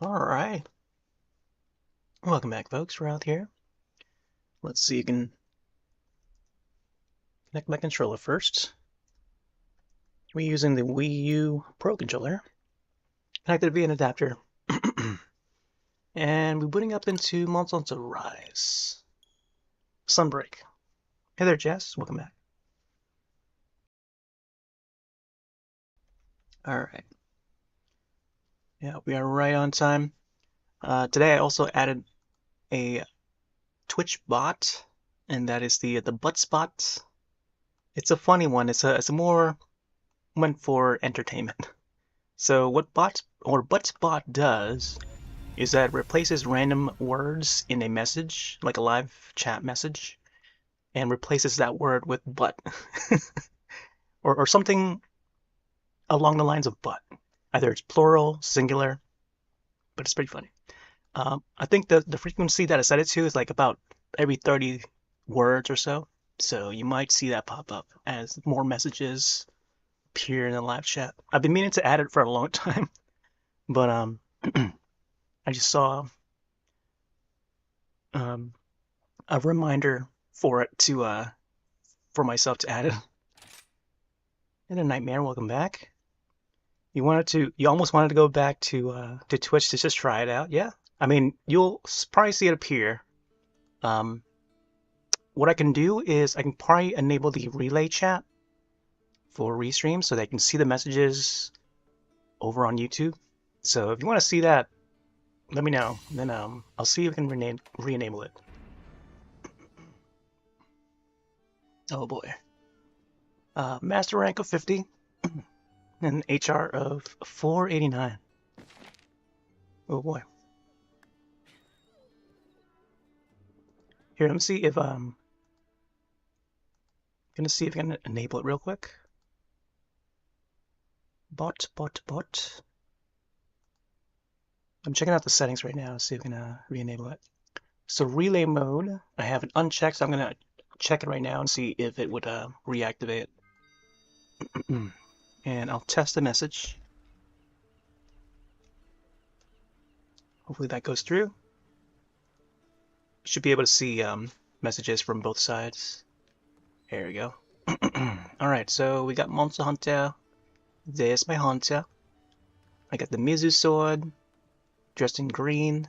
Alright. Welcome back, folks. We're out here. Let's see, you can connect my controller first. We're using the Wii U Pro controller. Connected via an adapter. And we're booting up into MonHun Rise. Sunbreak. Hey there, Jess. Welcome back. Alright. Yeah, we are right on time. Today I also added a Twitch bot, and that is the butt spot. It's a funny one. It's a more meant for entertainment. So what buttspot does is that it replaces random words in a message, like a live chat message, and replaces that word with butt. or something along the lines of butt. Either it's plural, singular, but it's pretty funny. I think the frequency that I set it to is like about every 30 words or so. So you might see that pop up as more messages appear in the live chat. I've been meaning to add it for a long time, but I just saw a reminder for it to for myself to add it. And a Nightmare, welcome back. You almost wanted to go back to Twitch to just try it out, yeah? I mean, you'll probably see it appear. What I can do is I can probably enable the relay chat for restream so they can see the messages over on YouTube. So if you want to see that, let me know. Then I'll see if I can re-enable it. Oh boy. Master rank of 50 and HR of 489. Oh boy. Here, let me see if gonna see if I can enable it real quick. Bot. I'm checking out the settings right now to see if I can re-enable it. So relay mode, I have it unchecked, so I'm gonna check it right now and see if it would reactivate. And I'll test the message. Hopefully that goes through. Should be able to see messages from both sides. There we go. Alright, so we got Monster Hunter. There's my Hunter. I got the Mizu sword, dressed in green.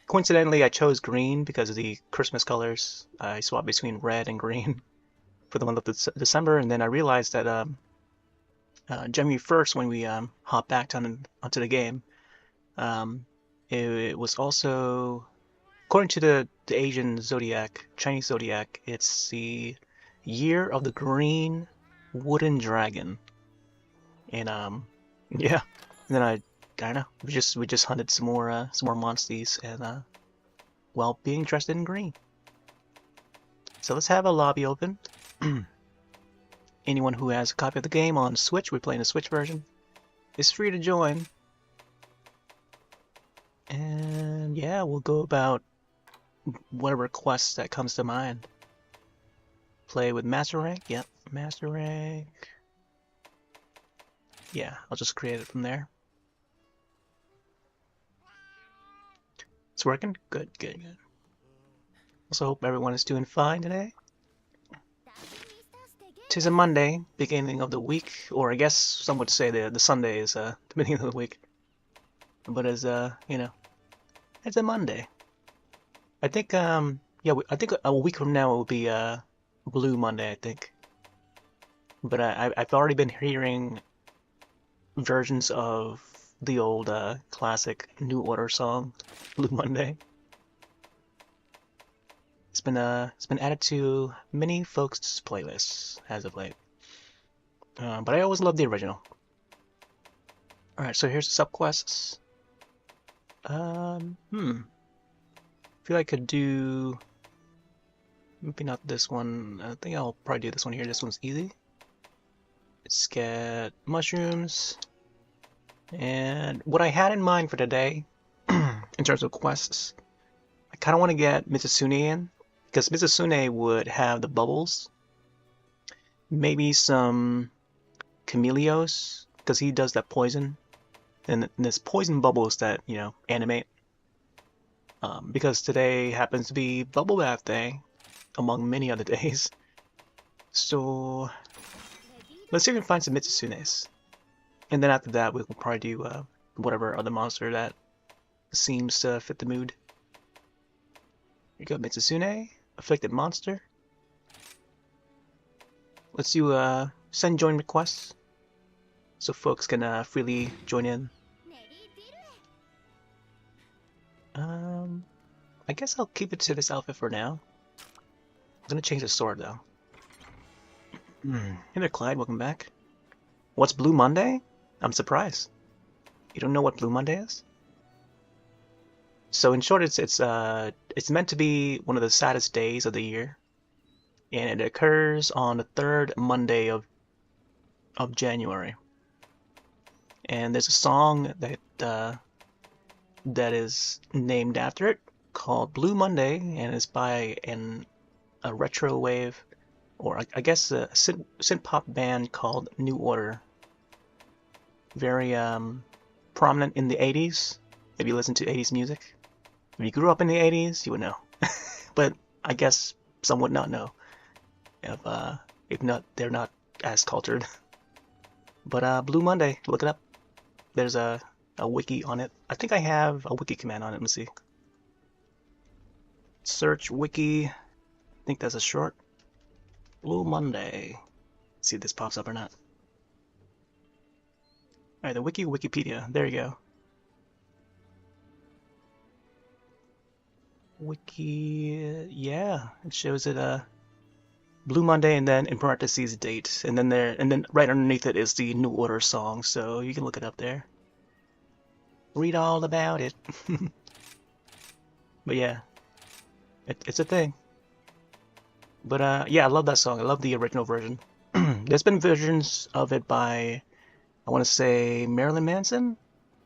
Coincidentally, I chose green because of the Christmas colors. I swapped between red and green for the month of December, and then I realized that January 1st, when we hopped back onto the game, it was also, according to the Asian zodiac, Chinese zodiac, it's the year of the green wooden dragon. And yeah, and then I don't know, we just hunted some more monsties, and well, being dressed in green. So let's have a lobby open. Anyone who has a copy of the game on Switch, we're playing the Switch version, is free to join. And yeah, we'll go about whatever quest that comes to mind. Play with Master Rank, yep, Master Rank. Yeah, I'll just create it from there. It's working? Good. Also hope everyone is doing fine today. 'Tis a Monday, beginning of the week, or I guess some would say the Sunday is the beginning of the week. But as you know, it's a Monday. I think yeah, I think a week from now it will be Blue Monday, I think. But I've already been hearing versions of the old classic New Order song, Blue Monday. It's been added to many folks' playlists as of late. But I always loved the original. Alright, so here's the subquests. Feel I could do maybe not this one. I think I'll probably do this one here. This one's easy. Let's get mushrooms. And what I had in mind for today, in terms of quests, I kind of want to get Mitsune in, because Mitsune would have the bubbles. Maybe some Chameleos, because he does that poison. and there's poison bubbles that, you know, animate. Because today happens to be Bubble Bath Day, among many other days. So let's see if we can find some Mitsusunes. And then after that, we'll probably do whatever other monster that seems to fit the mood. Here you go, Mitsusune, Afflicted Monster. Let's do send join requests so folks can freely join in. I guess I'll keep it to this outfit for now. I'm gonna change the sword though. Hey there, Clyde, welcome back. What's Blue Monday? I'm surprised. You don't know what Blue Monday is? So in short, it's meant to be one of the saddest days of the year, and it occurs on the third Monday of January. And there's a song that is named after it called Blue Monday, and it's by a retro wave, or I guess a synth pop band called New Order. Very prominent in the 80s. If you listen to 80s music, if you grew up in the 80s, you would know. But I guess some would not know. If not, they're not as cultured. But Blue Monday, look it up. There's a wiki on it. I think I have a wiki command on it. Let me see. Search wiki. I think that's a short. Blue Monday. Let's see if this pops up or not. Alright, the Wikipedia. There you go. Wiki, yeah, it shows it Blue Monday, and then in parentheses date, and then right underneath it is the New Order song, so you can look it up there. Read all about it. But yeah, it's a thing. But yeah, I love that song. I love the original version. There's been versions of it by, I want to say, Marilyn Manson,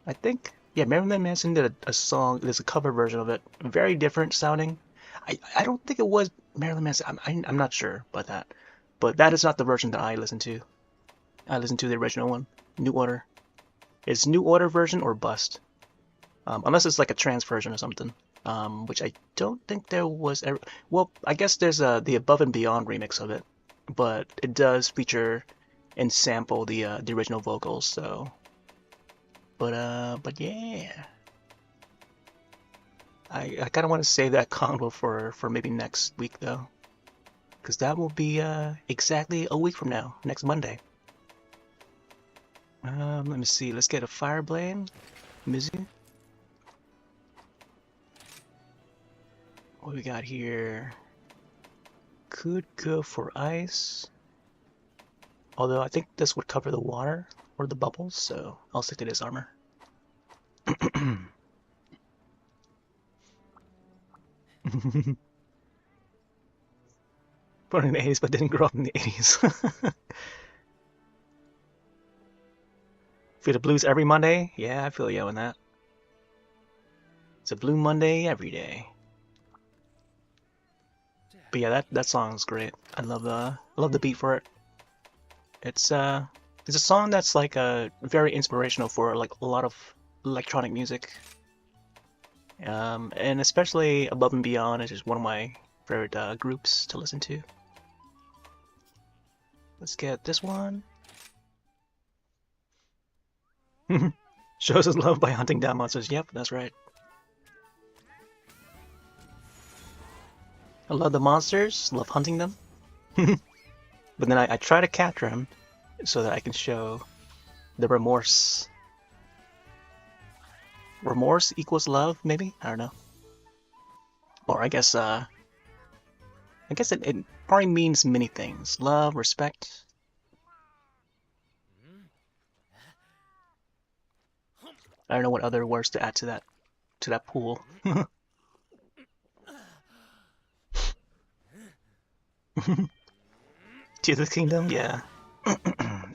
I think. Yeah, Marilyn Manson did a song. There's a cover version of it, very different sounding. I don't think it was Marilyn Manson. I'm not sure about that, but that is not the version that I listen to. I listen to the original one, New Order. It's New Order version or bust, unless it's like a trance version or something. Which I don't think there was ever. Well, I guess there's the Above and Beyond remix of it, but it does feature and sample the original vocals. So. But yeah, I kind of want to save that convo for maybe next week though, because that will be exactly a week from now, next Monday. Let me see. Let's get a Fireblade, Mizu. What we got here? Could go for ice, although I think this would cover the water or the bubbles, so I'll stick to this armor. Born in the 80s but didn't grow up in the 80s. Feel the blues every Monday? Yeah, I feel you on that. It's a Blue Monday every day. But yeah, that song's great. I love the beat for it. It's a song that's like very inspirational for like a lot of electronic music. And especially Above and Beyond is just one of my favorite groups to listen to. Let's get this one. Shows his love by hunting down monsters. Yep, that's right. I love the monsters, love hunting them. But then I try to capture them so that I can show the remorse. Remorse equals love, maybe? I don't know. Or I guess it probably means many things. Love, respect. I don't know what other words to add to that pool. Tears of the Kingdom, yeah.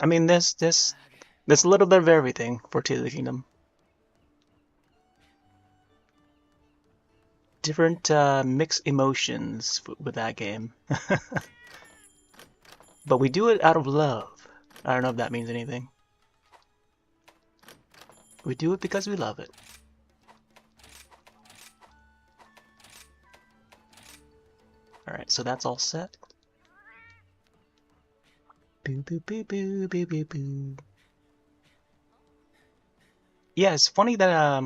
I mean, there's a little bit of everything for Tears of the Kingdom. Different mixed emotions with that game. But we do it out of love. I don't know if that means anything. We do it because we love it. Alright, so that's all set. Boo boo boo boo boo boo boo. Yeah, it's funny that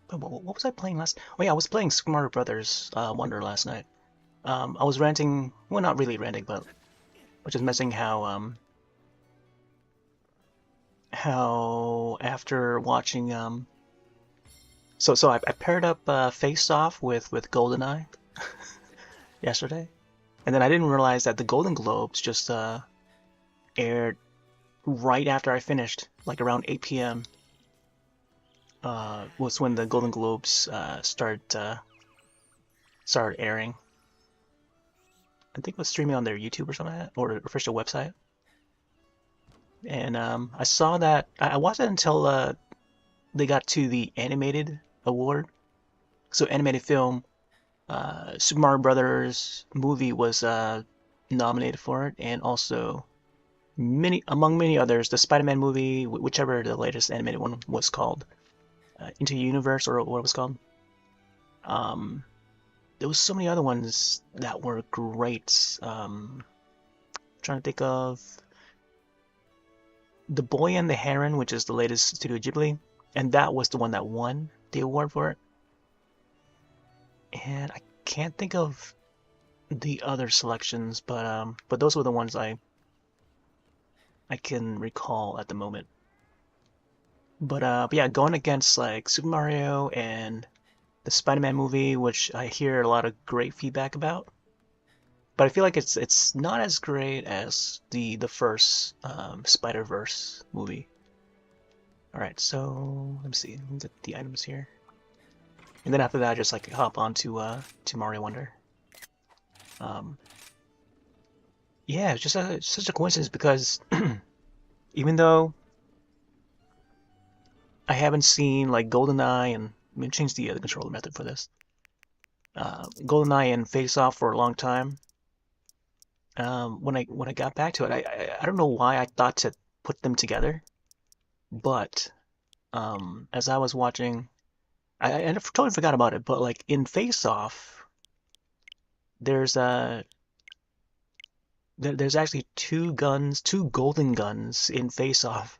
what was I playing last? Oh yeah, I was playing Super Mario Brothers Wonder last night. I was ranting, well, not really ranting, but just mentioning how after watching so I paired up Face Off with GoldenEye yesterday, and then I didn't realize that the Golden Globes just aired right after I finished, like around 8 p.m. Was when the Golden Globes started airing. I think it was streaming on their YouTube or something like that, or official website. And I saw that I watched it until they got to the animated award. So animated film, Super Mario Brothers movie was nominated for it, and also among many others, the Spider-Man movie, whichever the latest animated one was called, Into Universe or what it was called. Um, there was so many other ones that were great. Trying to think of The Boy and the Heron, which is the latest Studio Ghibli, and that was the one that won the award for it. And I can't think of the other selections, but those were the ones I can recall at the moment. But yeah, going against like Super Mario and the Spider-Man movie, which I hear a lot of great feedback about, but I feel like it's not as great as the first Spider-Verse movie. All right, so let me see, let me get the items here, and then after that, I just like hop on to Mario Wonder. Um, yeah, it's just such a coincidence because even though I haven't seen like GoldenEye and let me change the controller method for this. GoldenEye and Face Off for a long time. When I got back to it, I don't know why I thought to put them together, but as I was watching, I totally forgot about it. But like in Face Off, there's there's actually two golden guns in Face Off.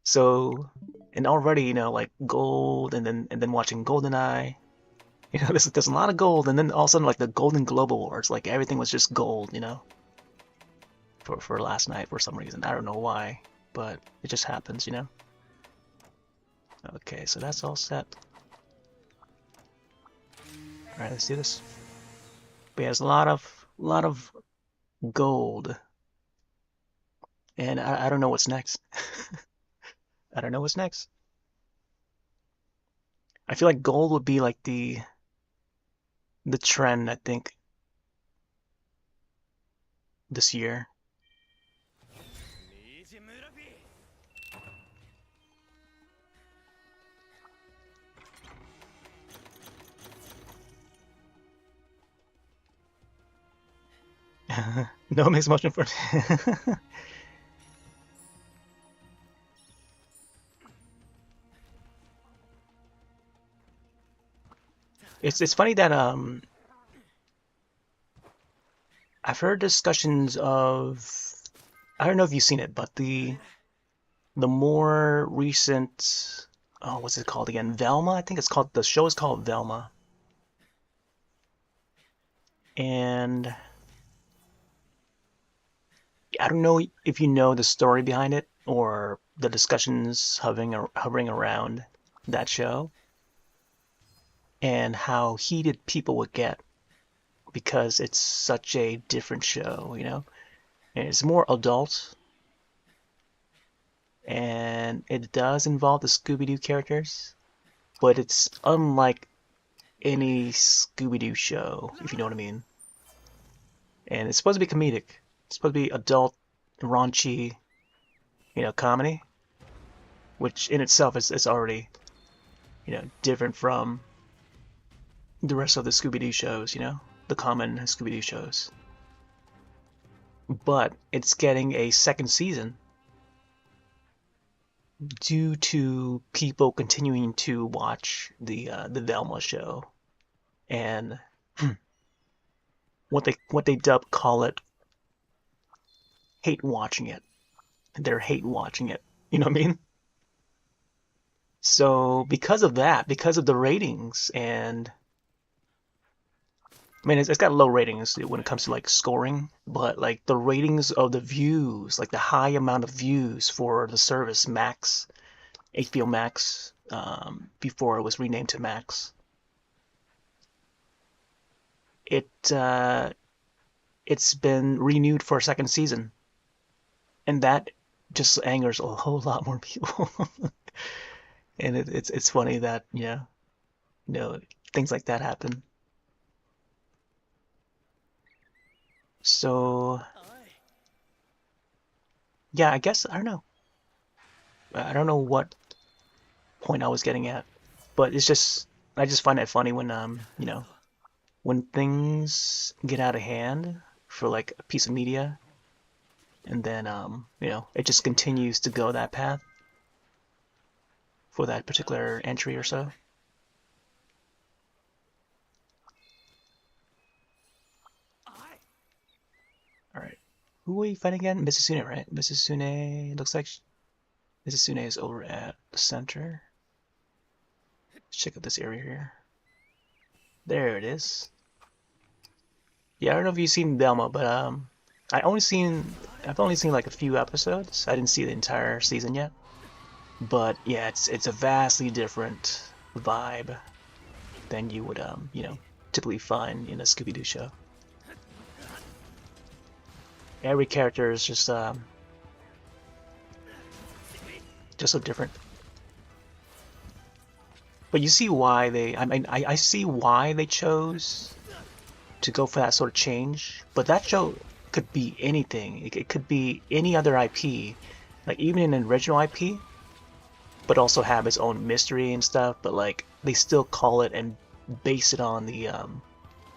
So, and already, like gold, and then watching GoldenEye, there's a lot of gold, and then all of a sudden, like the Golden Globe Awards, like everything was just gold, for last night for some reason. I don't know why, but it just happens. Okay, so that's all set. All right, let's do this. But yeah, there's a lot of gold, and I don't know what's next. I don't know what's next. I feel like gold would be like the trend, I think, this year. No mixed motion for it's funny that I've heard discussions of, I don't know if you've seen it, but the more recent, oh, what's it called again? Velma, I think the show is called Velma. And I don't know if you know the story behind it or the discussions hovering around that show and how heated people would get because it's such a different show. And it's more adult, and it does involve the Scooby-Doo characters, but it's unlike any Scooby-Doo show, if you know what I mean. And it's supposed to be comedic. It's supposed to be adult, raunchy, comedy, which in itself is already, different from the rest of the Scooby-Doo shows, the common Scooby-Doo shows. But it's getting a second season. due to people continuing to watch the Velma show and what they call it hate watching it. They're hate watching it. You know what I mean? So because of that, because of the ratings, and I mean it's got low ratings when it comes to like scoring, but like the ratings of the views, like the high amount of views for the service Max, HBO Max, before it was renamed to Max, it it's been renewed for a second season, and that just angers a whole lot more people. And it's funny that you know things like that happen. So yeah, I guess I don't know what point I was getting at, but it's just I just find it funny when when things get out of hand for like a piece of media, and then it just continues to go that path for that particular entry or so. All right, who are we fighting again? Mrs. Sune, right? Mrs. Sune looks like Mrs. Sune is over at the center. Let's check out this area here. There it is. Yeah, I don't know if you've seen Velma, but I've only seen like a few episodes. I didn't see the entire season yet. But yeah, it's a vastly different vibe than you would typically find in a Scooby-Doo show. Every character is just so different. But you see why I see why they chose to go for that sort of change. But that show could be anything. It could be any other IP, like even an original IP, but also have its own mystery and stuff. But like they still call it and base it on the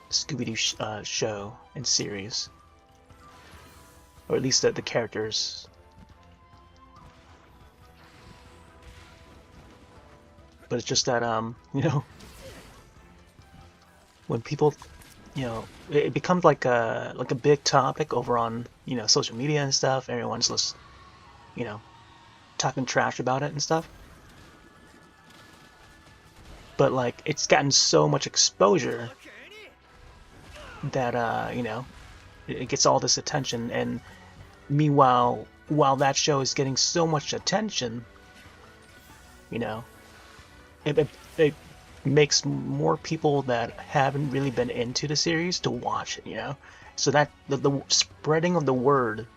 Scooby-Doo show and series, or at least the characters. But it's just that when people it becomes like a big topic over on social media and stuff. Everyone's just you know talking trash about it and stuff. But like it's gotten so much exposure that it gets all this attention, and meanwhile while that show is getting so much attention, you know it makes more people that haven't really been into the series to watch it. So that the spreading of the word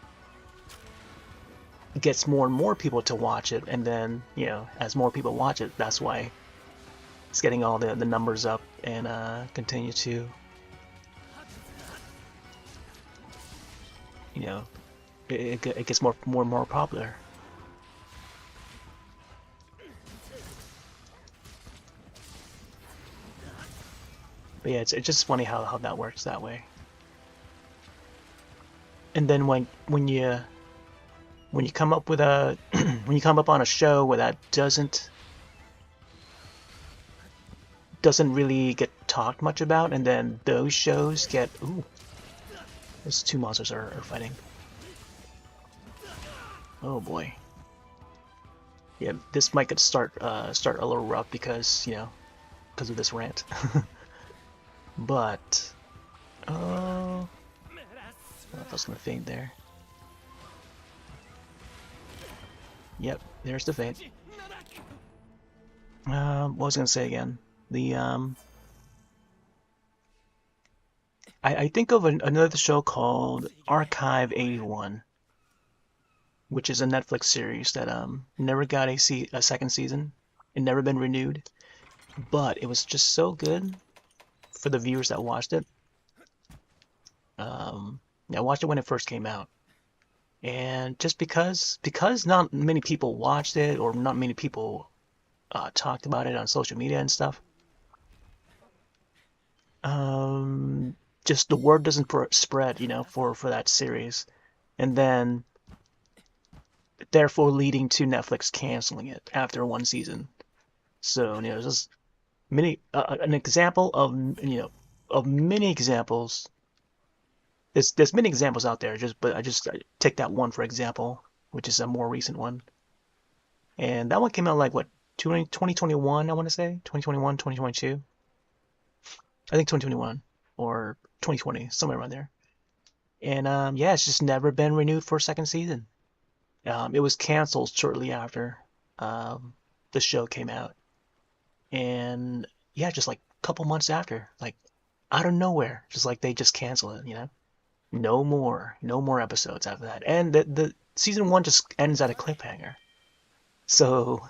gets more and more people to watch it, and then as more people watch it, that's why it's getting all the numbers up and continue to it gets more and more popular. But yeah, it's just funny how that works that way. And then when you come up with a when you come up on a show where that doesn't really get talked much about, and then those shows get ooh, those two monsters are fighting. Oh boy. Yeah, this might get start a little rough because because of this rant. But oh, I was gonna faint there. Yep, there's the faint. What was I gonna say again? The I think of another show called Archive 81, which is a Netflix series that never got a second season. It never been renewed, but it was just so good for the viewers that watched it. I watched it when it first came out, and just because not many people watched it, or not many people talked about it on social media and stuff, just the word doesn't spread, for that series. And then therefore leading to Netflix canceling it after one season. So, you know, just an example of, of many examples. There's many examples out there, but I take that one for example, which is a more recent one. And that one came out like what, 2021, I want to say? 2021, 2022? I think 2021 or 2020, somewhere around there. And yeah, it's just never been renewed for a second season. It was canceled shortly after the show came out. And yeah, just like a couple months after, like out of nowhere, just like they just cancel it, you know? No more episodes after that. And the season one just ends at a cliffhanger. So,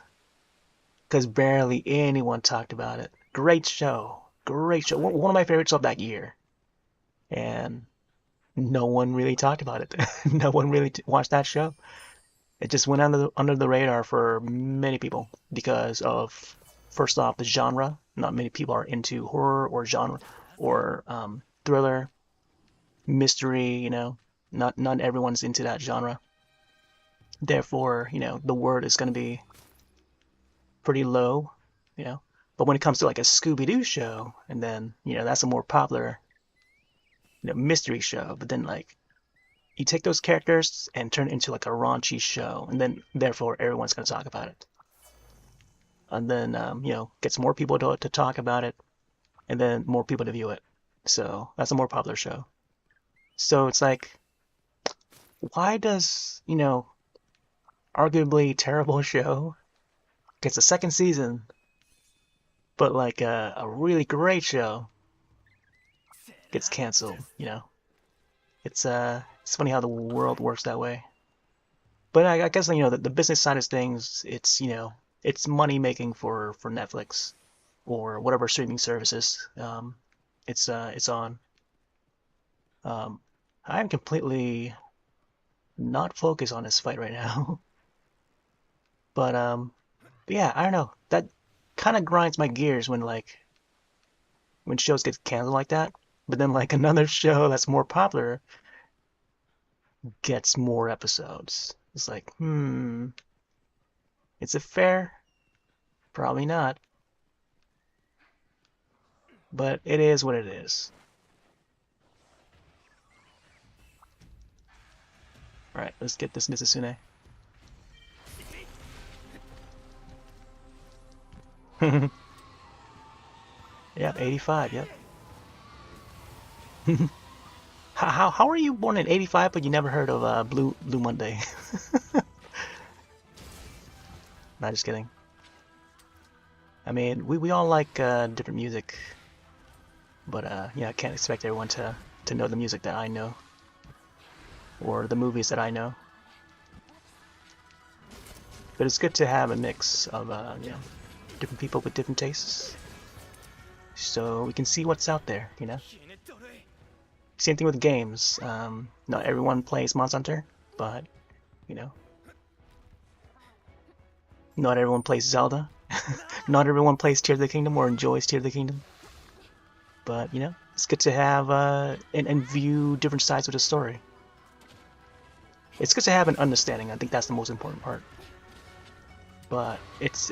because barely anyone talked about it. Great show. Great show. One of my favorites of that year. And no one really talked about it. No one really watched that show. It just went under the radar for many people because of, first off, the genre. Not many people are into horror or genre or thriller, mystery, you know. Not everyone's into that genre. Therefore, you know, the word is going to be pretty low, you know. But when it comes to like a Scooby-Doo show, and then, you know, that's a more popular, you know, mystery show. But then like you take those characters and turn it into like a raunchy show, and then therefore everyone's going to talk about it. And then, you know, gets more people to talk about it, and then more people to view it. So that's a more popular show. So it's like, why does, you know, arguably terrible show gets a second season, but like a really great show gets canceled, you know? It's funny how the world works that way. But I guess, you know, the business side of things, it's, you know, it's money making for Netflix or whatever streaming services it's on. I'm completely not focused on this fight right now. But yeah, I don't know. That kind of grinds my gears when shows get canceled like that. But then like another show that's more popular gets more episodes. It's like, is it fair? Probably not. But it is what it is. Alright, let's get this Mizusune. Yep, 85, yep. How are you born in 85 but you never heard of Blue Monday? Not just kidding. I mean, we all like different music, but yeah, I can't expect everyone to know the music that I know or the movies that I know. But it's good to have a mix of you know, different people with different tastes, so we can see what's out there, you know. Same thing with games. Not everyone plays Monster Hunter, but you know, not everyone plays Zelda. Not everyone plays Tears of the Kingdom or enjoys Tears of the Kingdom. But you know, it's good to have and view different sides of the story. It's good to have an understanding. I think that's the most important part. But it's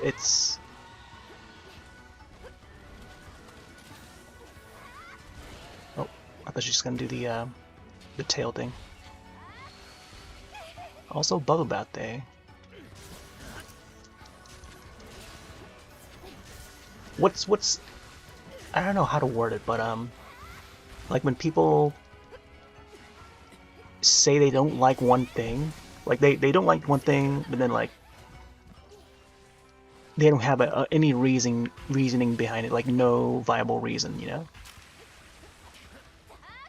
oh, I thought she was just gonna do the tail thing. Also, Bubble Bath Day. What's I don't know how to word it, but like when people say they don't like one thing, like they don't like one thing, but then like they don't have any reasoning behind it, like no viable reason, you know?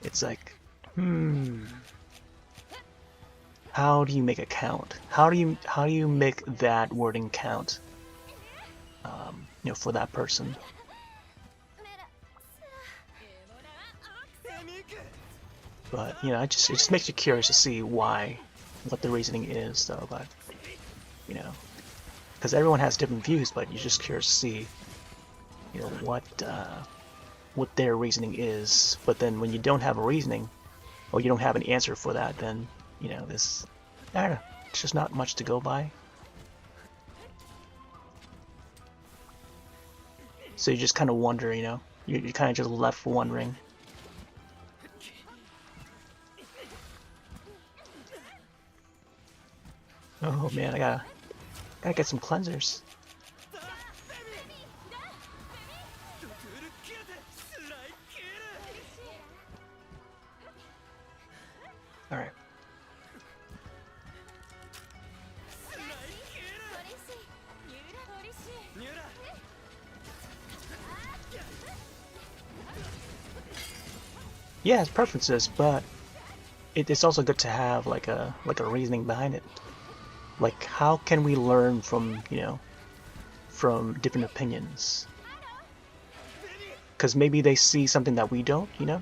It's like, how do you make it count? How do you make that wording count? You know, for that person. But you know, it just makes you curious to see what the reasoning is, though. But you know, because everyone has different views, but you're just curious to see, you know, what their reasoning is. But then when you don't have a reasoning, or you don't have an answer for that, then you know, I don't know. It's just not much to go by. So you just kind of wonder, you know? You're kind of just left wondering. Oh man, I gotta get some cleansers. Alright. Yeah, it's preferences, but it's also good to have like a reasoning behind it. Like, how can we learn from, you know, from different opinions? Because maybe they see something that we don't, you know?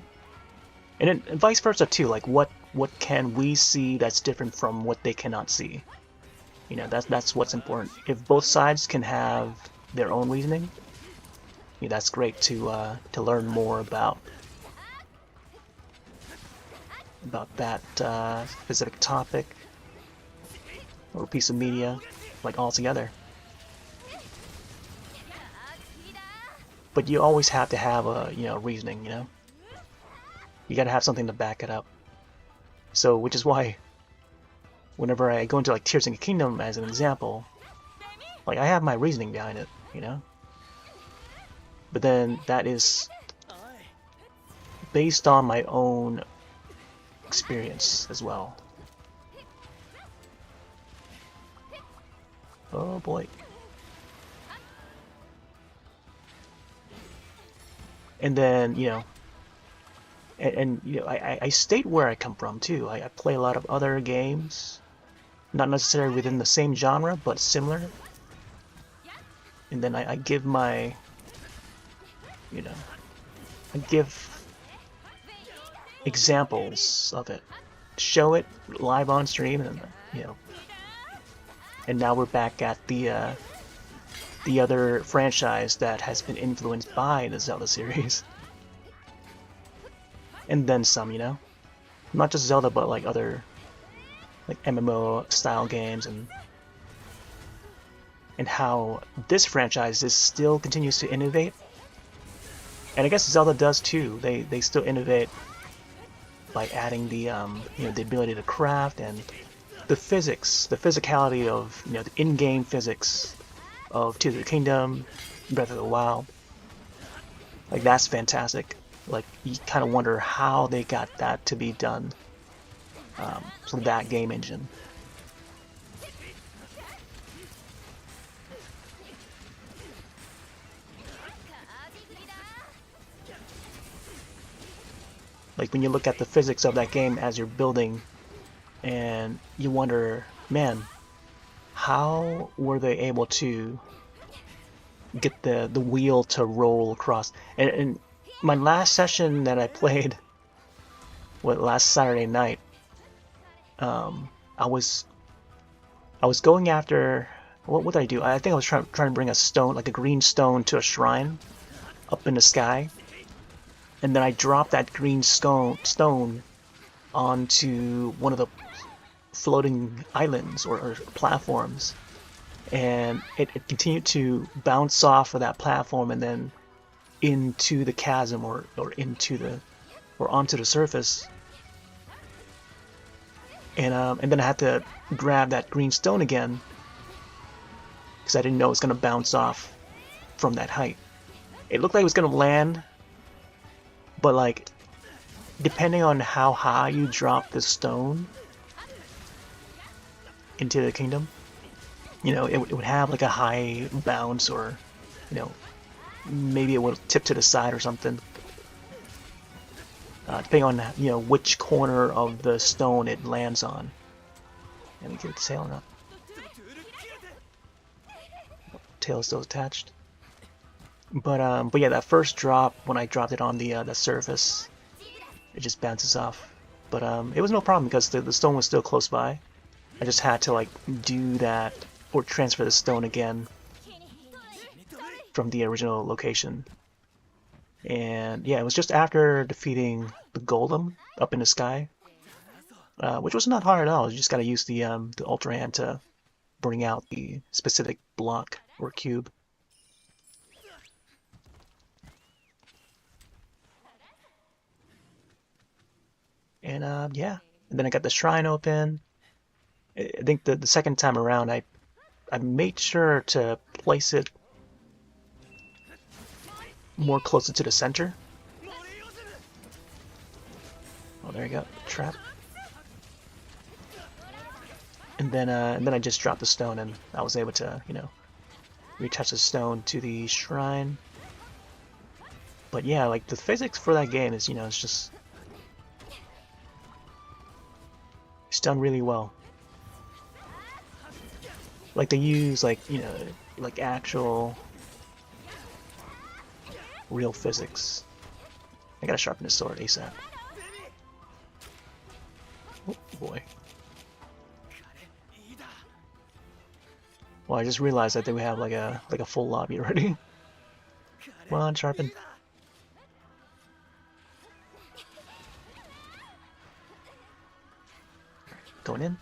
And vice versa too, like what can we see that's different from what they cannot see? You know, that's what's important. If both sides can have their own reasoning, yeah, that's great to learn more about that specific topic or piece of media, like altogether. But you always have to have a, you know, reasoning, you know? You gotta have something to back it up. So, which is why whenever I go into like Tears of the Kingdom as an example, like I have my reasoning behind it, you know? But then that is based on my own experience as well. Oh boy. And then, you know, and you know, I state where I come from too. I play a lot of other games, not necessarily within the same genre, but similar. And then I give my, you know, I give examples of it, show it live on stream, and you know. And now we're back at the other franchise that has been influenced by the Zelda series. And then some, you know? Not just Zelda, but like other like MMO style games, and how this franchise is still continues to innovate. And I guess Zelda does too. They still innovate by adding the you know, the ability to craft and the physics, the physicality of, you know, the in-game physics of Tears of the Kingdom, Breath of the Wild. Like, that's fantastic. Like, you kind of wonder how they got that to be done for that game engine. Like, when you look at the physics of that game as you're building, and you wonder, man, how were they able to get the wheel to roll across? And my last session that I played, last Saturday night, I was going after, what did I do? I think I was trying to bring a stone, like a green stone, to a shrine up in the sky, and then I dropped that green stone onto one of the floating islands or platforms, and it continued to bounce off of that platform and then into the chasm or onto the surface. And then I had to grab that green stone again because I didn't know it was going to bounce off from that height. It looked like it was going to land, but like, depending on how high you drop the stone into the kingdom, you know, it would have like a high bounce, or, you know, maybe it would tip to the side or something, depending on, you know, which corner of the stone it lands on. Let me get its tail or not. Tail is still attached. But yeah, that first drop, when I dropped it on the surface, it just bounces off. But it was no problem because the stone was still close by. I just had to like do that or transfer the stone again from the original location. And yeah, it was just after defeating the golem up in the sky. which was not hard at all. You just gotta use the Ultra Hand to bring out the specific block or cube. And yeah, and then I got the shrine open. I think the second time around, I made sure to place it more closer to the center. Oh, there you go, trap. And then I just dropped the stone, and I was able to, you know, reattach the stone to the shrine. But yeah, like the physics for that game is, you know, it's done really well. Like they use like, you know, like actual real physics. I gotta sharpen this sword ASAP. Oh boy. Well, I just realized that we have like a full lobby already. Come on, sharpen. Going in.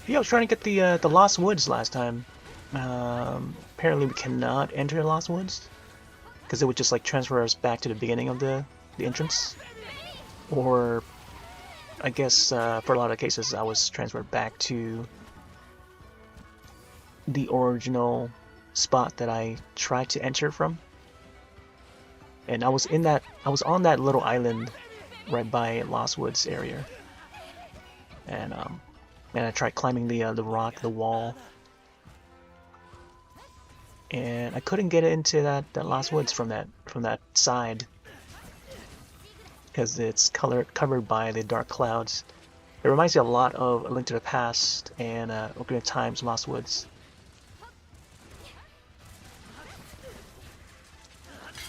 Yeah, I was trying to get the Lost Woods last time. Apparently we cannot enter Lost Woods because it would just like transfer us back to the beginning of the entrance. Or I guess for a lot of cases I was transferred back to the original spot that I tried to enter from. And I was on that little island right by Lost Woods area. And I tried climbing the rock, the wall, and I couldn't get into that Lost Woods from that side because it's covered by the dark clouds. It reminds me a lot of A Link to the Past and Ocarina of Time's Lost Woods.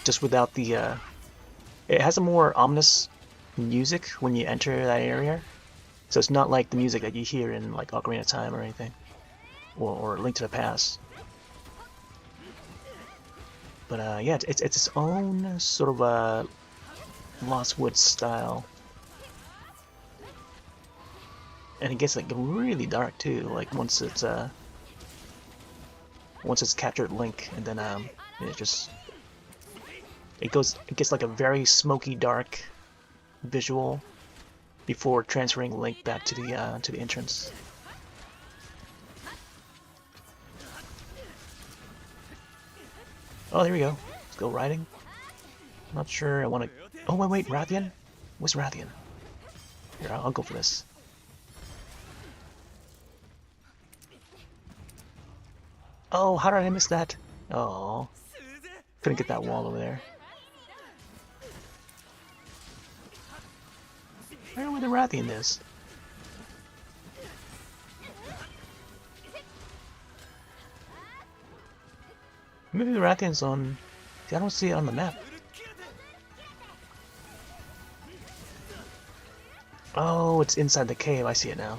Just without the it has a more ominous music when you enter that area. So it's not like the music that you hear in like Ocarina of Time or anything, or Link to the Past. But yeah, it's its own sort of Lost Woods style, and it gets like really dark too. Like once it's captured Link, and then it gets like a very smoky dark visual before transferring Link back to the entrance. Oh, there we go. Let's go riding. I'm not sure I want to. Oh wait, Rathian? Where's Rathian? Here, I'll go for this. Oh, how did I miss that? Oh, couldn't get that wall over there. I don't know where the Rathian is. Maybe the Rathian's on... See, I don't see it on the map. Oh, it's inside the cave. I see it now.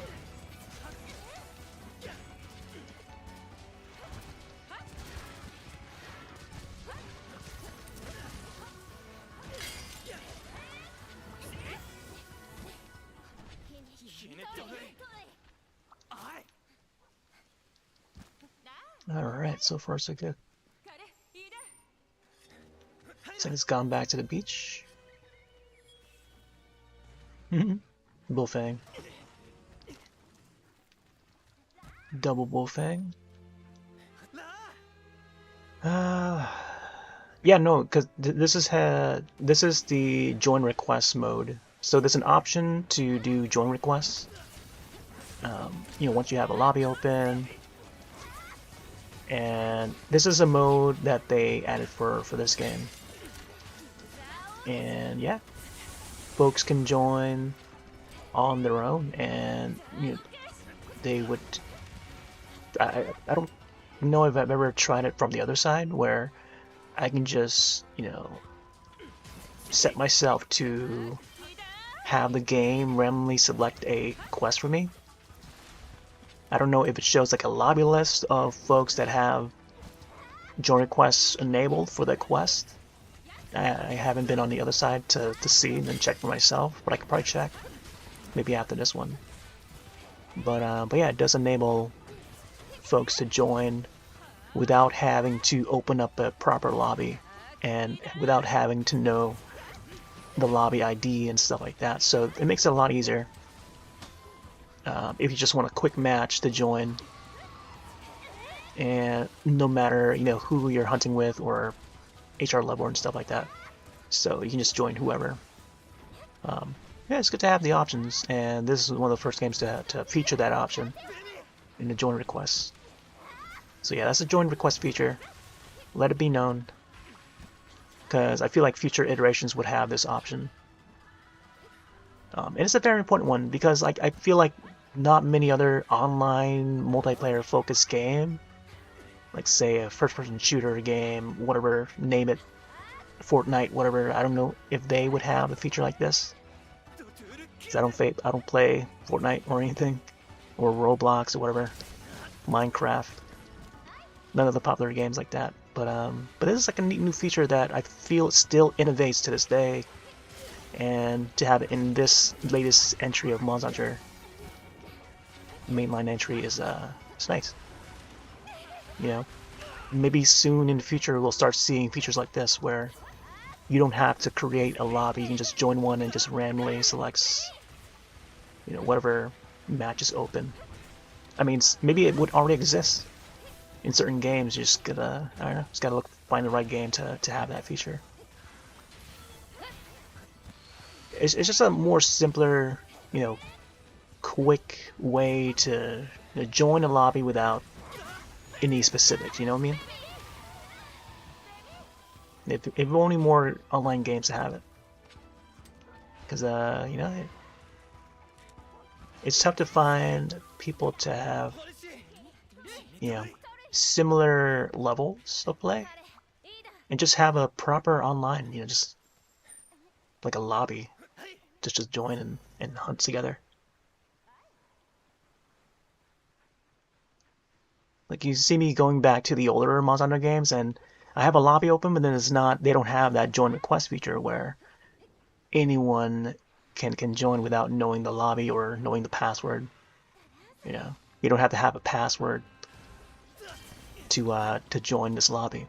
Alright, so far so good. Looks like it's gone back to the beach. Bullfang. Double Bullfang. Yeah, no, because this is the join request mode. So there's an option to do join requests. You know, once you have a lobby open. And this is a mode that they added for this game. And yeah, folks can join on their own, and you know, they would. I don't know if I've ever tried it from the other side, where I can just, you know, set myself to have the game randomly select a quest for me. I don't know if it shows like a lobby list of folks that have join requests enabled for the quest. I haven't been on the other side to see and check for myself, but I can probably check maybe after this one. But yeah, it does enable folks to join without having to open up a proper lobby and without having to know the lobby ID and stuff like that. So it makes it a lot easier if you just want a quick match to join, and no matter who you're hunting with or HR level and stuff like that. So you can just join whoever. Yeah, it's good to have the options, and this is one of the first games to feature that option in the join requests. So yeah, that's a join request feature. Let it be known, because I feel like future iterations would have this option. And it's a very important one, because I feel like not many other online multiplayer focused game, like say a first-person shooter game, whatever, name it, Fortnite, whatever, I don't know if they would have a feature like this. Because I don't play Fortnite or anything, or Roblox or whatever, Minecraft. None of the popular games like that. But this is like a neat new feature that I feel still innovates to this day, and to have it in this latest entry of Monster Hunter, mainline entry, is it's nice. Maybe soon in the future we'll start seeing features like this where you don't have to create a lobby, you can just join one and just randomly selects whatever match is open. I mean, maybe it would already exist in certain games. You just gotta, I don't know, just gotta find the right game to have that feature. It's just a more simpler, quick way to join a lobby without any specifics, you know what I mean? If only more online games to have it. Because, it's tough to find people to have, similar levels of play, and just have a proper online, just like a lobby, just join and hunt together. Like, you see me going back to the older Monster Hunter games, and I have a lobby open, but then they don't have that join request feature where anyone can join without knowing the lobby or knowing the password. You don't have to have a password to join this lobby,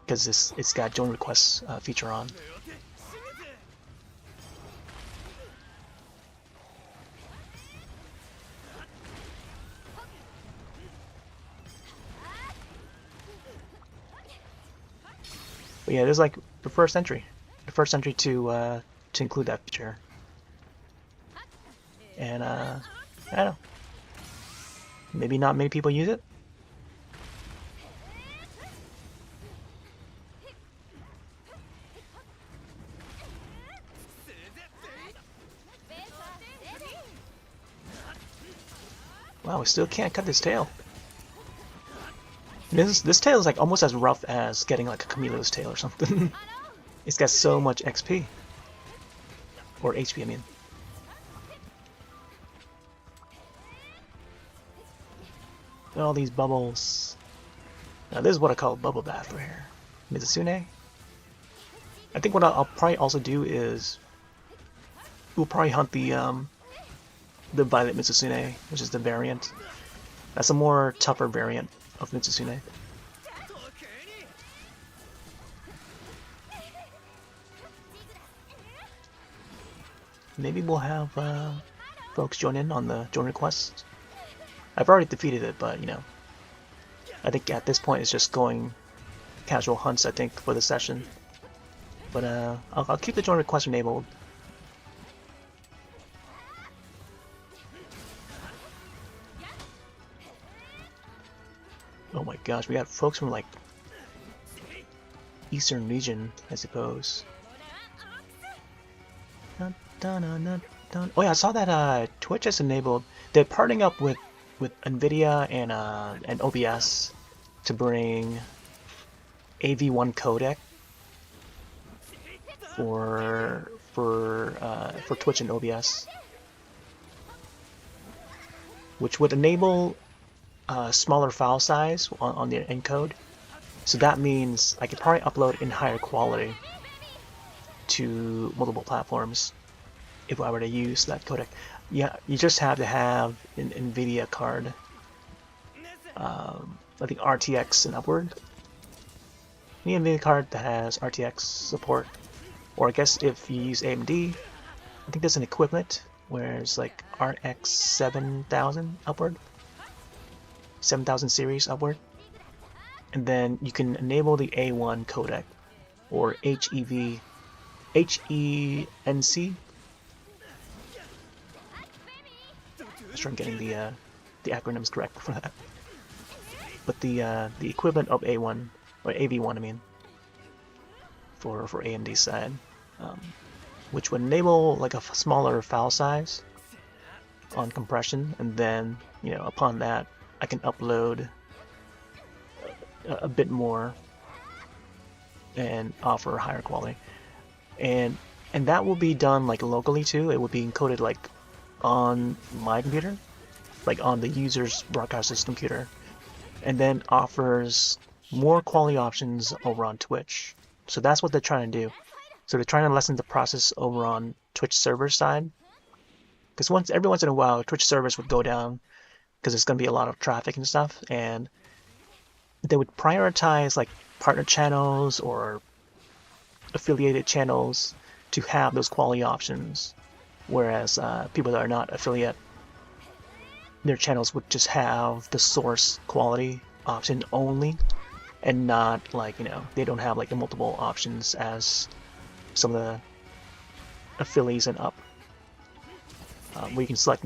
because it's got join requests feature on. But yeah, there's like the first entry to include that feature. And I don't know, maybe not many people use it. Wow, we still can't cut this tail. This tail is like almost as rough as getting like a Camilo's tail or something. It's got so much XP. Or HP, I mean. All these bubbles. Now this is what I call a bubble bath right here. Mizusune. I think what I'll probably also do is we'll probably hunt the Violet Mizusune, which is the variant. That's a more tougher variant of Mizusune. Maybe we'll have folks join in on the join request. I've already defeated it, but I think at this point it's just going casual hunts, I think, for the session. But I'll keep the join request enabled. Oh my gosh, we got folks from like Eastern region, I suppose. Dun, dun, dun, dun, dun. Oh yeah, I saw that Twitch has enabled. They're partnering up with NVIDIA and OBS to bring AV1 codec for Twitch and OBS, which would enable smaller file size on the encode, So that means I could probably upload in higher quality to multiple platforms if I were to use that codec. Yeah, you just have to have an NVIDIA card. I think RTX and upward. Any NVIDIA card that has RTX support. Or I guess if you use AMD, I think there's an equivalent where it's like RX 7000 upward. 7000 series upward. And then you can enable the A1 codec or HENC. I'm sure I'm getting the acronyms correct for that. But the equivalent of A1 or AV1, I mean, for AMD side, which would enable like a smaller file size on compression, and then upon that I can upload a bit more and offer higher quality, and that will be done like locally too. It will be encoded like on my computer, like on the user's broadcast system computer, and then offers more quality options over on Twitch. So that's what they're trying to do. So they're trying to lessen the process over on Twitch server side, because every once in a while Twitch servers would go down because there's going to be a lot of traffic and stuff, and they would prioritize like partner channels or affiliated channels to have those quality options, whereas people that are not affiliate, their channels would just have the source quality option only, and not like they don't have like the multiple options as some of the affiliates and up, where you can select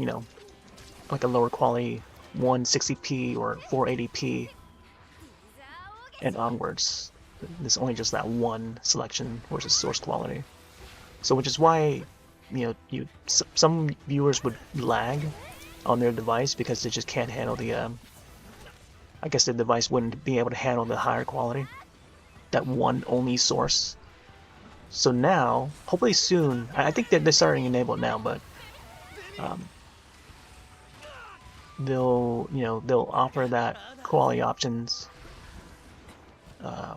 like a lower quality 160p or 480p and onwards. There's only just that one selection versus source quality. So which is why some viewers would lag on their device because they just can't handle the I guess the device wouldn't be able to handle the higher quality, that one only source. So now, hopefully soon, I think that they're starting to enable it now, but they'll offer that quality options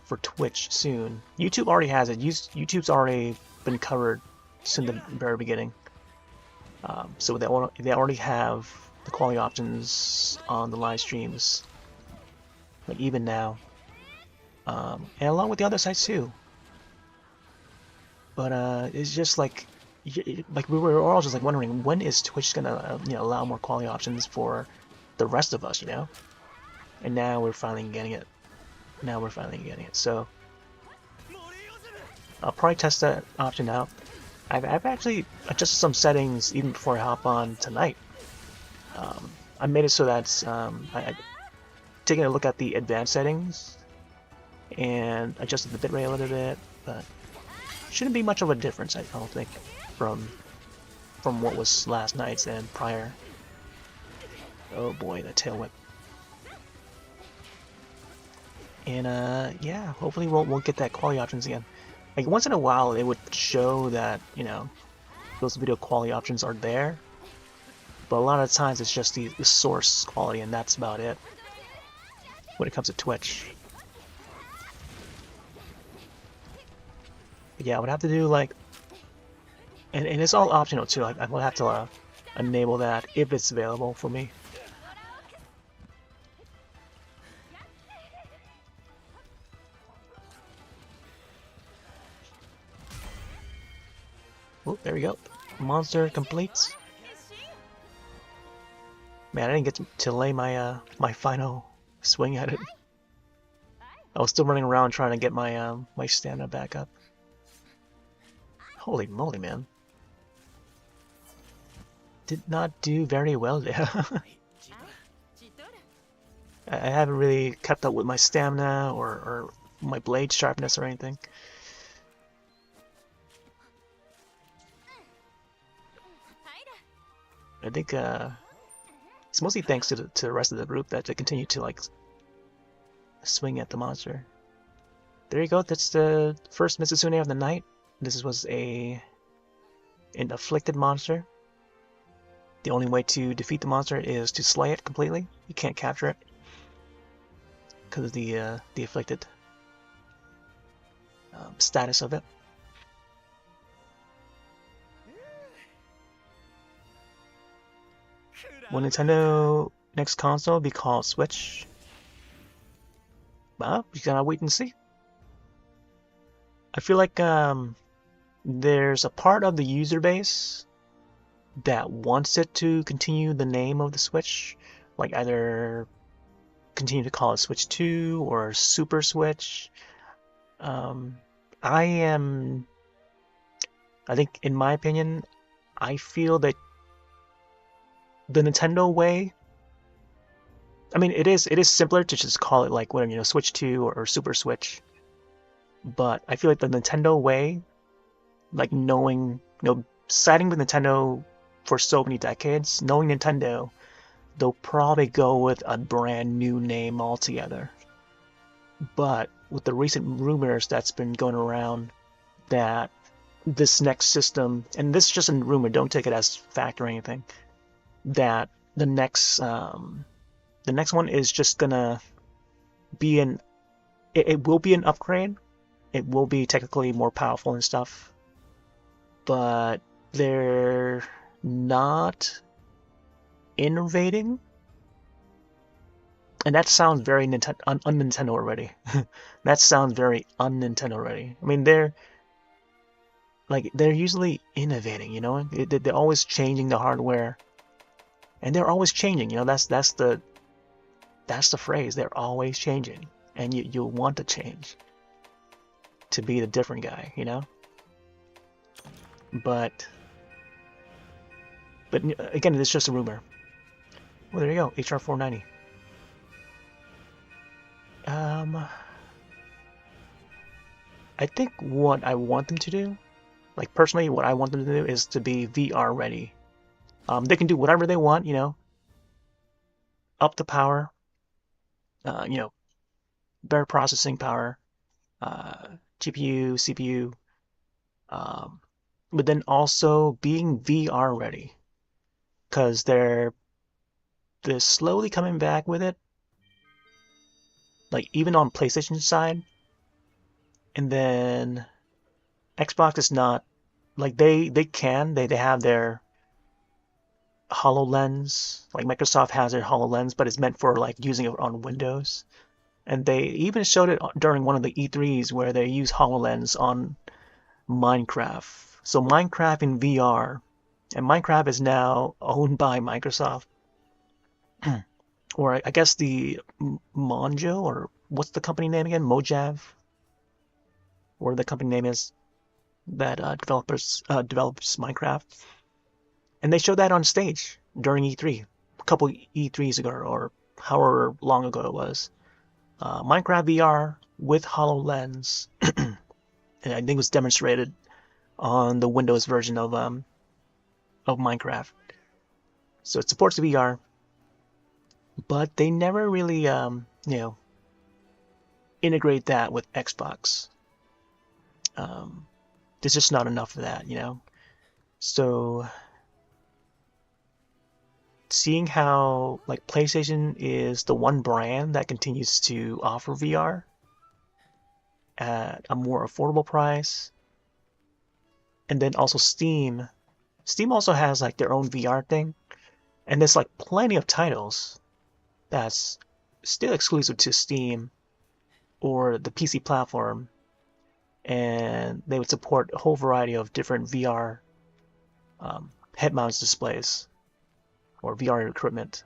for Twitch soon. YouTube already has it. YouTube's already been covered since the very beginning. So they already have the quality options on the live streams, like even now, and along with the other sites too. But it's just like we were all just like wondering, when is Twitch gonna allow more quality options for the rest of us, And now we're finally getting it. So I'll probably test that option out. I've actually adjusted some settings even before I hop on tonight. I made it so that I taking a look at the advanced settings and adjusted the bitrate a little bit, but shouldn't be much of a difference, I don't think, from what was last night's and prior. Oh boy, the tail whip. And yeah, hopefully we'll get that quality options again. Like once in a while, it would show that those video quality options are there, but a lot of times it's just the source quality, and that's about it when it comes to Twitch. But yeah, I would have to do like, and it's all optional too. Like I will have to enable that if it's available for me. Oh, there we go. Monster completes. Man, I didn't get to lay my my final swing at it. I was still running around trying to get my my stamina back up. Holy moly, man! Did not do very well there. I haven't really kept up with my stamina or my blade sharpness or anything. I think it's mostly thanks to the rest of the group that they continue to like swing at the monster. There you go. That's the first Mitsusune of the night. This was an afflicted monster. The only way to defeat the monster is to slay it completely. You can't capture it because of the afflicted. status of it. Will Nintendo next console be called Switch? Well, we gotta wait and see. I feel like there's a part of the user base that wants it to continue the name of the Switch, like either continue to call it Switch 2 or Super Switch. I think in my opinion, I feel that the Nintendo way, I mean, it is simpler to just call it like whatever, Switch 2 or Super Switch. But I feel like the Nintendo way, like knowing, siding with Nintendo for so many decades, knowing Nintendo, they'll probably go with a brand new name altogether. But with the recent rumors that's been going around that this next system, and this is just a rumor, don't take it as fact or anything, that the next one is just gonna be it will be an upgrade. It will be technically more powerful and stuff, but they're not innovating, and that sounds very un-Nintendo already. That sounds very un-Nintendo already. I mean, they're usually innovating, they're always changing the hardware, and they're always changing. That's the phrase. They're always changing, and you'll want to change to be the different guy, But again, it's just a rumor. Well, there you go, HR490. I think what I want them to do, like personally, what I want them to do is to be VR ready. They can do whatever they want, up the power, better processing power, GPU, CPU, but then also being VR ready, because they're slowly coming back with it, like even on PlayStation side, and then Xbox is not, like they have their HoloLens, like Microsoft has their HoloLens, but it's meant for like using it on Windows. And they even showed it during one of the E3s where they use HoloLens on Minecraft. So Minecraft in VR, and Minecraft is now owned by Microsoft. Or I guess the Monjo, or what's the company name again? Mojave? Or the company name is that develops Minecraft. And they showed that on stage during E3, a couple E3s ago, or however long ago it was. Minecraft VR with HoloLens, and I think it was demonstrated on the Windows version of Minecraft. So it supports VR, but they never really integrate that with Xbox. There's just not enough of that, So seeing how like PlayStation is the one brand that continues to offer VR at a more affordable price, and then also Steam also has like their own VR thing, and there's like plenty of titles that's still exclusive to Steam or the PC platform, and they would support a whole variety of different VR head-mounted displays or VR equipment,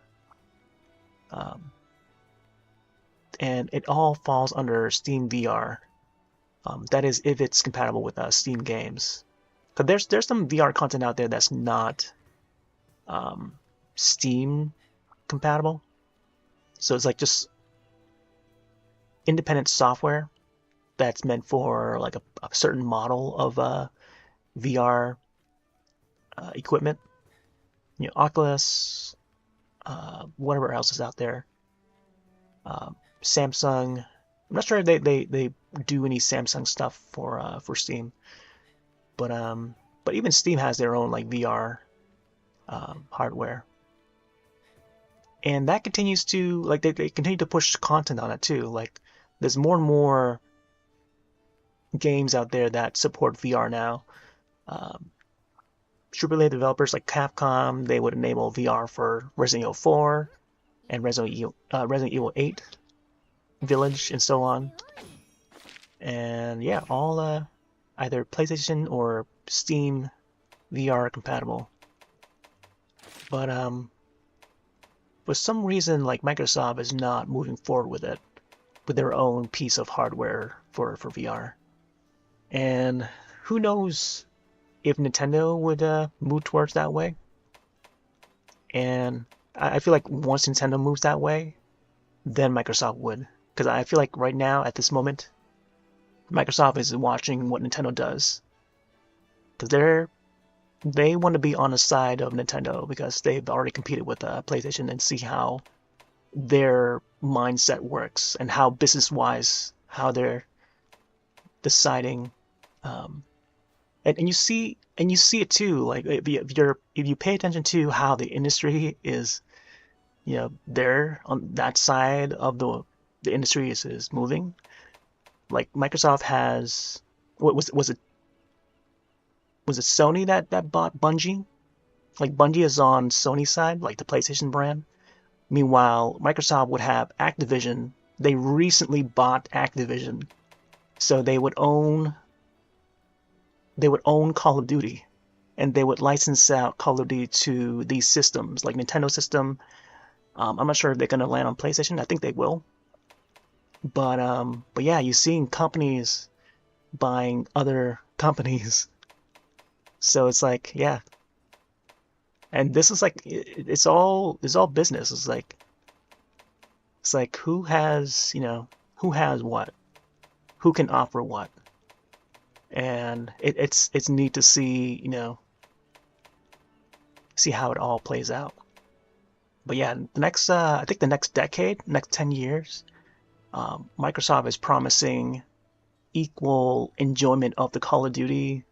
and it all falls under Steam VR. That is, if it's compatible with Steam games. Because there's some VR content out there that's not Steam compatible. So it's like just independent software that's meant for like a certain model of VR equipment. Oculus, whatever else is out there. Samsung. I'm not sure if they do any Samsung stuff for Steam, but even Steam has their own like VR hardware, and that continues to like they continue to push content on it too. Like there's more and more games out there that support VR now. Um, AAA developers like Capcom, they would enable VR for Resident Evil 4 and Resident Evil 8 Village and so on. And yeah, all either PlayStation or Steam VR compatible. But for some reason, like Microsoft is not moving forward with it, with their own piece of hardware for VR. And who knows if Nintendo would move towards that way. And I feel like once Nintendo moves that way, then Microsoft would. Because I feel like right now, at this moment, Microsoft is watching what Nintendo does. Because they want to be on the side of Nintendo because they've already competed with PlayStation and see how their mindset works and how business-wise, how they're deciding. And you see it too. Like if you pay attention to how the industry is, they're on that side of the industry is moving. Like Microsoft has, what was it Sony that bought Bungie? Like Bungie is on Sony's side, like the PlayStation brand. Meanwhile, Microsoft would have Activision. They recently bought Activision, so they would own Call of Duty, and they would license out Call of Duty to these systems, like Nintendo system. I'm not sure if they're gonna land on PlayStation. I think they will. But yeah, you're seeing companies buying other companies. So it's like, yeah. And this is like it's all business. It's like who has what? Who can offer what? And it's neat to see, see how it all plays out. But yeah, the next I think the next decade, next 10 years, Microsoft is promising equal enjoyment of the Call of Duty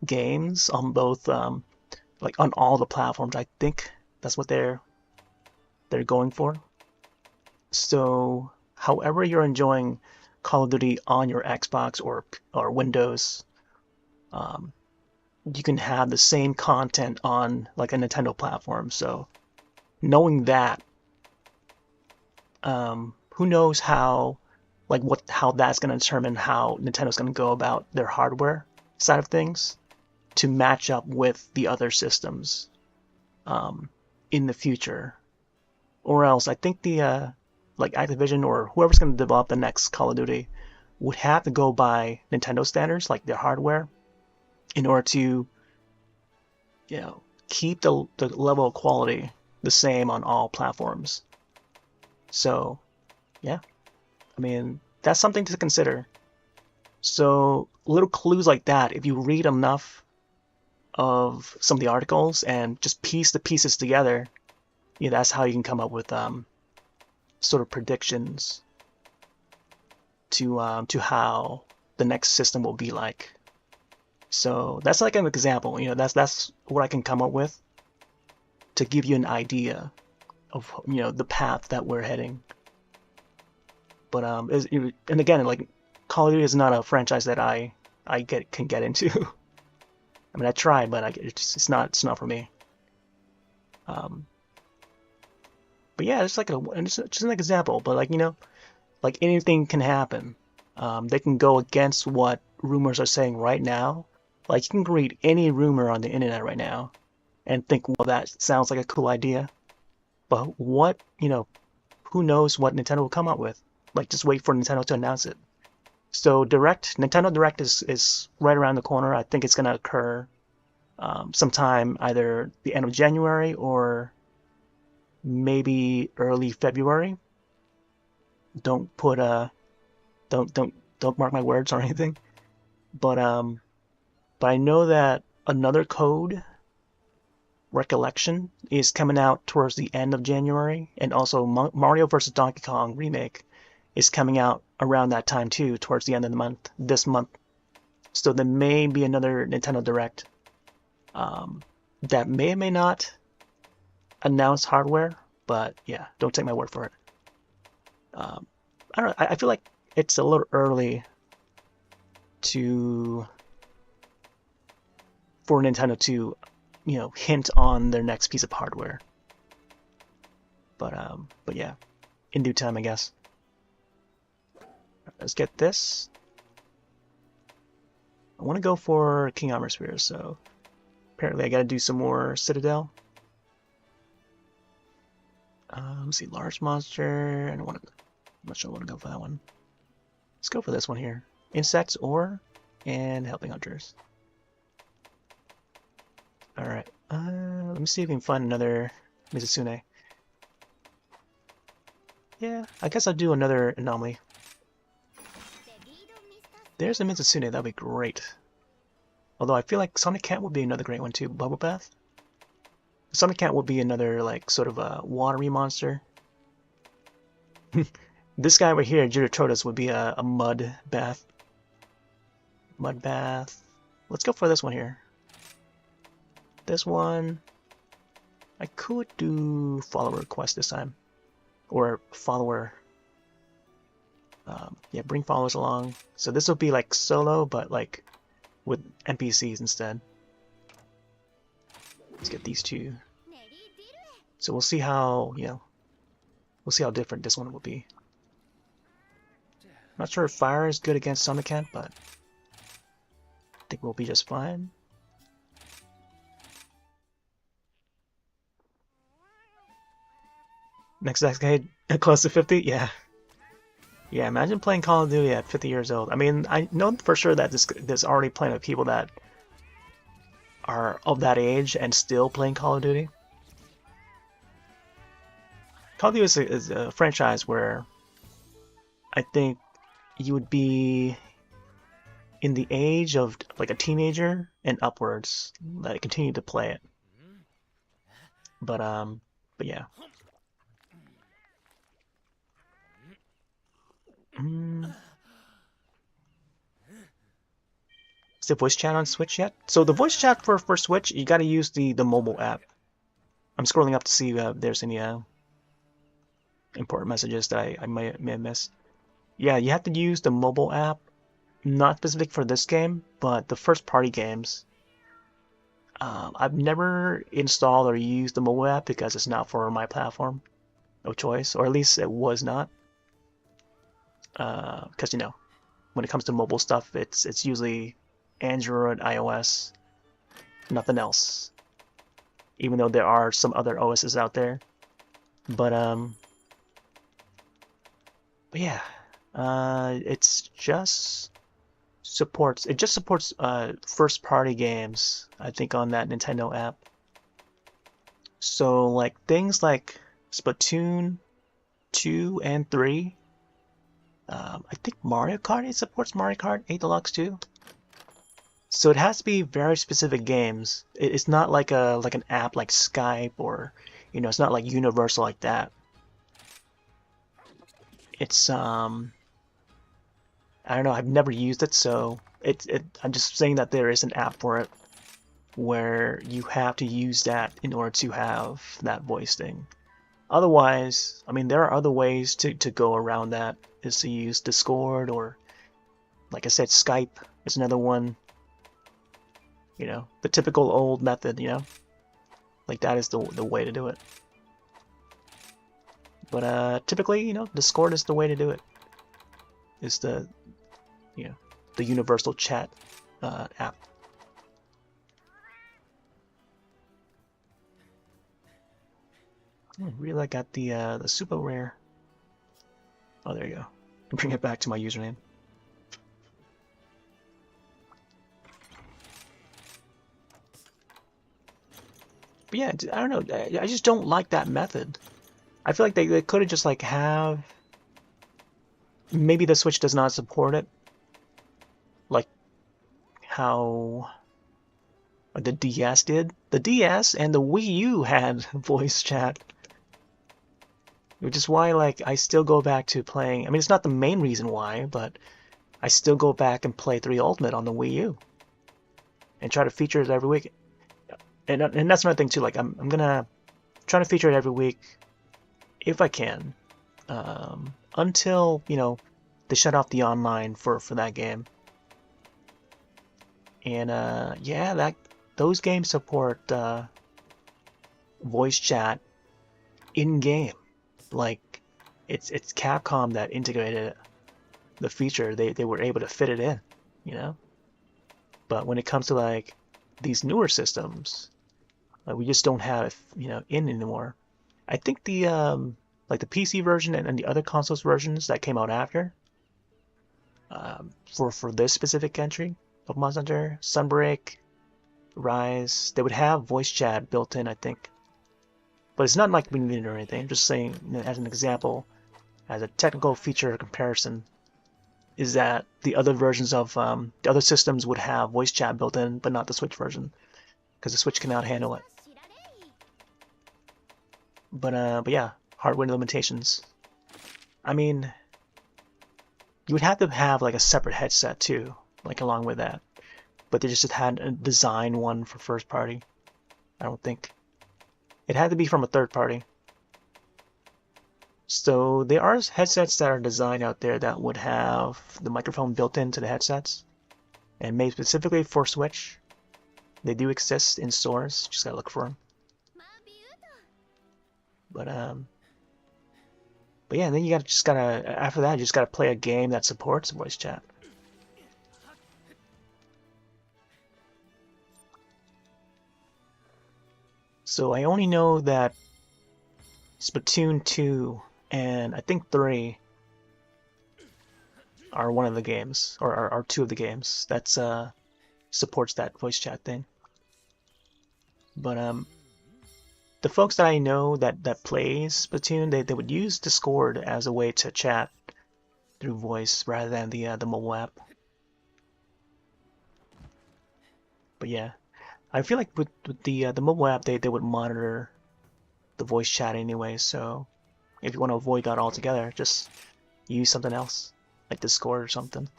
games on both like on all the platforms. I think that's what they're going for. So however you're enjoying Call of Duty on your Xbox or Windows, you can have the same content on like a Nintendo platform. So knowing that, who knows how that's going to determine how Nintendo's going to go about their hardware side of things to match up with the other systems in the future. Or else I think the like Activision or whoever's going to develop the next Call of Duty would have to go by Nintendo standards, like their hardware, in order to keep the level of quality the same on all platforms. So yeah, I mean, that's something to consider. So little clues like that, if you read enough of some of the articles and just piece the pieces together, that's how you can come up with sort of predictions to how the next system will be like. So that's like an example. That's what I can come up with to give you an idea of the path that we're heading. But and again, like Call of Duty is not a franchise that I can get into. I mean, I try, but it's not for me. But yeah, it's like just an example. But like like anything can happen. They can go against what rumors are saying right now. Like you can read any rumor on the internet right now and think, well, that sounds like a cool idea. But what, who knows what Nintendo will come up with? Like just wait for Nintendo to announce it. So Nintendo Direct is right around the corner. I think it's gonna occur sometime either the end of January or maybe early February. Don't put don't mark my words or anything. But I know that another code, Recollection, is coming out towards the end of January, and also Mario vs. Donkey Kong Remake is coming out around that time too, towards the end of the month, this month. So there may be another Nintendo Direct that may or may not announce hardware, but yeah, don't take my word for it. I don't know, I feel like it's a little early for Nintendo to, hint on their next piece of hardware. But yeah, in due time, I guess. Let's get this. I want to go for King Armor Sphere, so apparently I got to do some more Citadel. Let's see, large monster. I'm not sure I want to go for that one. Let's go for this one here. Insects, ore, and helping hunters. Alright, let me see if we can find another Mizusune. Yeah, I guess I'll do another anomaly. There's a Mizusune, that'd be great. Although I feel like Sonic Cat would be another great one too. Bubble Bath? Sonic Cat would be another, like, sort of a watery monster. This guy right here, Jiratrotus, would be a mud bath. Mud bath. Let's go for this one here. This one. I could do follower quest this time. Or follower. Yeah, bring followers along. So this will be like solo, but like with NPCs instead. Let's get these two. So we'll see how, we'll see how different this one will be. Not sure if fire is good against Sonic Cat, but I think we'll be just fine. Next decade, close to 50? Yeah. Yeah, imagine playing Call of Duty at 50 years old. I mean, I know for sure that there's already plenty of people that are of that age and still playing Call of Duty. Call of Duty is a franchise where I think you would be in the age of like a teenager and upwards that continue to play it. But yeah. Is the voice chat on Switch yet? So the voice chat for Switch, you got to use the mobile app. I'm scrolling up to see if there's any important messages that I may have missed. Yeah, you have to use the mobile app, not specific for this game, but the first party games. I've never installed or used the mobile app because it's not for my platform of choice, or at least it was not. Because when it comes to mobile stuff, it's usually Android, iOS, nothing else. Even though there are some other OSs out there, but yeah, it just supports first-party games, I think, on that Nintendo app. So like things like Splatoon 2 and 3. I think Mario Kart, it supports Mario Kart 8 Deluxe too. So it has to be very specific games. It's not like an app like Skype, or it's not like universal like that. It's I don't know, I've never used it, so I'm just saying that there is an app for it where you have to use that in order to have that voice thing. Otherwise, I mean, there are other ways to go around that, is to use Discord, or like I said, Skype is another one. The typical old method, like that is the way to do it. But typically, Discord is the way to do it. Is the universal chat app. I really got the super rare. Oh, there you go. Bring it back to my username. But yeah, I don't know. I just don't like that method. I feel like they could have just like have. Maybe the Switch does not support it. Like how the DS did. The DS and the Wii U had voice chat. Which is why, like, I still go back to playing. I mean, it's not the main reason why, but I still go back and play 3 Ultimate on the Wii U. And try to feature it every week. And that's another thing too. Like I'm gonna try to feature it every week if I can, until they shut off the online for that game. And yeah, those games support voice chat in game. Like it's Capcom that integrated the feature. They were able to fit it in, you know. But when it comes to like these newer systems, like we just don't have in anymore. I think the like the PC version and the other consoles versions that came out after for this specific entry of Monster Hunter, Sunbreak, Rise, they would have voice chat built in, I think. But it's not like we need it or anything. I'm just saying, as an example, as a technical feature comparison, is that the other versions of the other systems would have voice chat built in, but not the Switch version, because the Switch cannot handle it. But yeah, hardware limitations. I mean, you would have to have like a separate headset too, like along with that. But they just had a design one for first party. I don't think. It had to be from a third party. So there are headsets that are designed out there that would have the microphone built into the headsets and made specifically for Switch. They do exist in stores. Just gotta look for them. But yeah, and then you gotta after that you just gotta play a game that supports voice chat. So I only know that Splatoon 2 and I think 3 are one of the games, or are two of the games that's supports that voice chat thing. But the folks that I know that plays Splatoon, they would use Discord as a way to chat through voice rather than the mobile app. But yeah, I feel like with the mobile app, they would monitor the voice chat anyway. So if you want to avoid that altogether, just use something else like Discord or something.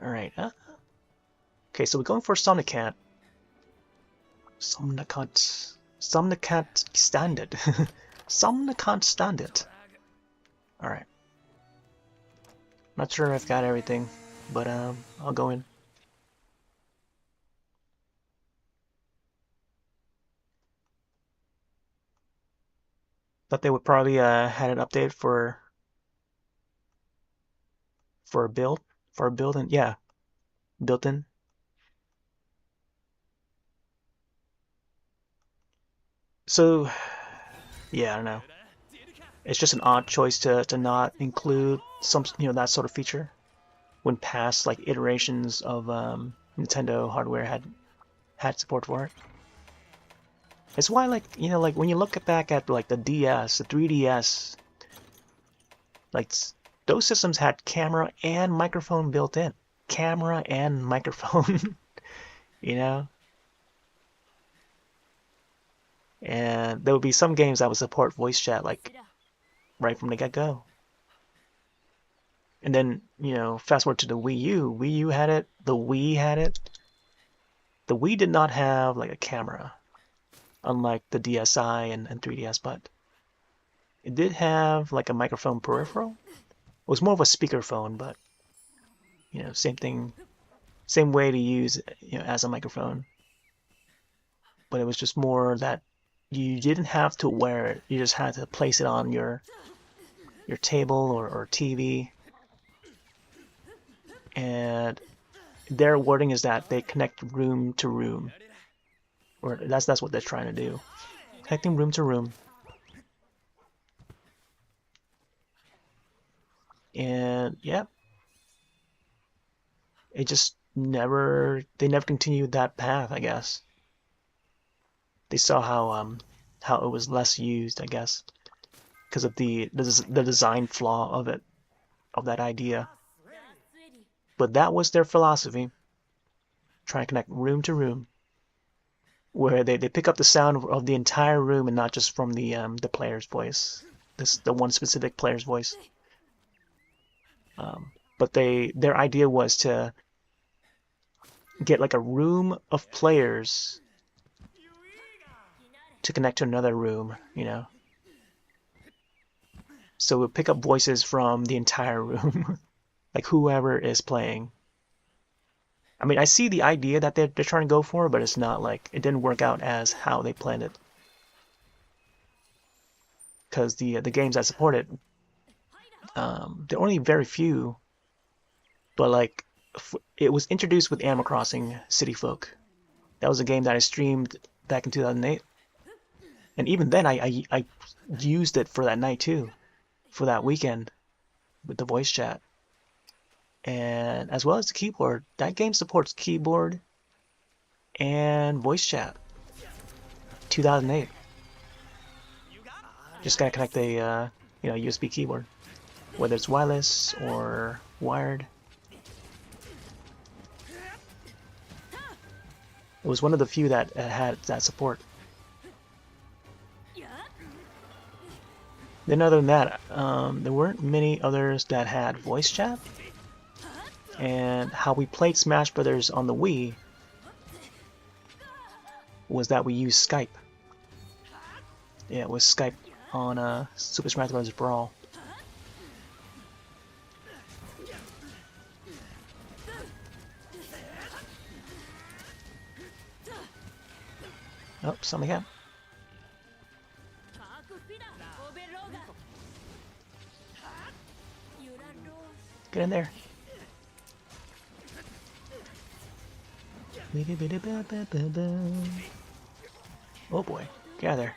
All right. Okay, so we're going for Somnicat. Somna can't stand it. Somna can't stand it. Alright. Not sure I've got everything, but I'll go in. Thought they would probably had an update for a build. For a build in, yeah. Built in. So yeah, I don't know. It's just an odd choice to not include some that sort of feature when past like iterations of Nintendo hardware had support for it. It's why like like when you look back at like the DS, the 3DS, like those systems had camera and microphone built in. Camera and microphone, you know? And there would be some games that would support voice chat like right from the get-go. And then, fast forward to the Wii U. Wii U had it, the Wii had it. The Wii did not have like a camera, unlike the DSi and 3DS, but it did have like a microphone peripheral. It was more of a speakerphone, but same thing, same way to use as a microphone. But it was just more that you didn't have to wear it. You just had to place it on your table or TV. And their wording is that they connect room to room. Or that's what they're trying to do. Connecting room to room. And yeah. It just they never continued that path, I guess. They saw how it was less used, I guess, because of the design flaw of it, of that idea. But that was their philosophy. Trying to connect room to room, where they pick up the sound of the entire room and not just from the player's voice, the one specific player's voice. But their idea was to get like a room of players to connect to another room, So we'll pick up voices from the entire room, like whoever is playing. I mean, I see the idea that they're trying to go for, but it's not like it didn't work out as how they planned it. Because the games that support it, there are only very few. But like, it was introduced with Animal Crossing City Folk. That was a game that I streamed back in 2008, and even then I used it for that night too, for that weekend with the voice chat, and as well as the keyboard. That game supports keyboard and voice chat. 2008. Just gotta connect a USB keyboard, whether it's wireless or wired. It was one of the few that had that support. Then other than that, there weren't many others that had voice chat. And how we played Smash Brothers on the Wii was that we used Skype. Yeah, it was Skype on Super Smash Bros. Brawl. Oh, something happened. Get in there. Oh boy, get out of there.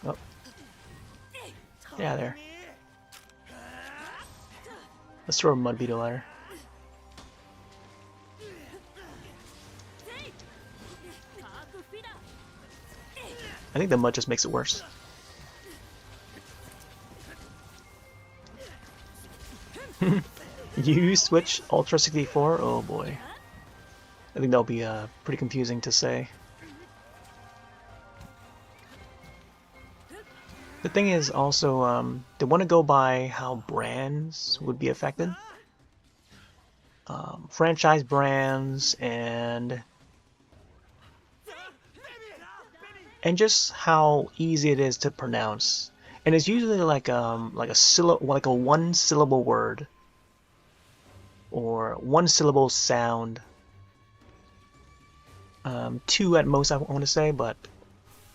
Oh. Get out of there. Let's throw a mud beetle at her. I think the mud just makes it worse. You switch Ultra 64? Oh boy. I think that'll be pretty confusing to say. The thing is also, they want to go by how brands would be affected. Franchise brands and just how easy it is to pronounce. And it's usually like a one syllable word or one syllable sound. Two at most, I want to say, but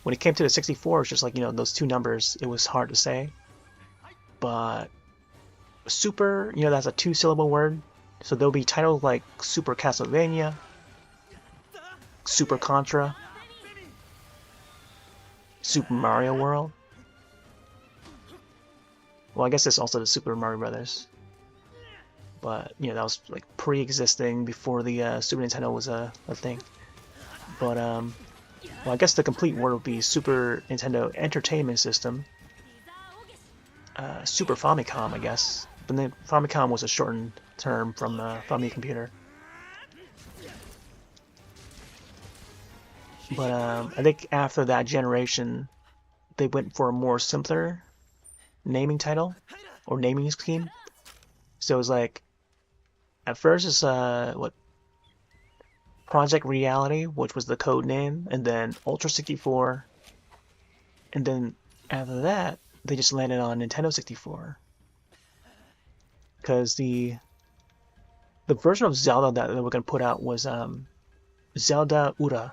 when it came to the 64, it's just like, those two numbers, it was hard to say. But Super, that's a two-syllable word, so there'll be titles like Super Castlevania, Super Contra, Super Mario World. Well, I guess it's also the Super Mario Brothers. But, that was like pre-existing before the Super Nintendo was a thing. But, well, I guess the complete word would be Super Nintendo Entertainment System. Super Famicom, I guess. But then Famicom was a shortened term from Famicom Computer. But I think after that generation, they went for a more simpler naming title or naming scheme. So it was like, at first it's Project Reality, which was the code name, and then Ultra 64, and then after that they just landed on Nintendo 64, because the version of Zelda that they were going to put out was Zelda Ura.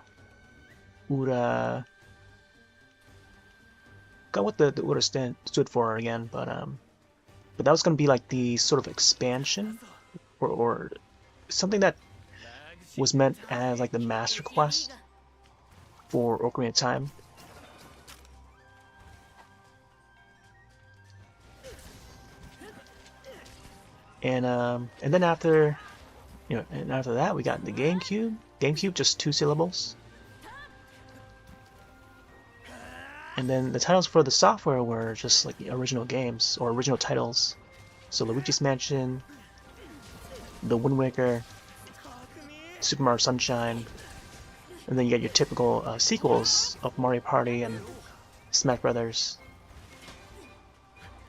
Got what the Ura stood for again, but that was going to be like the sort of expansion or something that was meant as like the Master Quest for Ocarina of Time. And then after that we got the GameCube. GameCube, just two syllables. And then the titles for the software were just like the original games or original titles. So Luigi's Mansion, The Wind Waker, Super Mario Sunshine, and then you get your typical sequels of Mario Party and Smash Brothers.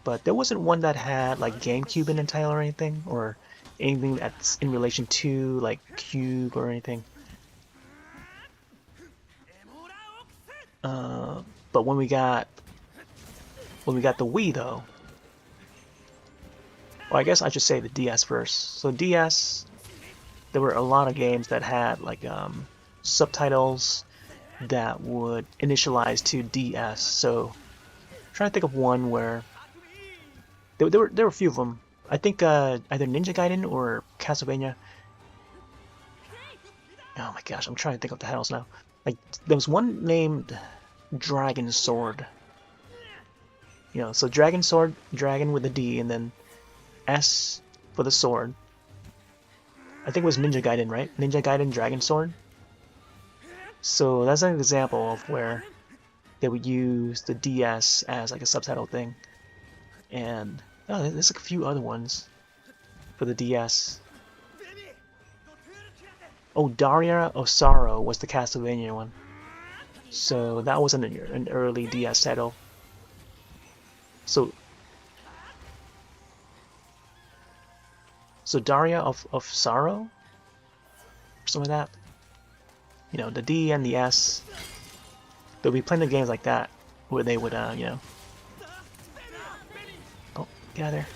But there wasn't one that had like GameCube in the title or anything, or anything that's in relation to like Cube or anything. But when we got the Wii though, well, I guess I should say the DS first. So DS, there were a lot of games that had like subtitles that would initialize to DS. So I'm trying to think of one where there were a few of them. I think either Ninja Gaiden or Castlevania. Oh my gosh, I'm trying to think of the titles now. Like there was one named Dragon Sword. You know, so Dragon Sword, dragon with a D, and then S for the sword. I think it was Ninja Gaiden, right? Ninja Gaiden Dragon Sword. So that's an example of where they would use the DS as like a subtitle thing. And oh, there's like a few other ones for the DS. Oh, Daria of Sorrow was the Castlevania one. So that was an early DS title. So Daria of Sorrow? Or something like that. You know, the D and the S. They'll be playing the games like that, where they would, you know. Oh, get out of there.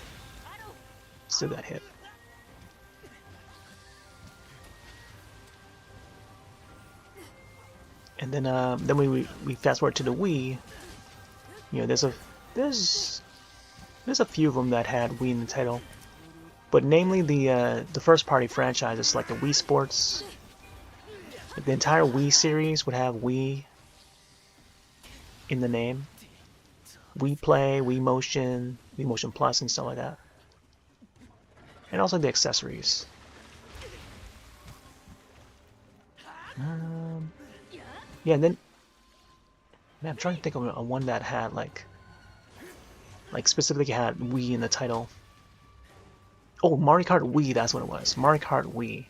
Still got hit. And then we fast forward to the Wii. You know, there's a few of them that had Wii in the title, but namely the first party franchises like the Wii Sports. The entire Wii series would have Wii in the name. Wii Play, Wii Motion Plus, and stuff like that. And also the accessories. Yeah, and then man, I'm trying to think of a one that had like specifically had Wii in the title. Oh, Mario Kart Wii, that's what it was. Mario Kart Wii.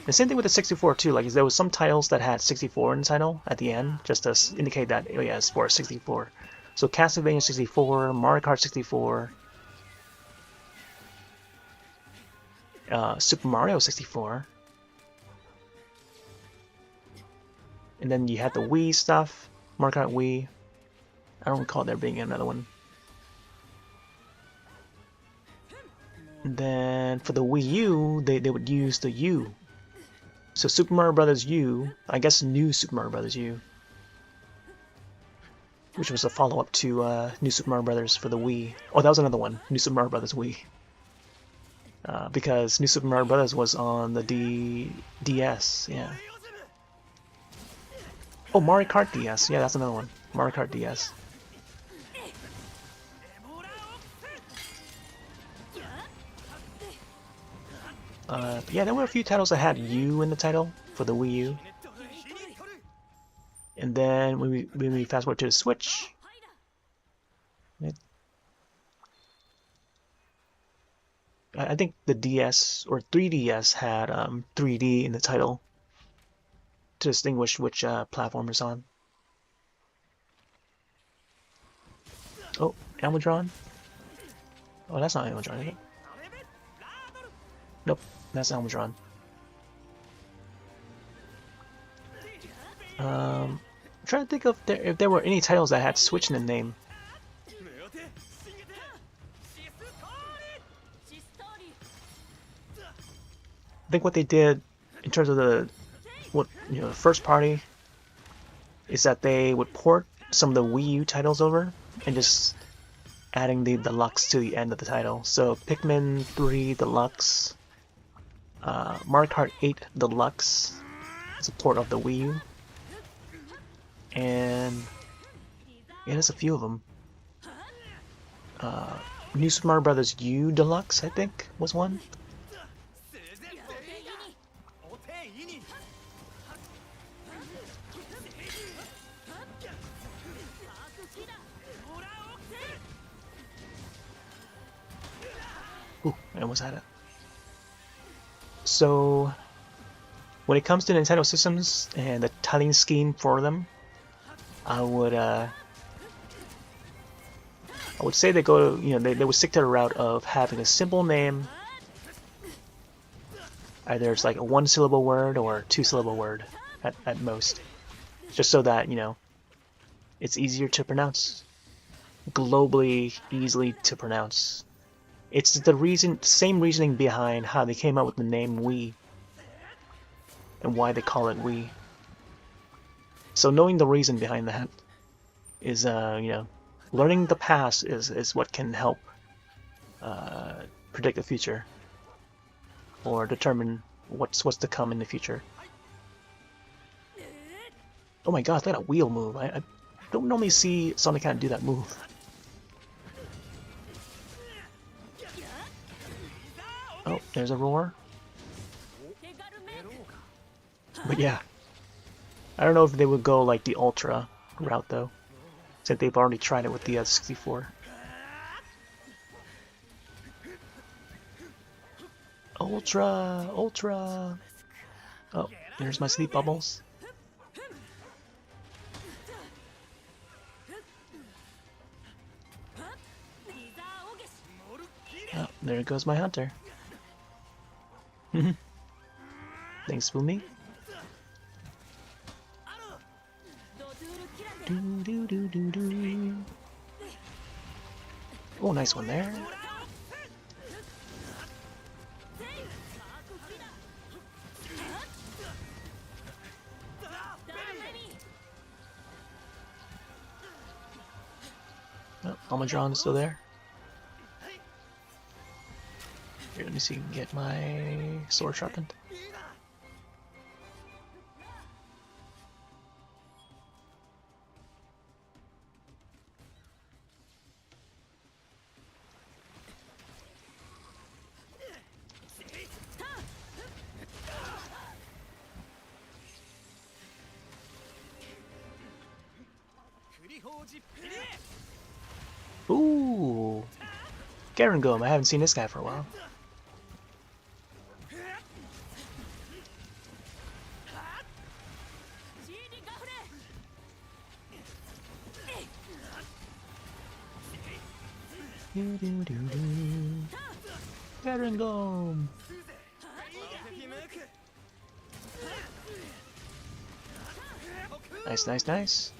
The same thing with the 64 too. Like there was some titles that had 64 in the title at the end, just to indicate that oh yeah, it's for 64. So Castlevania 64, Mario Kart 64, Super Mario 64, and then you had the Wii stuff, Mario Kart Wii. I don't recall there being another one. And then for the Wii U, they would use the U. So Super Mario Bros. U, I guess New Super Mario Bros. U, which was a follow-up to New Super Mario Bros. For the Wii. Oh, that was another one, New Super Mario Bros. Wii. Because New Super Mario Bros. Was on the DS, yeah. Oh, Mario Kart DS, yeah, that's another one, Mario Kart DS. Yeah, there were a few titles that had U in the title for the Wii U. And then when we fast forward to the Switch, I think the DS or 3DS had 3D in the title to distinguish which platform it's on. Oh, Almudron? Oh, that's not Almudron, is it? Nope, that's Almudron. I'm trying to think of if there were any titles that had Switch in the name. I think what they did in terms of the first party is that they would port some of the Wii U titles over and just adding the deluxe to the end of the title. So Pikmin 3 Deluxe, Mario Kart 8 Deluxe is a port of the Wii U, and yeah, there's a few of them. New Super Mario Bros. U Deluxe, I think, was one. Ooh, I almost had it. So, when it comes to Nintendo systems and the titling scheme for them, I would say they go to, they would stick to the route of having a simple name. Either it's like a one-syllable word or a two-syllable word at most, just so that it's easier to pronounce, globally easily to pronounce. It's the same reasoning behind how they came up with the name Wii and why they call it Wii. So knowing the reason behind that is, learning the past is what can help predict the future or determine what's to come in the future. Oh my god, look at that wheel move. I don't normally see Sonic Cat do that move. Oh, there's a roar. But yeah, I don't know if they would go like the Ultra route though, since they've already tried it with the 64. Ultra! Ultra! Oh, there's my sleep bubbles. Oh, there goes my hunter. Thanks, Fumi. Oh, nice one there. Oh, Almadron is still there. Here, let me see if I can get my sword sharpened. Ooh! Garangome, I haven't seen this guy for a while. Garangome! Nice, nice, nice.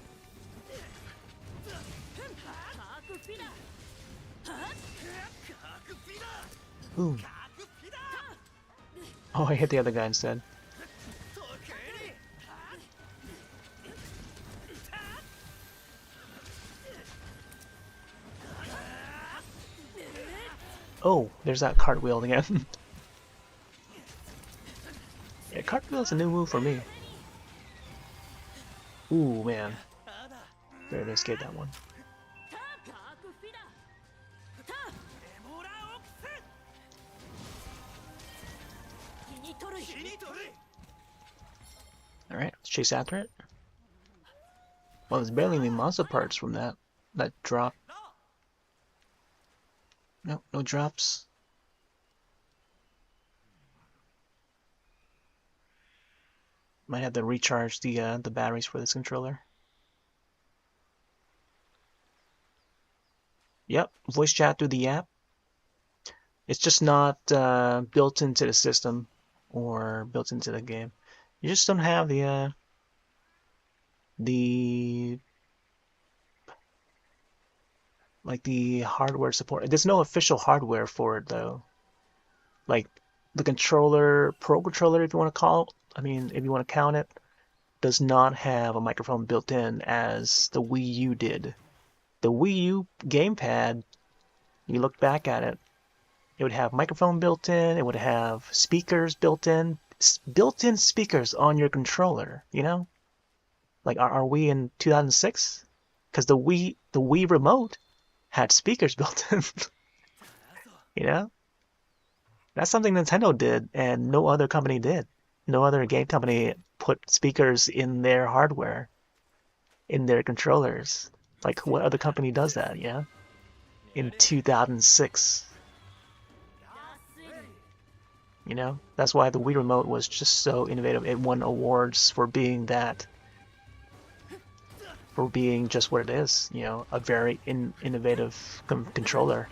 Boom. Oh, I hit the other guy instead. Oh, there's that cartwheel again. Yeah, cartwheel's a new move for me. Ooh, man. Barely escaped that one. Alright, let's chase after it. Well, there's barely any monster parts from that drop. Nope, no drops. Might have to recharge the batteries for this controller. Yep, voice chat through the app. It's just not built into the system or built into the game. You just don't have the hardware support. There's no official hardware for it though. Like the controller, Pro Controller, if you want to call it, I mean, if you want to count it, does not have a microphone built in as the Wii U did. The Wii U gamepad, you look back at it, it would have microphone built in, it would have speakers built in speakers on your controller, you know? Like, are we in 2006? Because the Wii remote had speakers built in. You know? That's something Nintendo did, and no other company did. No other game company put speakers in their hardware, in their controllers. Like, what other company does that, yeah? In 2006. You know? That's why the Wii Remote was just so innovative. It won awards for being that. For being just what it is, you know, a very innovative controller.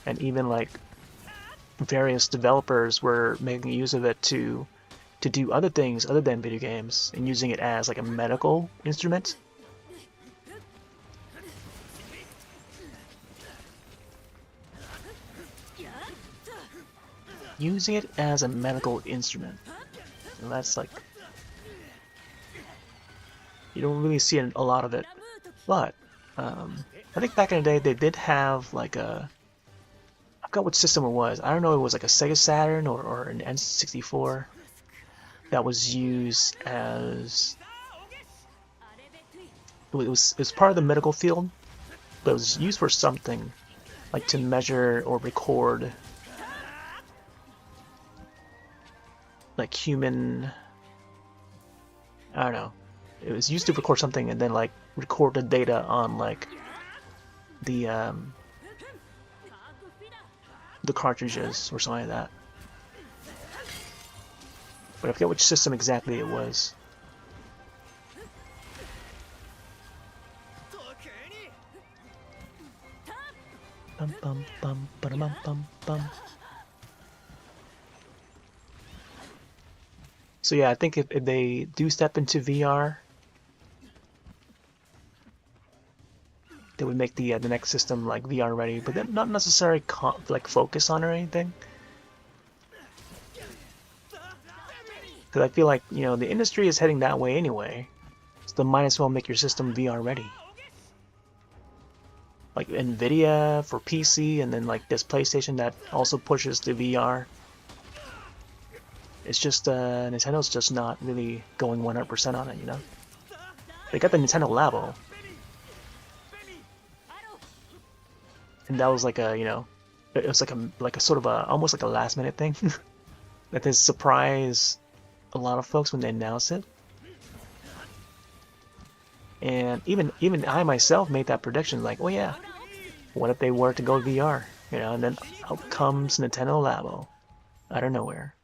And even like various developers were making use of it to do other things other than video games and using it as like a medical instrument. using it as a medical instrument. And that's like, you don't really see a lot of it. But I think back in the day they did have like a, I forgot what system it was. I don't know, it was like a Sega Saturn or an N64 that was used as, it was part of the medical field, but it was used for something like to measure or record like human, I don't know, it was used to record something and then like record the data on like the cartridges or something like that. But I forget which system exactly it was. Bum bum bum bum bum bum. So yeah, I think if they do step into VR, they would make the next system like VR ready, but then not necessarily like focus on or anything. Because I feel like, you know, the industry is heading that way anyway, so might as well make your system VR ready. Like Nvidia for PC, and then like this PlayStation that also pushes the VR. It's just Nintendo's just not really going 100% on it, you know. They got the Nintendo Labo, and that was like a, you know, it was like a sort of a almost like a last minute thing that they surprise a lot of folks when they announce it. And even I myself made that prediction, like, oh yeah, what if they were to go VR, you know? And then out comes Nintendo Labo out of nowhere.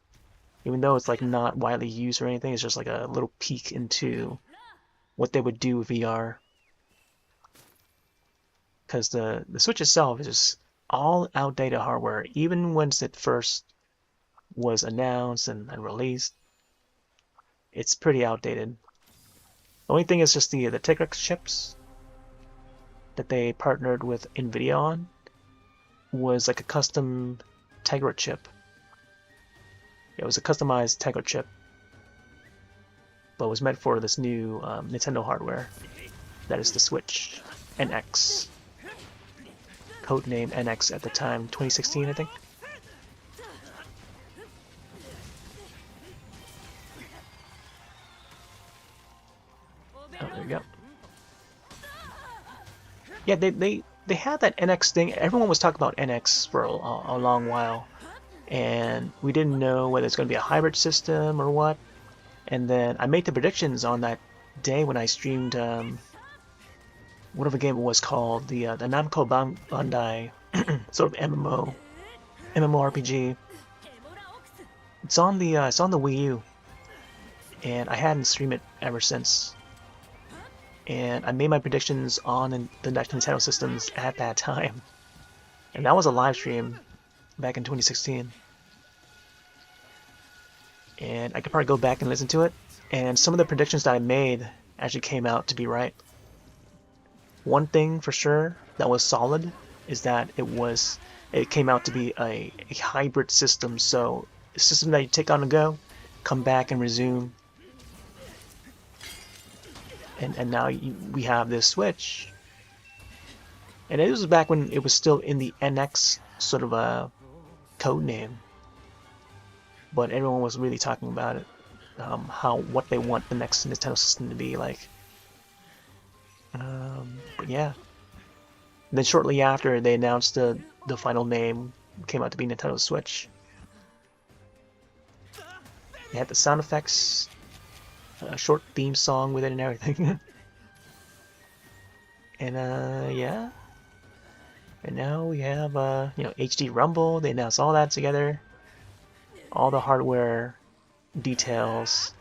Even though it's like not widely used or anything, it's just like a little peek into what they would do with VR. Because the Switch itself is just all outdated hardware, even once it first was announced and released. It's pretty outdated. The only thing is just the Tegra chips that they partnered with Nvidia on was like a custom Tegra chip. It was a customized Tegra chip, but was meant for this new Nintendo hardware. That is the Switch NX. Codename NX at the time, 2016, I think. Oh, there you go. Yeah, they had that NX thing. Everyone was talking about NX for a long while, and we didn't know whether it's going to be a hybrid system or what. And then I made the predictions on that day when I streamed whatever game it was called, the Namco Bandai sort of MMORPG. It's on the Wii U, and I hadn't streamed it ever since. And I made my predictions on the next Nintendo systems at that time, and that was a live stream back in 2016. And I could probably go back and listen to it, and some of the predictions that I made actually came out to be right. One thing for sure that was solid is that it came out to be a hybrid system, so a system that you take on the go, come back and resume. And now we have this Switch. And it was back when it was still in the NX sort of a code name. But everyone was really talking about it. What they want the next Nintendo system to be like. But yeah. And then shortly after, they announced the final name came out to be Nintendo Switch. They had the sound effects, a short theme song with it and everything. And yeah. And now we have you know, HD Rumble. They announced all that together. All the hardware details.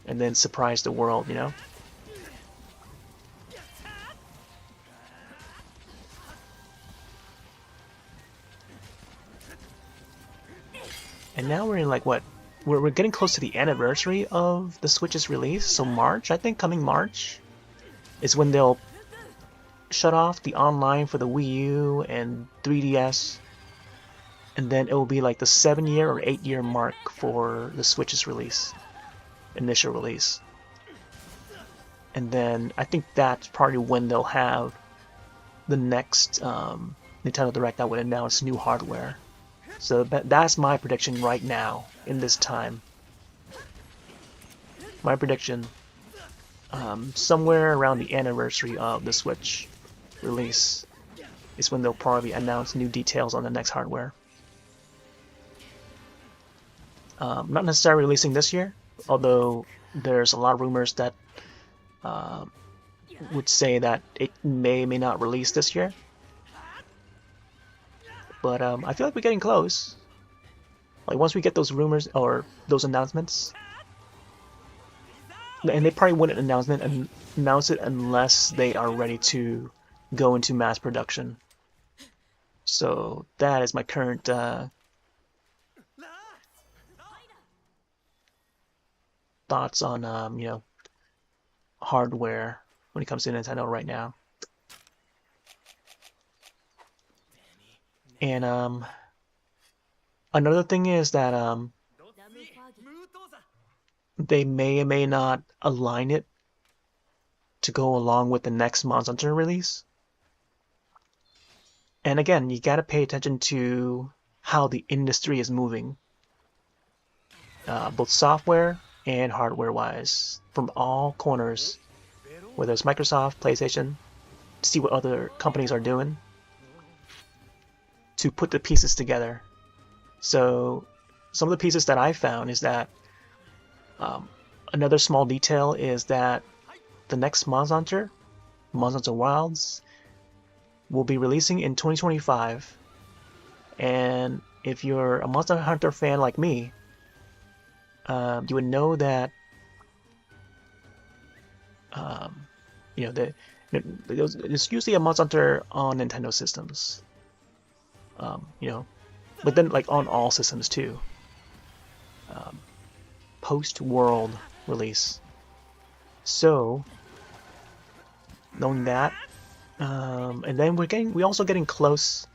And then surprise the world, you know? And now we're in like what? We're getting close to the anniversary of the Switch's release. So March, I think coming March is when they'll shut off the online for the Wii U and 3DS, and then it will be like the 7-year or 8-year mark for the Switch's release, initial release. And then I think that's probably when they'll have the next Nintendo Direct that would announce new hardware. So that's my prediction right now in this time. My prediction, somewhere around the anniversary of the Switch release is when they'll probably announce new details on the next hardware. Not necessarily releasing this year, although there's a lot of rumors that would say that it may or may not release this year. But I feel like we're getting close. Like once we get those rumors or those announcements, and they probably wouldn't announce it unless they are ready to go into mass production. So that is my current thoughts on you know, hardware when it comes to Nintendo right now. And another thing is that they may or may not align it to go along with the next Monster Hunter release. And again, you gotta pay attention to how the industry is moving, both software and hardware-wise, from all corners, whether it's Microsoft, PlayStation, to see what other companies are doing, to put the pieces together. So some of the pieces that I found is that another small detail is that the next Monster Hunter Wilds, will be releasing in 2025. And if you're a Monster Hunter fan like me, you would know that you know, there's usually a Monster Hunter on Nintendo systems. You know, but then like on all systems too. Post-world release. So, knowing that, and then we're also getting close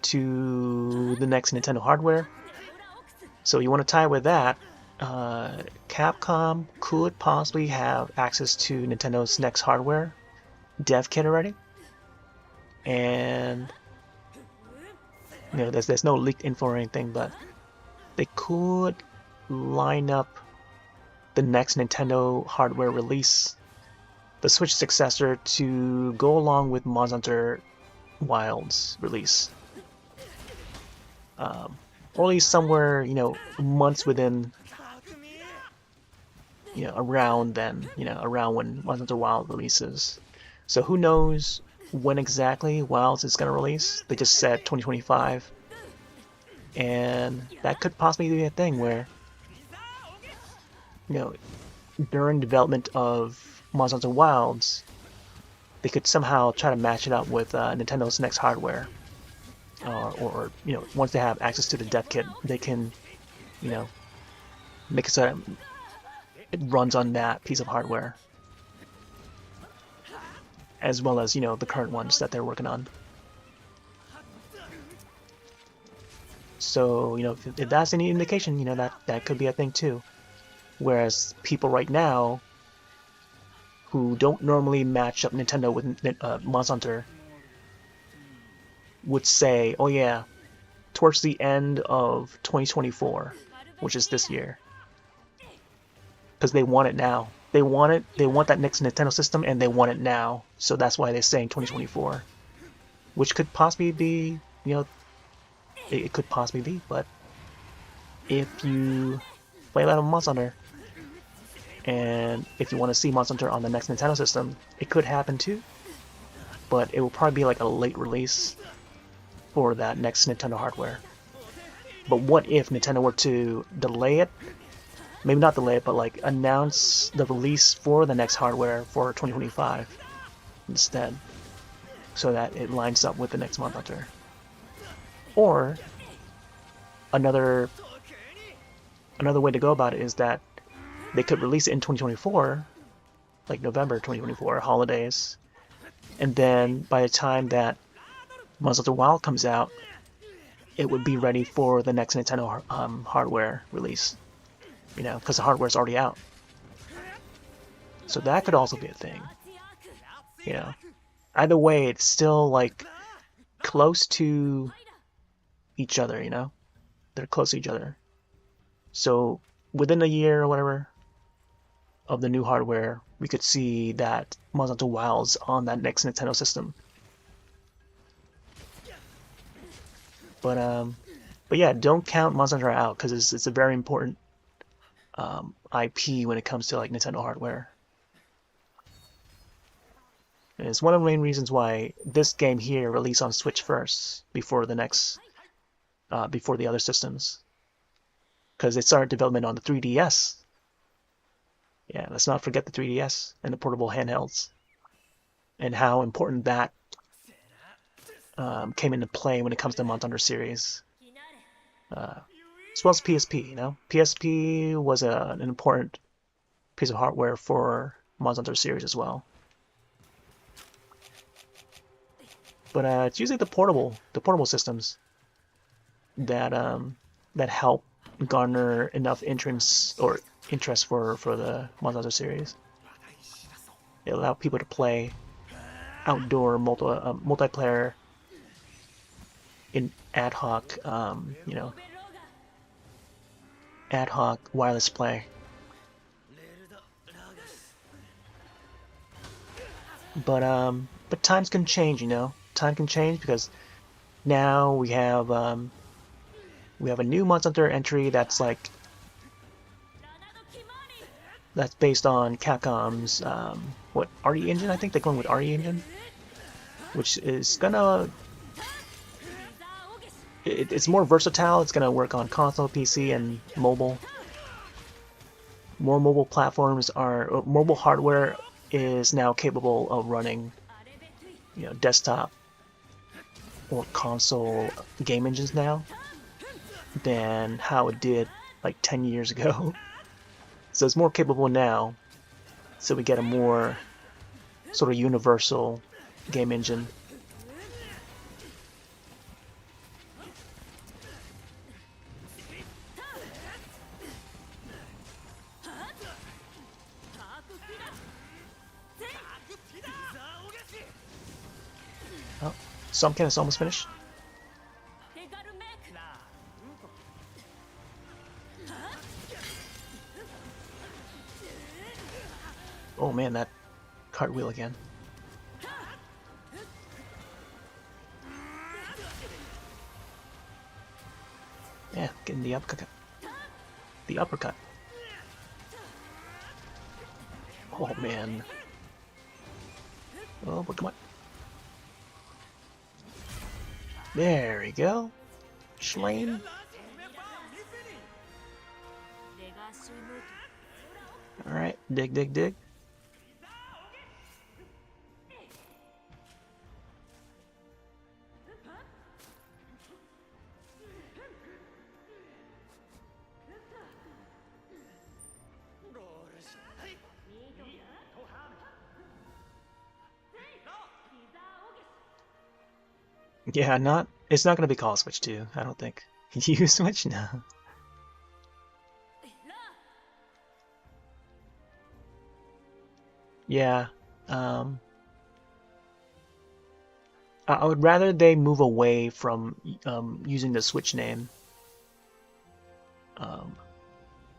to the next Nintendo hardware. So you want to tie with that, Capcom could possibly have access to Nintendo's next hardware dev kit already, and you know, there's no leaked info or anything, but they could line up the next Nintendo hardware release, the Switch successor, to go along with Monster Hunter Wilds release, or at least somewhere, you know, months within, you know, around then, you know, around when Monster Hunter Wild releases. So who knows when exactly Wilds is going to release? They just said 2025, and that could possibly be a thing where, you know, during development of Monster Hunter Wilds, they could somehow try to match it up with Nintendo's next hardware, or you know, once they have access to the dev kit, they can, you know, make it so that it runs on that piece of hardware, as well as, you know, the current ones that they're working on. So, you know, if that's any indication, you know, that could be a thing too. Whereas people right now who don't normally match up Nintendo with Monster Hunter would say, oh yeah, towards the end of 2024, which is this year, because they want it now. They want that next Nintendo system, and they want it now. So that's why they're saying 2024, which could possibly be, you know, it could possibly be. But if you play a lot of Monster Hunter, and if you want to see Monster Hunter on the next Nintendo system, it could happen too. But it will probably be like a late release for that next Nintendo hardware. But what if Nintendo were to delay it? Maybe not delay it, but like announce the release for the next hardware for 2025 instead, so that it lines up with the next Monster Hunter. Or another way to go about it is that they could release it in 2024, like November 2024, holidays, and then by the time that Monster Hunter Wild comes out, it would be ready for the next Nintendo hardware release, you know, because the hardware's already out. So that could also be a thing, you know. Either way, it's still like close to each other, you know. They're close to each other. So within a year or whatever of the new hardware, we could see that Monster Hunter Wilds on that next Nintendo system. But yeah, don't count Monster Hunter out because it's a very important IP when it comes to like Nintendo hardware. And it's one of the main reasons why this game here released on Switch first before the next, before the other systems, because it started development on the 3DS. Yeah, let's not forget the 3DS and the portable handhelds, and how important that came into play when it comes to Monster Hunter series. As well as PSP, you know? PSP was an important piece of hardware for Monster Hunter series as well. But it's usually the portable systems that that help garner enough interest for the Monster Hunter series. It allowed people to play outdoor multiplayer in ad hoc, you know, ad hoc wireless play. But times can change, you know. Time can change because now we have a new Monster Hunter entry that's like that's based on Capcom's what, RE engine? I think they're going with RE engine, which is gonna it's more versatile. It's gonna work on console, PC, and mobile. More mobile platforms are mobile hardware is now capable of running, you know, desktop or console game engines now than how it did like 10 years ago. So it's more capable now, so we get a more sort of universal game engine. Oh, Summkin is almost finished. Oh man, that cartwheel again. Yeah, getting the uppercut. The uppercut. Oh man. Oh, but come on. There we go. Schlain. Alright, dig, dig, dig. Yeah, it's not gonna be Call Switch 2, I don't think. You Switch? No. Yeah, I would rather they move away from using the Switch name. But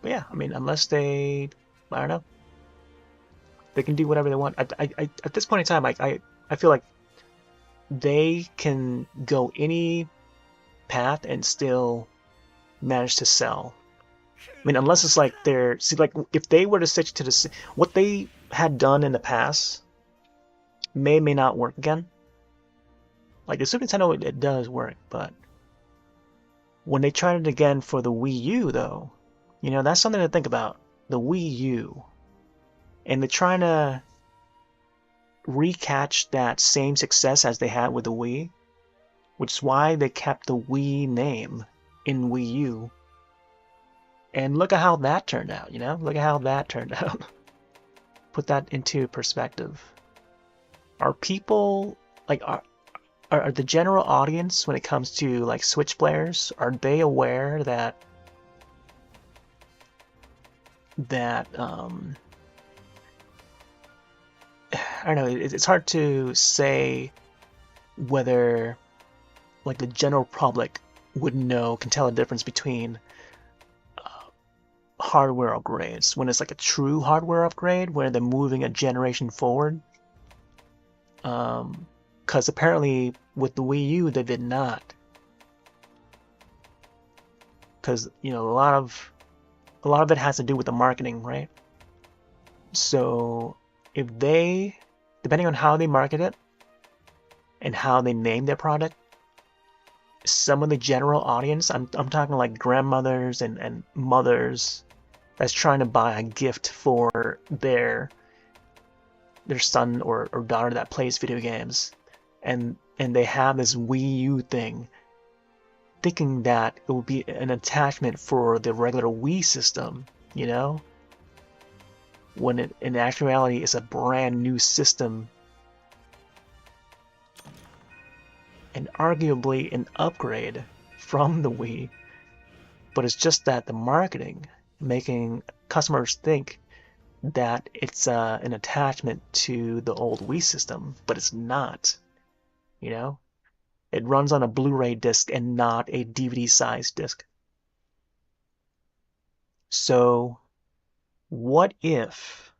yeah, I mean, unless I don't know, they can do whatever they want. At this point in time, I feel like they can go any path and still manage to sell. I mean, unless it's like like if they were to stick to what they had done in the past, may not work again. Like the Super Nintendo, it does work, but when they tried it again for the Wii U, though, you know, that's something to think about. The Wii U, and they're trying to recatch that same success as they had with the Wii, which is why they kept the Wii name in Wii U. And look at how that turned out, you know? Look at how that turned out. Put that into perspective. are people like are the general audience when it comes to like Switch players, are they aware that I don't know, it's hard to say whether like the general public would can tell the difference between hardware upgrades when it's like a true hardware upgrade where they're moving a generation forward. Because apparently with the Wii U they did not. Because a lot of it has to do with the marketing, right? So if they, depending on how they market it and how they name their product, some of the general audience, I'm talking like grandmothers and mothers that's trying to buy a gift for their son or daughter that plays video games, and they have this Wii U thing, thinking that it will be an attachment for the regular Wii system, when it in actuality is a brand new system and arguably an upgrade from the Wii. But it's just that the marketing making customers think that it's an attachment to the old Wii system, but it's not. It runs on a Blu-ray disc and not a DVD-sized disc. So what if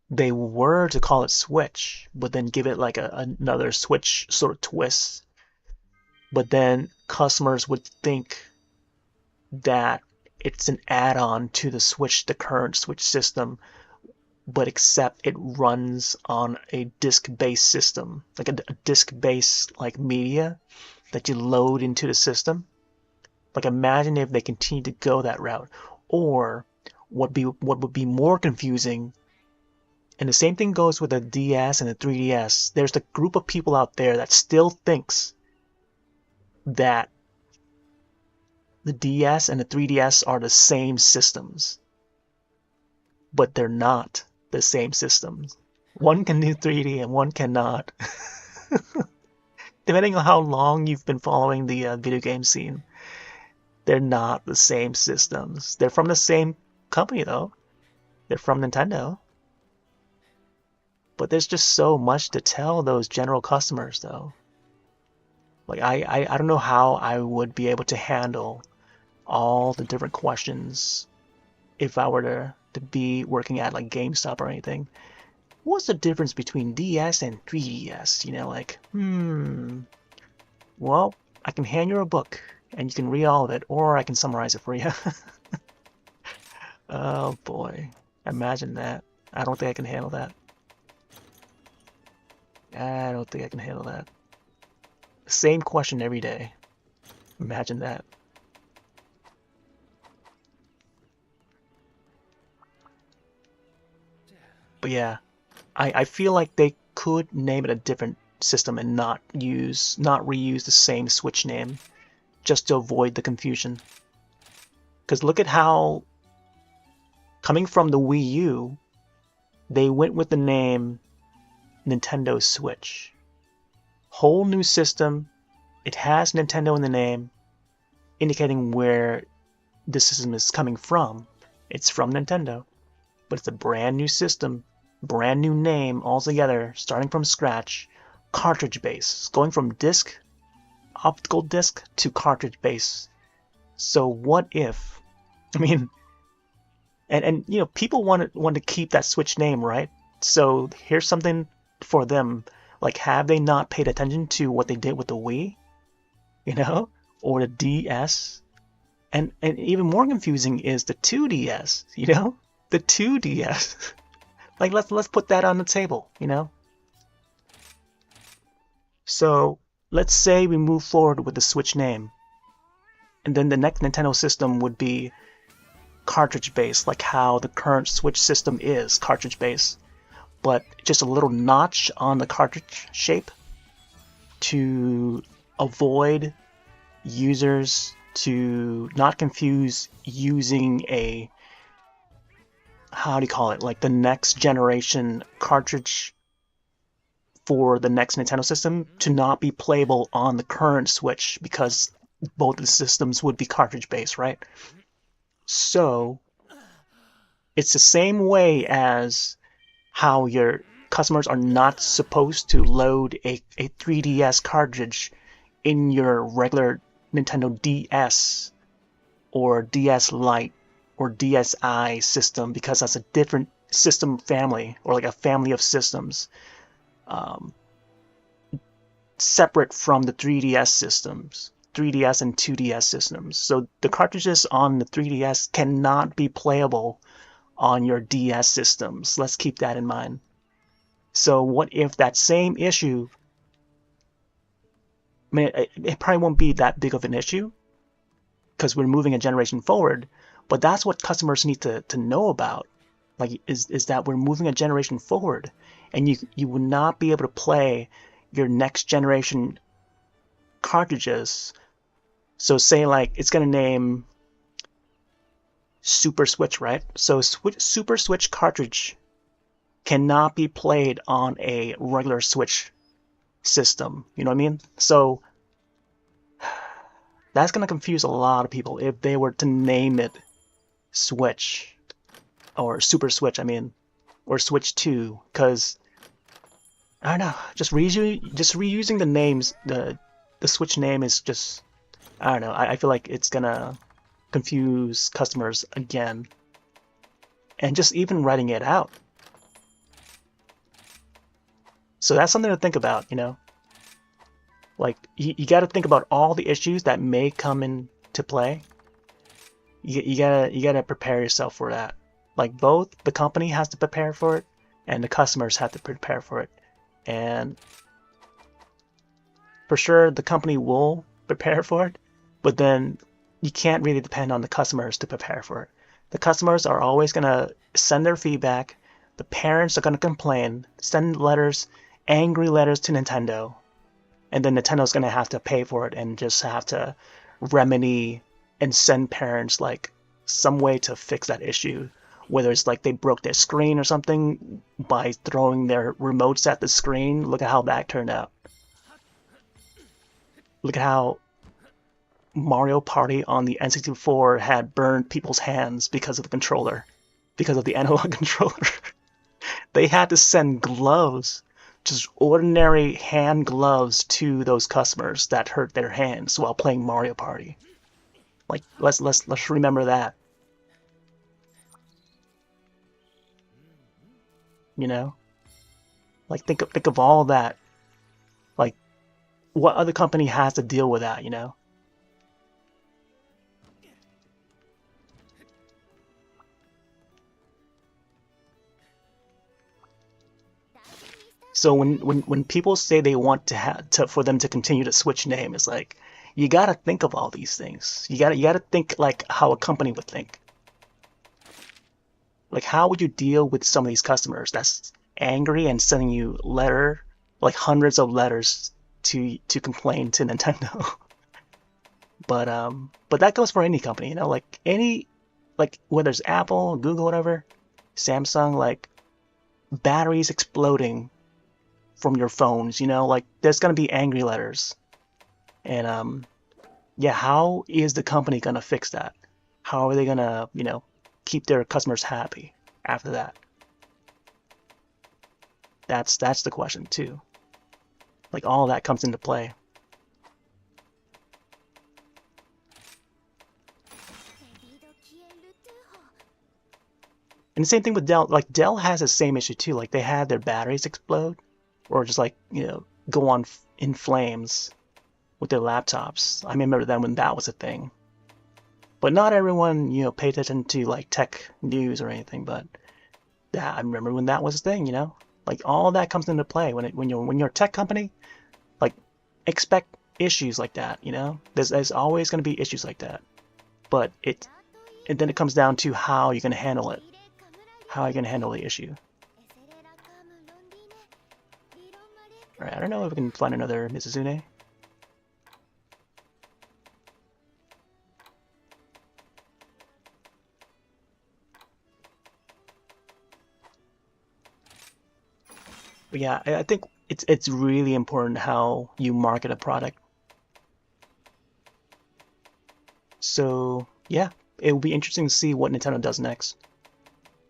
they were to call it Switch, but then give it like another Switch sort of twist, but then customers would think that it's an add-on to the current Switch system, but except it runs on a disc-based system, like a disc-based like media that you load into the system. Like imagine if they continue to go that route. Or what would be more confusing, and the same thing goes with the DS and the 3DS, there's a group of people out there that still thinks that the DS and the 3DS are the same systems, but they're not the same systems. One can do 3D and one cannot. Depending on how long you've been following the video game scene, they're not the same systems. They're from the same company though. They're from Nintendo. But there's just so much to tell those general customers though. Like I don't know how I would be able to handle all the different questions if I were to be working at like GameStop or anything. What's the difference between DS and 3DS? Well, I can hand you a book and you can read all of it, or I can summarize it for you. Oh boy, imagine that. I don't think I can handle that. I don't think I can handle that. Same question every day. Imagine that. But yeah, I feel like they could name it a different system and not reuse the same Switch name just to avoid the confusion. Because look at how, coming from the Wii U, they went with the name Nintendo Switch. Whole new system. It has Nintendo in the name, indicating where the system is coming from. It's from Nintendo, but it's a brand new system, brand new name altogether, starting from scratch, cartridge base, going from optical disc to cartridge base. So what if, and people want to keep that Switch name, right? So here's something for them. Like, have they not paid attention to what they did with the Wii? Or the DS? And even more confusing is the 2DS, The 2DS. Like, let's put that on the table, So, let's say we move forward with the Switch name. And then the next Nintendo system would be cartridge-based, like how the current Switch system is cartridge-based. But just a little notch on the cartridge shape to avoid users to not confuse using a, how do you call it, like the next generation cartridge for the next Nintendo system to not be playable on the current Switch because both the systems would be cartridge based, right? So it's the same way as how your customers are not supposed to load a 3DS cartridge in your regular Nintendo DS or DS Lite or DSi system because that's a different system family or like a family of systems um, separate from the 3DS systems, 3DS and 2DS systems. So the cartridges on the 3DS cannot be playable on your DS systems. Let's keep that in mind. So what if that same issue, I mean, it probably won't be that big of an issue because we're moving a generation forward, but that's what customers need to know about. Like, is that we're moving a generation forward, and you will not be able to play your next generation cartridges. So say like it's gonna name Super Switch, right? So Super Switch cartridge cannot be played on a regular Switch system. You know what I mean? So that's gonna confuse a lot of people if they were to name it Switch or Super Switch, I mean, or Switch 2, because I don't know, just reusing the names, the Switch name is just, I don't know, I feel like it's gonna confuse customers again. And just even writing it out. So that's something to think about, you know? Like, you gotta think about all the issues that may come into play. You gotta prepare yourself for that. Like, both the company has to prepare for it, and the customers have to prepare for it. And for sure, the company will prepare for it, but then you can't really depend on the customers to prepare for it. The customers are always gonna send their feedback. The parents are gonna complain, send letters, angry letters to Nintendo, and then Nintendo's gonna have to pay for it and just have to remedy and send parents like some way to fix that issue. Whether it's like they broke their screen or something by throwing their remotes at the screen. Look at how that turned out. Look at how Mario Party on the N64 had burned people's hands because of the controller, because of the analog controller. They had to send gloves, just ordinary hand gloves, to those customers that hurt their hands while playing Mario Party. Like, let's remember that. You know, like think of all that. Like, what other company has to deal with that? You know. So when people say they want to have for them to continue to switch name, it's like you gotta think of all these things. You gotta think like how a company would think. Like, how would you deal with some of these customers that's angry and sending you like hundreds of letters to complain to Nintendo? But that goes for any company, you know, like whether it's Apple, Google, whatever, Samsung, like batteries exploding from your phones, you know, like there's gonna be angry letters. And yeah, how is the company gonna fix that? How are they gonna, you know, keep their customers happy after that? That's the question too. Like all that comes into play. And the same thing with Dell. Like Dell has the same issue too. Like they had their batteries explode, or just like, you know, go on in flames with their laptops. I remember then when that was a thing. But not everyone, you know, paid attention to like tech news or anything. But yeah, I remember when that was a thing. You know, like all that comes into play when you're a tech company. Like expect issues like that. You know, there's always going to be issues like that. But and then it comes down to how you're going to handle it. How are you going to handle the issue? Alright, I don't know if we can find another Mizuzune. But yeah, I think it's really important how you market a product. So yeah, it will be interesting to see what Nintendo does next.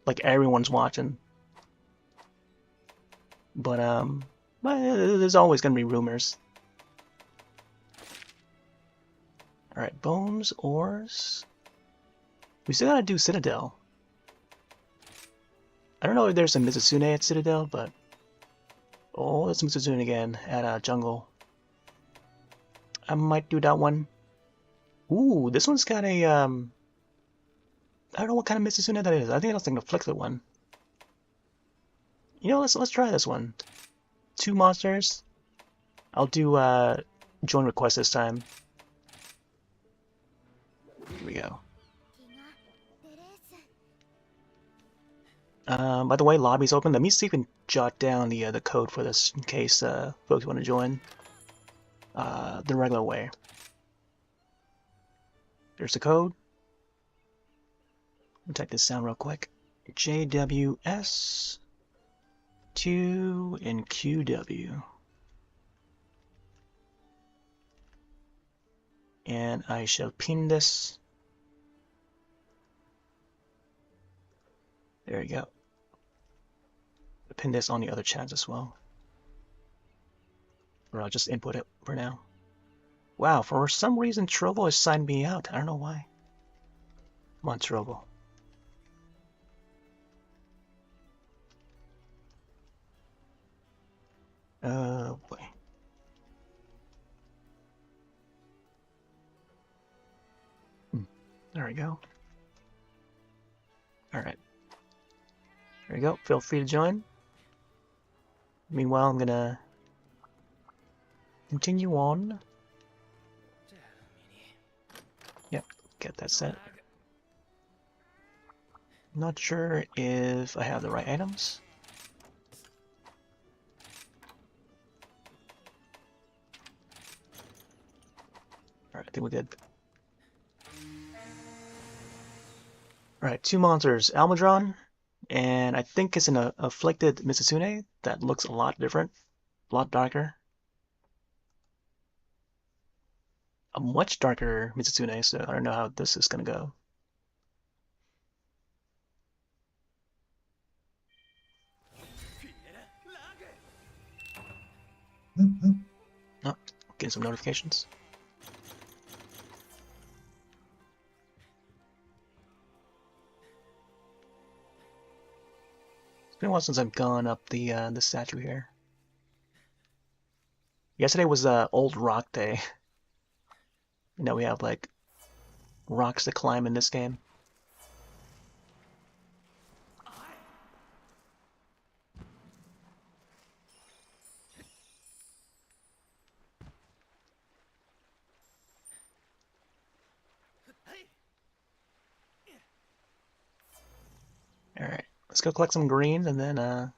Like everyone's watching. But well, there's always gonna be rumors. All right, bones, ores. We still gotta do Citadel. I don't know if there's a Mizusune at Citadel, but oh, there's Mizusune again at Jungle. I might do that one. Ooh, this one's got a I don't know what kind of Mizusune that is. I think that's like an afflicted one. You know, let's try this one. 2 monsters. I'll do join request this time. Here we go. By the way, lobby's open. Let me see if we can jot down the code for this in case folks want to join the regular way. There's the code. I'll type this down real quick. JWS 2 and QW. And I shall pin this. There we go. I'll pin this on the other chats as well. Or I'll just input it for now. Wow, for some reason Trovo has signed me out. I don't know why. Come on, Trovo. Oh boy. There we go. Alright. There we go. Feel free to join. Meanwhile, I'm gonna continue on. Yep, get that set. Not sure if I have the right items. Alright, I think we're good. Alright, 2 monsters. Almudron, and I think it's an afflicted Mizusune that looks a lot different. A lot darker. A much darker Mizusune, so I don't know how this is gonna go. Oh, getting some notifications. It's been a while since I've gone up the statue here. Yesterday was old rock day. You know, we have like rocks to climb in this game. Alright, let's go collect some greens and then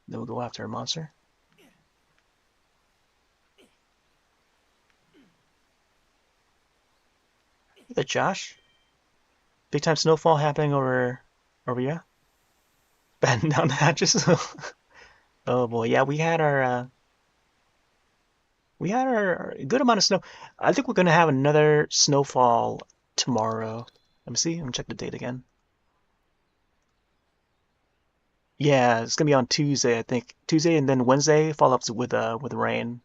we'll go after a monster. Hey there, Josh. Big time snowfall happening over here. Batten down the hatches. Oh boy, yeah, we had our good amount of snow. I think we're gonna have another snowfall tomorrow. Let me see. Let me check the date again. Yeah, it's gonna be on Tuesday, I think. Tuesday and then Wednesday follow up with rain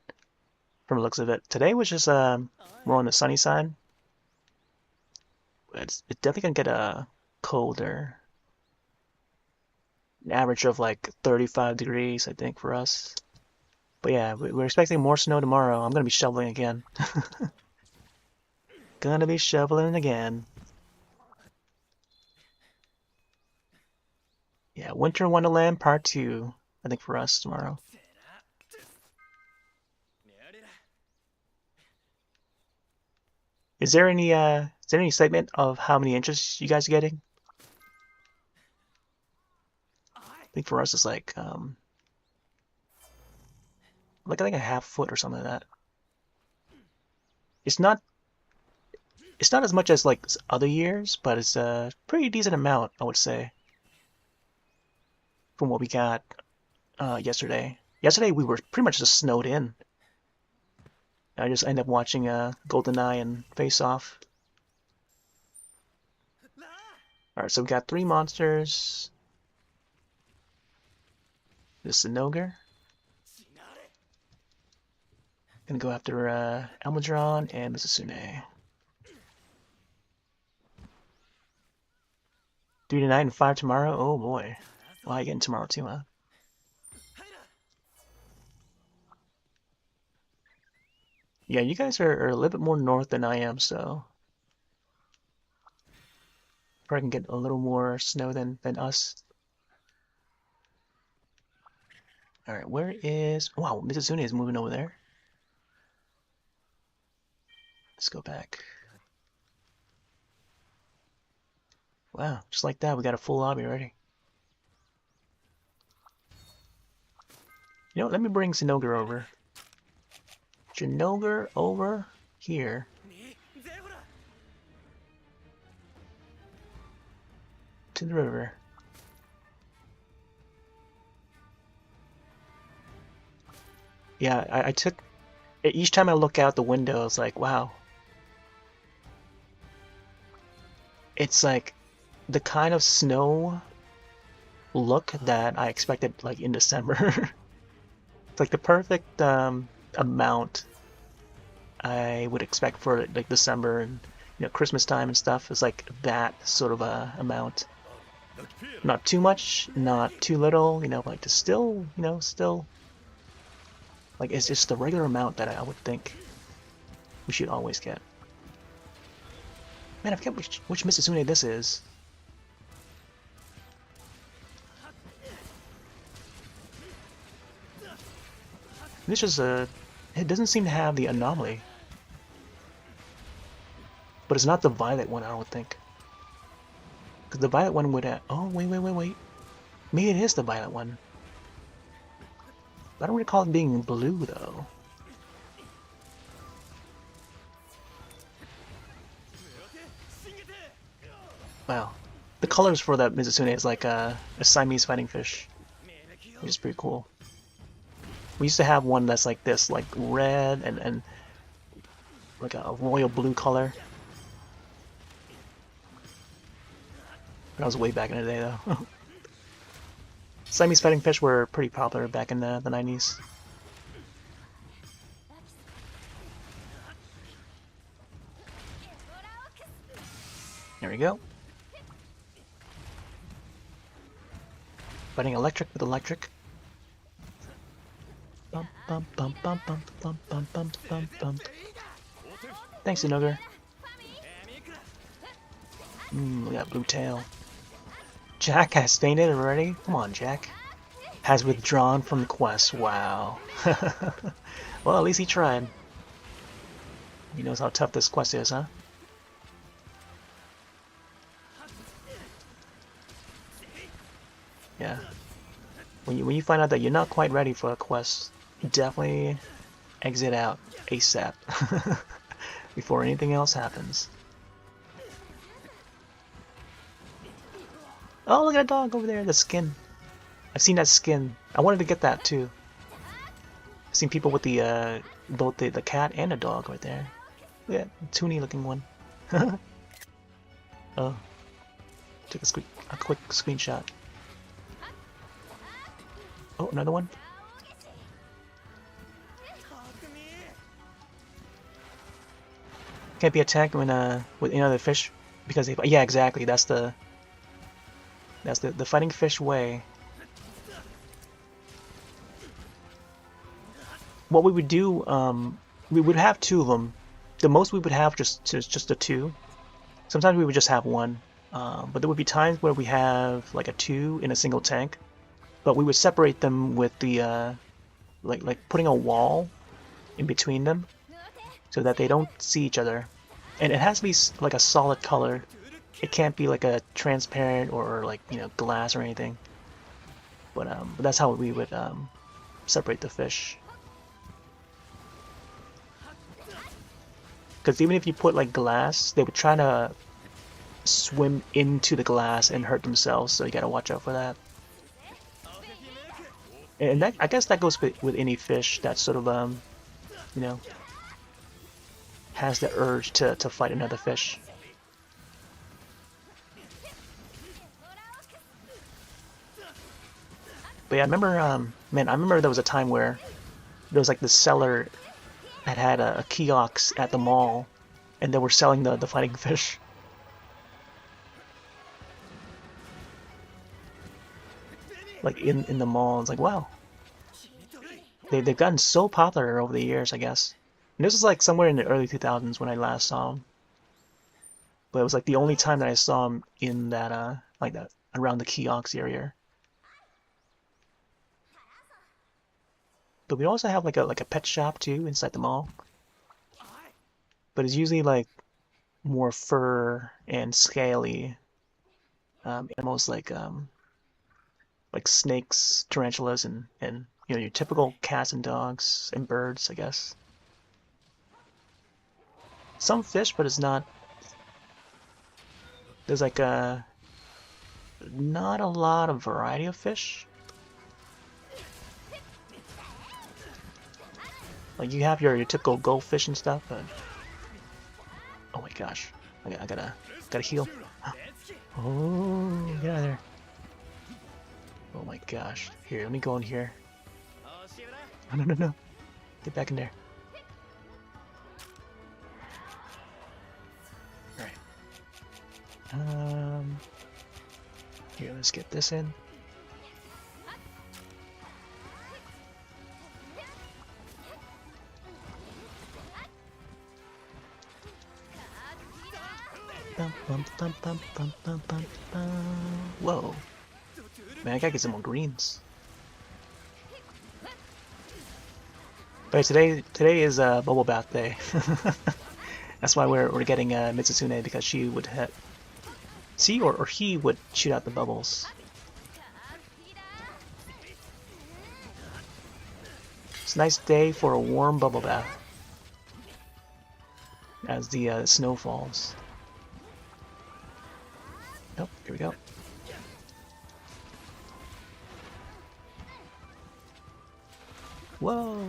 from the looks of it. Today was just more on the sunny side. It's definitely gonna get colder. An average of like 35 degrees, I think, for us. But yeah, we're expecting more snow tomorrow. I'm gonna be shoveling again. Gonna be shoveling again. Yeah, Winter Wonderland Part 2, I think, for us tomorrow. Is there any excitement of how many inches you guys are getting? I think for us it's like I think a half foot or something like that. It's not as much as like other years, but it's a pretty decent amount, I would say, from what we got yesterday. Yesterday we were pretty much just snowed in. I just ended up watching GoldenEye and Face Off. Alright, so we got 3 monsters. This is an ogre. Gonna go after Almudron and Mizusune. 3 tonight and 5 tomorrow? Oh boy. Well, I get in tomorrow too, huh? Yeah, you guys are a little bit more north than I am, so probably can get a little more snow than us. Alright, where is... Wow, Mizusune is moving over there. Let's go back. Wow, just like that, we got a full lobby already. You know, let me bring Zinogre over. Zinogre over here. To the river. Yeah, I took... Each time I look out the window, it's like, wow. It's like the kind of snow look that I expected like in December. It's like the perfect amount I would expect for like December and Christmas time and stuff. Is like that sort of a amount. Not too much, not too little. Like to still, still. Like it's just the regular amount that I would think we should always get. Man, I forget which Mizusune this is. This is it doesn't seem to have the anomaly. But it's not the violet one, I don't think. Because the violet one would have... Oh, wait. Maybe it is the violet one. I don't recall it being blue, though. Wow. The colors for that Mizusune is like a Siamese fighting fish. Which is pretty cool. We used to have one that's like this, like red and like a royal blue color. That was way back in the day, though. Siamese fighting fish were pretty popular back in the 90s. There we go. Fighting electric with electric. Bum, bum, bum, bum, bum, bum, bum, bum, bum, bum. Thanks, Zinogre. We got blue tail. Jack has fainted already? Come on, Jack. Has withdrawn from the quest. Wow. Well, at least he tried. He knows how tough this quest is, huh? Yeah. When you find out that you're not quite ready for a quest, definitely exit out ASAP before anything else happens. Oh, look at that dog over there, the skin. I've seen that skin. I wanted to get that too. I've seen people with the both the cat and the dog right there. Look at that toony looking one. Oh, took a quick screenshot. Oh, another one. Can't be attacked when with any other fish because they, yeah, exactly. That's the fighting fish way. What we would do, we would have 2 of them. The most we would have just the 2. Sometimes we would just have 1, but there would be times where we have like a 2 in a single tank. But we would separate them with the like putting a wall in between them so that they don't see each other. And it has to be like a solid color. It can't be like a transparent or like glass or anything. But that's how we would separate the fish. Because even if you put like glass, they would try to swim into the glass and hurt themselves. So you gotta watch out for that. And that, I guess that goes with any fish that sort of you know, has the urge to fight another fish. But yeah, I remember man, I remember there was a time where there was like this seller that had a kiosk at the mall, and they were selling the fighting fish. Like in the mall. It's like, wow. They've gotten so popular over the years, I guess. And this was like somewhere in the early 2000s when I last saw them. But it was like the only time that I saw them in that like that around the kiosk area. But we also have like a pet shop too inside the mall. But it's usually like more fur and scaly animals like snakes, tarantulas, and you know your typical cats and dogs and birds, I guess. Some fish, but it's not. There's like not a lot of variety of fish. Like you have your typical goldfish and stuff, but oh my gosh, I gotta heal. Oh, get out of there! Oh my gosh, here, let me go in here. Oh, no, no, no, get back in there. All right. Here, let's get this in. Whoa. Man, I gotta get some more greens. But today is bubble bath day. That's why we're getting Mitsusune, because she would see or he would shoot out the bubbles. It's a nice day for a warm bubble bath as the snow falls. Oh, here we go. Whoa!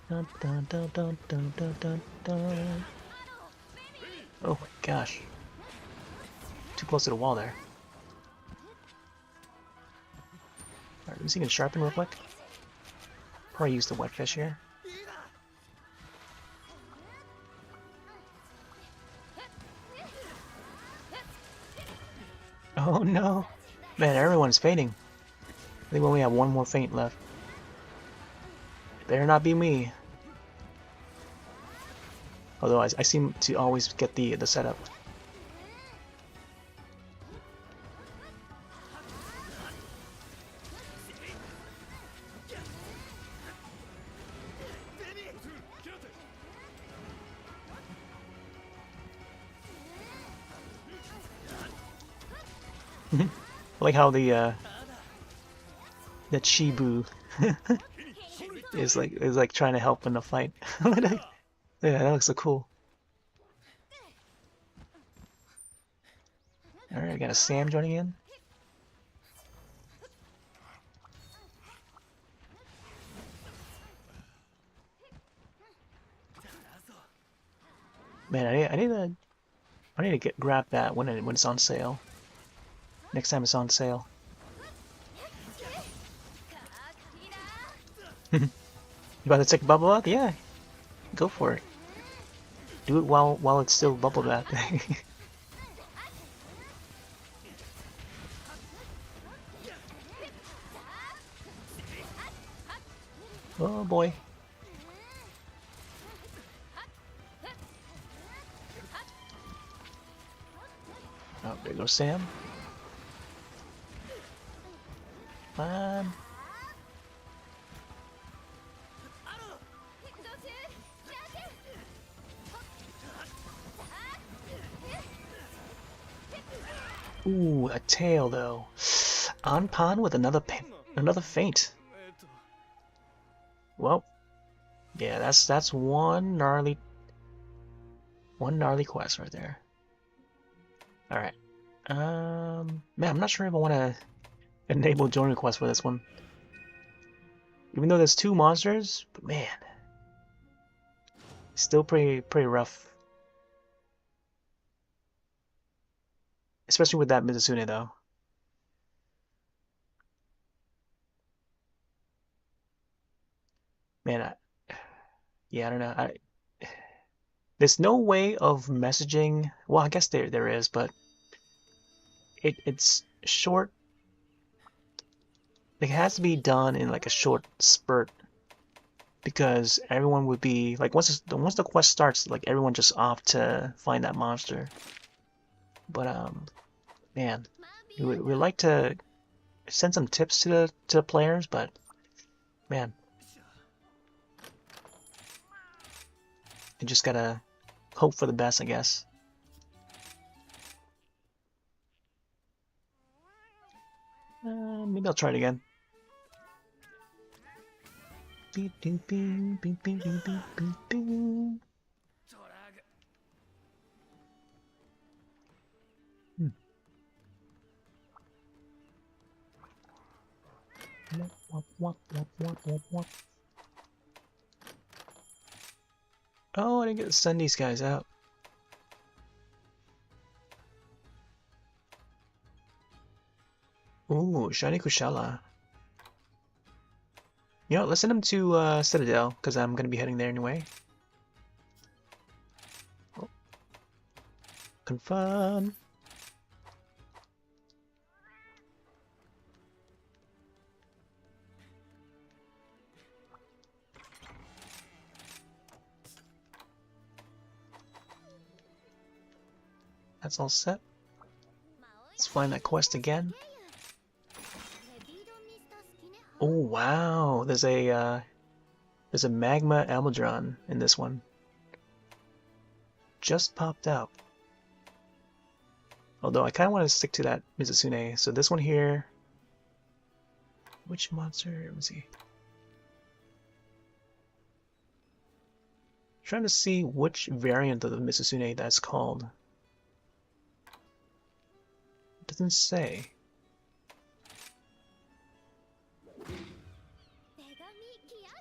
Dun, dun, dun, dun, dun, dun, dun, dun. Oh my gosh. Too close to the wall there. Alright, let me see if I can sharpen real quick. Probably use the wet fish here. Oh no! Man, everyone's fainting. I think we only have one more feint left. It better not be me. Although I seem to always get the setup. I like how the Chibu is like trying to help in the fight. Yeah, that looks so cool. Alright, I got a Sam joining in. Man, I need to grab that when it's on sale. Next time it's on sale. You about to take a bubble bath? Yeah, go for it. Do it while it's still bubble bath. Oh boy. Oh, there goes Sam. Fine. Ooh, a tail though. On pawn with another feint. Well, yeah, that's one gnarly quest right there. Alright. Man, I'm not sure if I want to enable join request for this one. Even though there's 2 monsters, but man, still pretty rough. Especially with that Mizusune though. Man, yeah, I don't know. There's no way of messaging. Well, I guess there is, but it's short. It has to be done in like a short spurt because everyone would be like once the quest starts, like everyone just off to find that monster. But man, we like to send some tips to the players, but man, you just gotta hope for the best, I guess. Maybe I'll try it again. Beep, beep, beep, beep, beep, beep, beep, beep. Oh, I didn't get to send these guys out. Ooh, Shiny Kushala. You know, let's send him to Citadel, because I'm going to be heading there anyway. Oh. Confirm. That's all set. Let's find that quest again. Oh wow, there's a magma Almudron in this one. Just popped out. Although I kind of want to stick to that Mizusune. So this one here. Which monster? Let me see. Trying to see which variant of the Mizusune that's called. It doesn't say.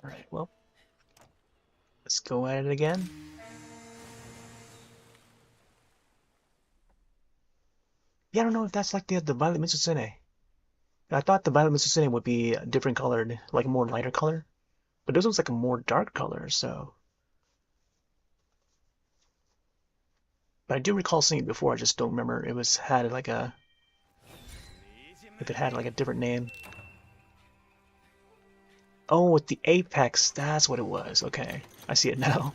Alright, well. Let's go at it again. Yeah, I don't know if that's like the Violet Mizusune. I thought the Violet Mizusune would be different colored, like a more lighter color. But this one's like a more dark color, so. But I do recall seeing it before, I just don't remember it was had like a if it had like a different name. Oh, with the apex, that's what it was. Okay. I see it now.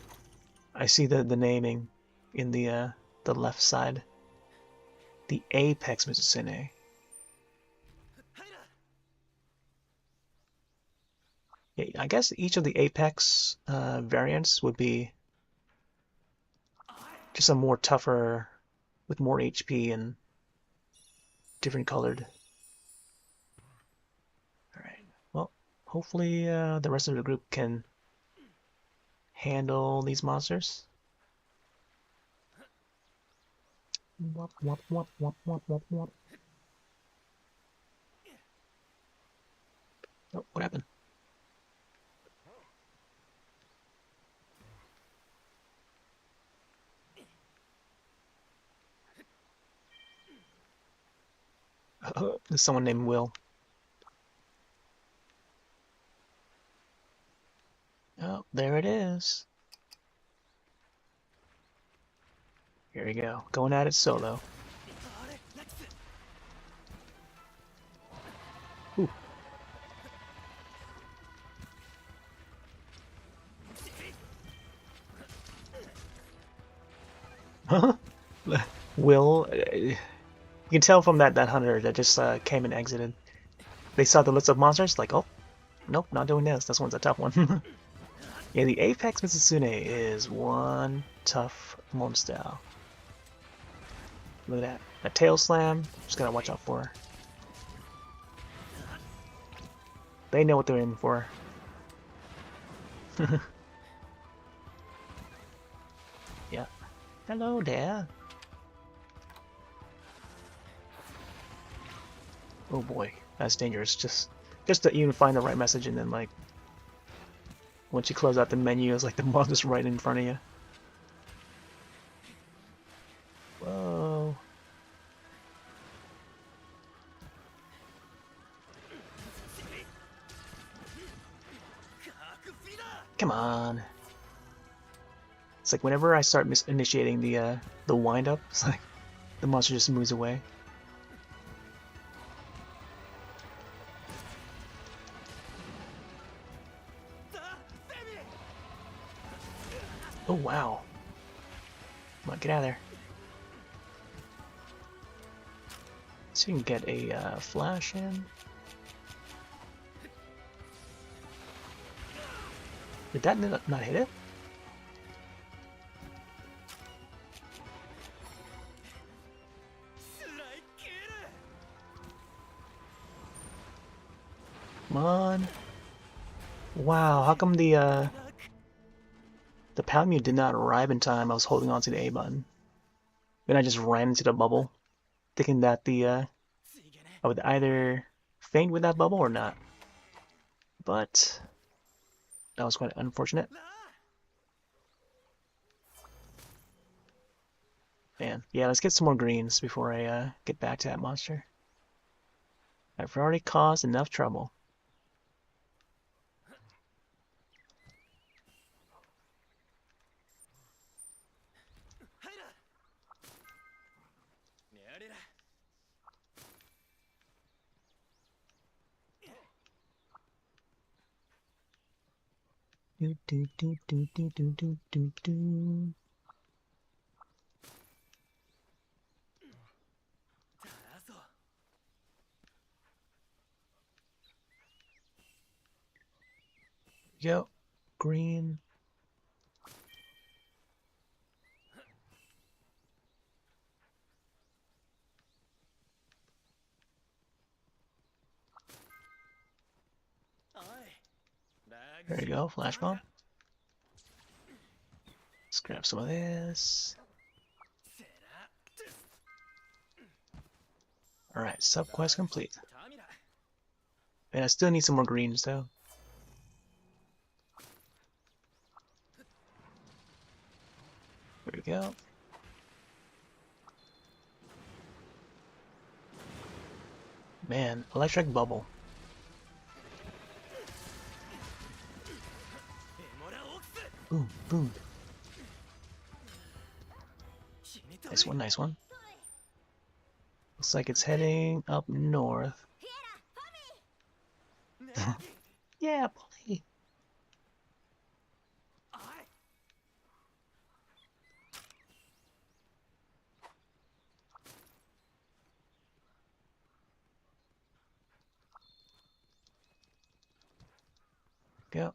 I see the naming in the left side. The apex Mizusune. Yeah, I guess each of the apex variants would be just a more tougher with more HP and different colored. Alright, well, hopefully the rest of the group can handle these monsters. Wop, wop, wop, wop, wop, wop, wop. Oh, what happened? There's someone named Will. Oh, there it is. Here we go. Going at it solo. Ooh. Will, you can tell from that hunter that just came and exited. They saw the list of monsters, like, oh, nope, not doing this. This one's a tough one. Yeah, the Apex Mizusune is one tough monster. Look at that. That tail slam, just gotta watch out for. They know what they're in for. Yeah. Hello there. Oh boy, that's dangerous. Just to even find the right message, and then like once you close out the menu, it's like the monster's right in front of you. Whoa. Come on. It's like whenever I start initiating the wind up, it's like the monster just moves away. Oh wow. Come on, get out of there. So you can get a flash in. Did that not hit it? Come on. Wow, how come the pound mute did not arrive in time? I was holding on to the A button. Then I just ran into the bubble, thinking that I would either faint with that bubble or not. But that was quite unfortunate. Man, yeah, let's get some more greens before I get back to that monster. I've already caused enough trouble. Do do do do do do do do do. Yo, green. There you go, flash bomb. Let's grab some of this. Alright, sub-quest complete. And I still need some more greens though. There we go. Man, electric bubble. Boom, boom. Nice one, nice one. Looks like it's heading up north. Yeah, play. Go.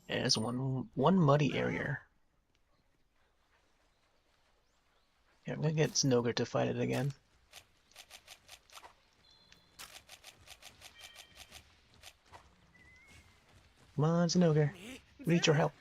There's one muddy area. Yeah, I'm gonna get Snoger to fight it again. Come on, Snoger. We need your help.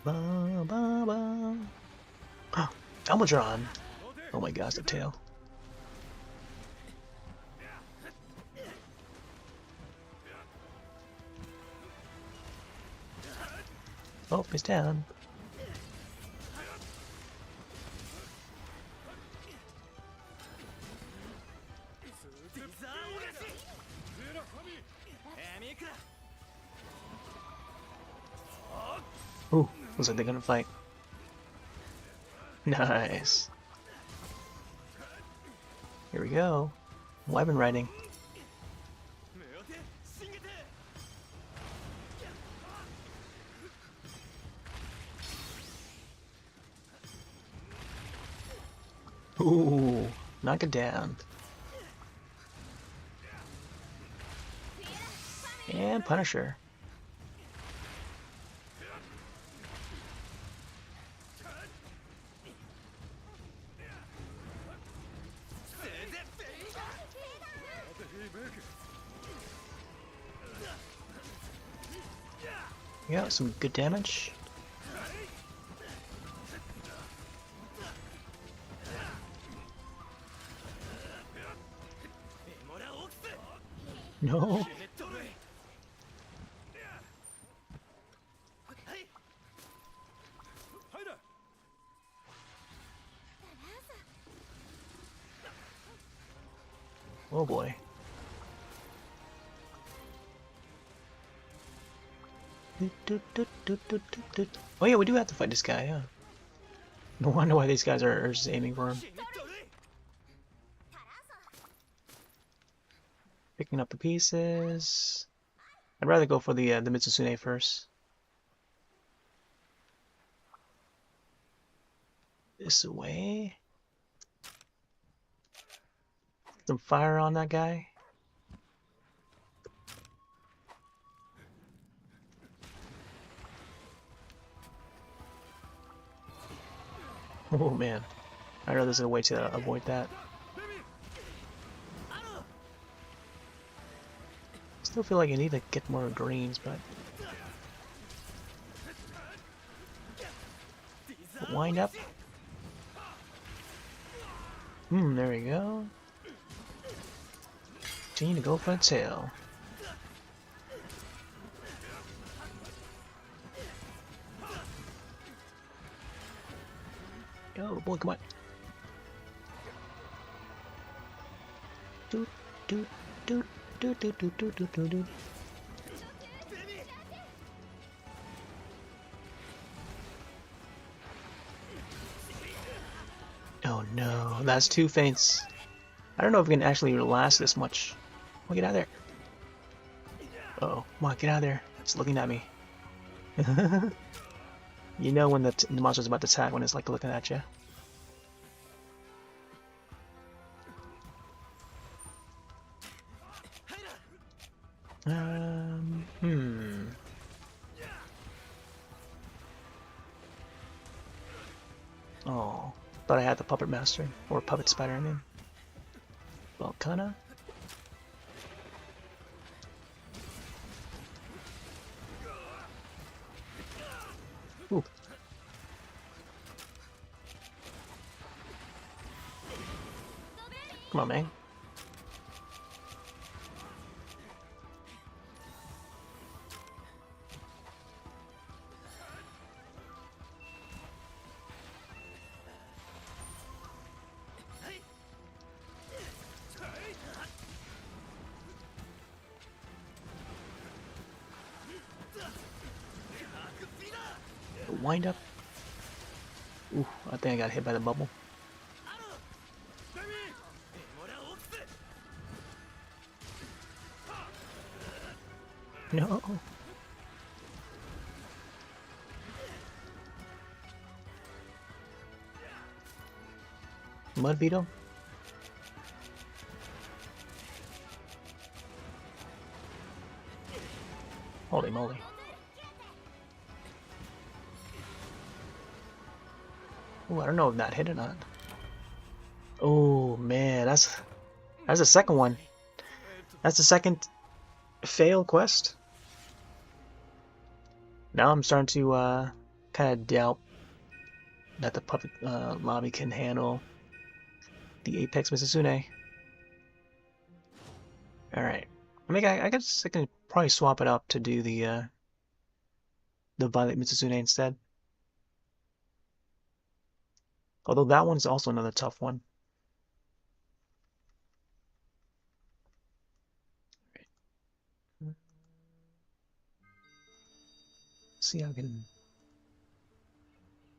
Ba, ba, ba. Elmadron. Oh my gosh, the tail. Oh, it's down. Ooh, looks like they're gonna fight. Nice. Here we go. Weapon riding. Ooh, knock it down. And Punisher. Yeah, some good damage. No. Oh boy. Oh yeah, we do have to fight this guy, yeah. No wonder why these guys are just aiming for him. Picking up the pieces. I'd rather go for the Mitsusune first. This way. Some fire on that guy. Oh man. I know there's a way to avoid that. Still feel like I need to get more greens, but wind up. There we go. Continue to go for the tail. Oh boy, come on. Doot, doot, doot, doot, doot, doot, doot, doot, doot, doot. Oh no, that's two feints. I don't know if we can actually last this much. Oh, get out of there. Uh-oh, come on, get out of there. It's looking at me. You know when the monster's about to attack when it's like looking at you. Oh, thought I had the puppet master or puppet spider. I mean, well, kinda. Ooh. Come on, man. Wind up. Ooh, I think I got hit by the bubble. No. Mud beetle. Holy moly. Oh, I don't know if that hit or not. Oh man, that's the second one. That's the second failed quest. Now I'm starting to kind of doubt that the puppet lobby can handle the Apex Mitsusune. All right, I mean, I guess I can probably swap it up to do the Violet Mitsusune instead. Although that one's also another tough one. Right. See how I can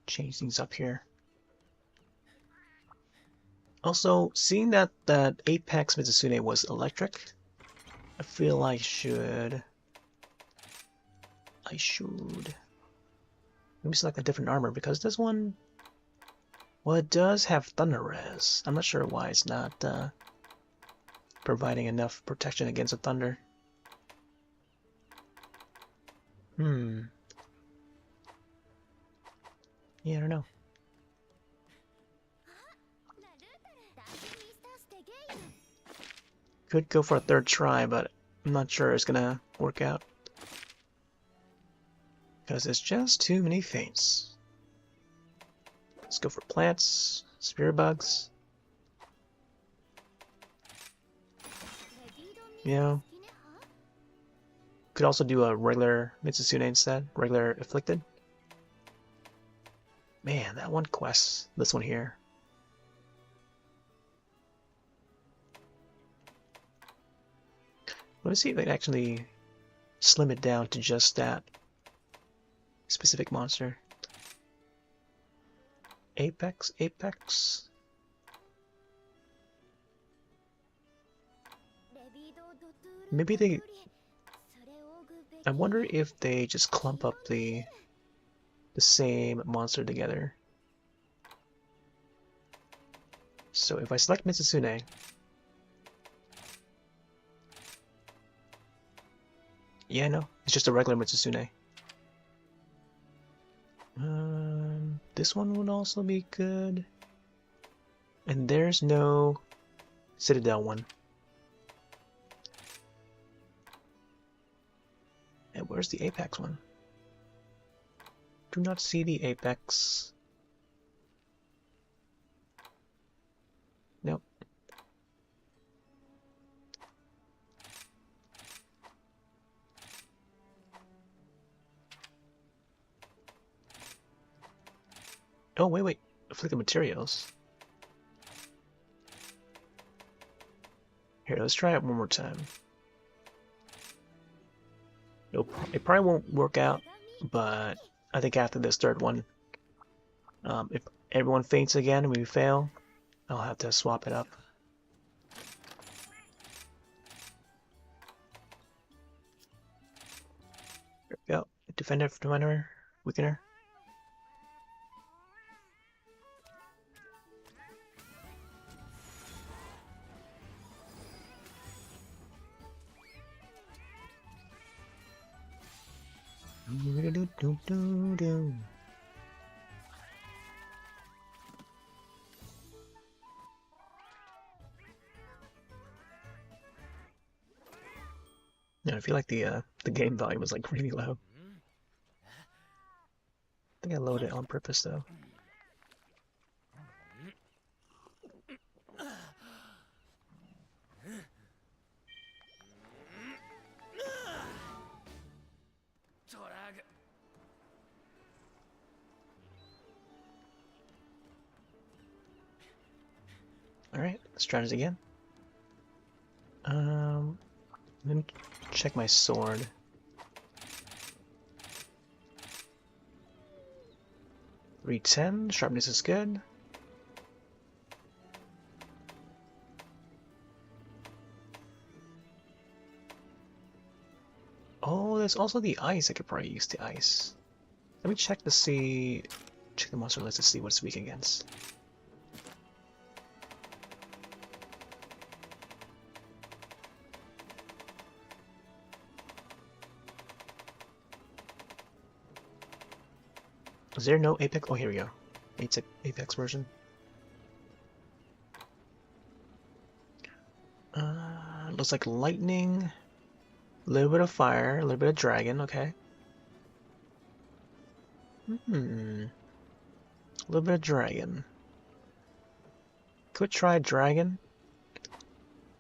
change things up here. Also, seeing that Apex Mitsusune was electric, I feel I should maybe select a different armor, because this one, well, it does have Thunder Res. I'm not sure why it's not providing enough protection against the thunder. Yeah, I don't know. Could go for a third try, but I'm not sure it's gonna work out. Because there's just too many feints. Let's go for plants, spirit bugs. Yeah. Could also do a regular Mitsusune instead, regular afflicted. Man, that one quest, this one here. Let's see if I can actually slim it down to just that specific monster. Apex. Maybe they... I wonder if they just clump up the same monster together. So if I select Mitsusune, yeah, no, it's just a regular Mitsusune. This one would also be good. And there's no Citadel one. And where's the Apex one? Do not see the Apex. Nope. Oh, wait. Afflicted materials. Here, let's try it one more time. Nope, it probably won't work out, but I think after this third one, if everyone faints again and we fail, I'll have to swap it up. There we go. Defender, weakener. Yeah, I feel like the game volume was like really low. I think I lowered it on purpose though. Alright, let's try this again. Let me check my sword. .310, sharpness is good. Oh, there's also the ice. I could probably use the ice. Let me check to see... Check the monster list to see what it's weak against. Is there no Apex? Oh, here we go. Apex version. Looks like lightning, a little bit of fire, a little bit of dragon, okay. A little bit of dragon. Could try dragon.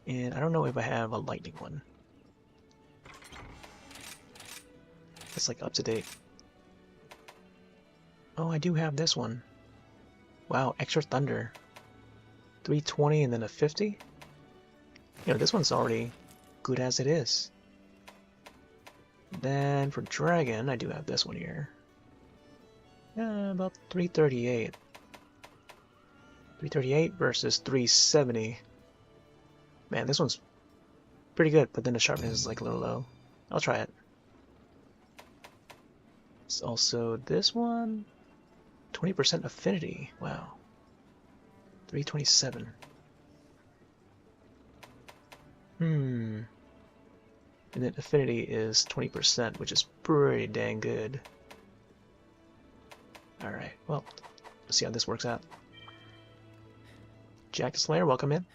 And I don't know if I have a lightning one. It's like up to date. Oh, I do have this one. Wow, extra thunder. 320 and then a 50? You know, this one's already good as it is. Then for dragon, I do have this one here. About 338. 338 versus 370. Man, this one's pretty good, but then the sharpness is like a little low. I'll try it. It's also this one. 20% affinity. Wow. 327. And then affinity is 20%, which is pretty dang good. Alright, well, let's see how this works out. Jack the Slayer, welcome in.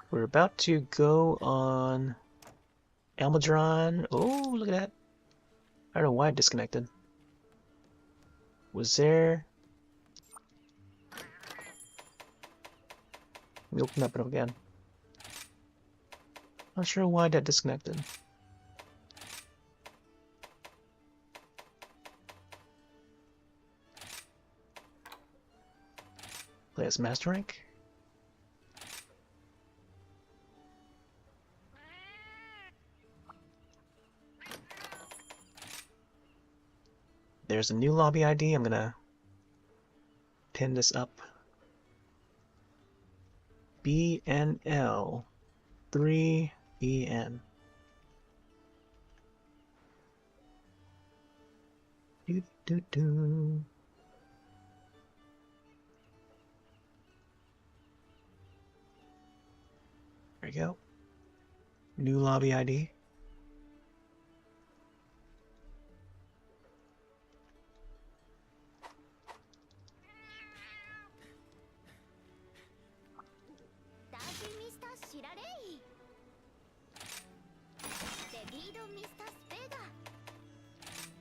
We're about to go on Almudron. Oh, look at that. I don't know why it disconnected. Was there... Let me open that up again. Not sure why that disconnected. Play as Master Rank. There's a new lobby ID. I'm gonna pin this up. BNL3EN. Do do do. There we go. New lobby ID.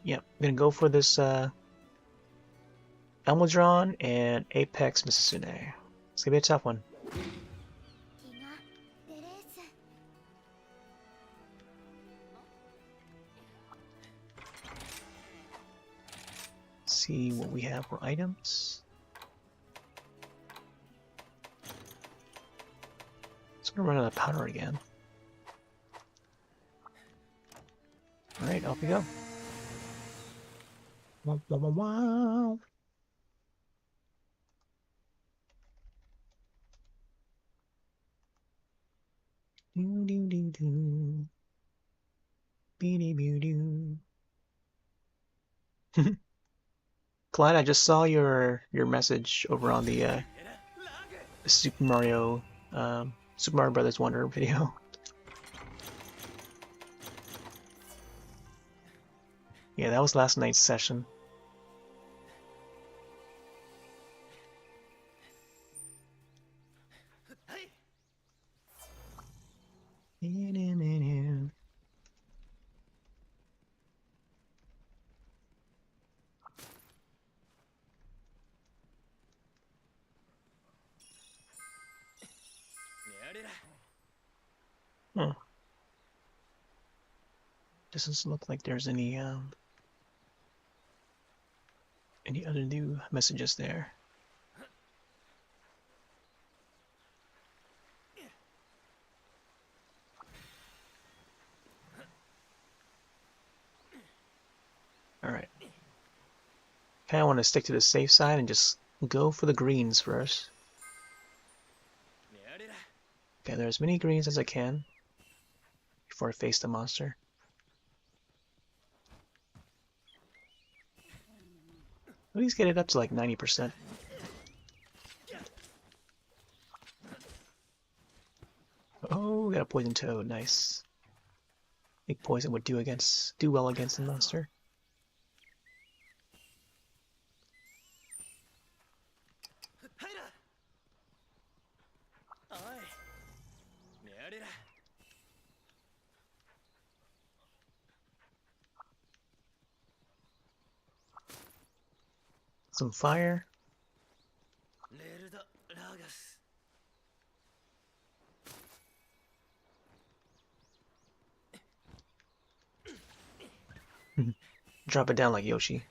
Yep, I'm gonna go for this Elmodron and Apex Misasune. It's gonna be a tough one. See what we have for items. It's gonna run out of powder again. Alright, off we go. Wow, wow, wow, wow. Do do do do. Beady boo doo. Clyde, I just saw your message over on the Super Mario Brothers Wonder video. Yeah, that was last night's session. Huh. Doesn't look like there's any other new messages there. Alright. Kinda want to stick to the safe side and just go for the greens first. Okay, there's as many greens as I can before I face the monster. At least get it up to like 90%. Oh, got a poison toad, nice. I think poison would do well against the monster. Some fire. Drop it down like Yoshi.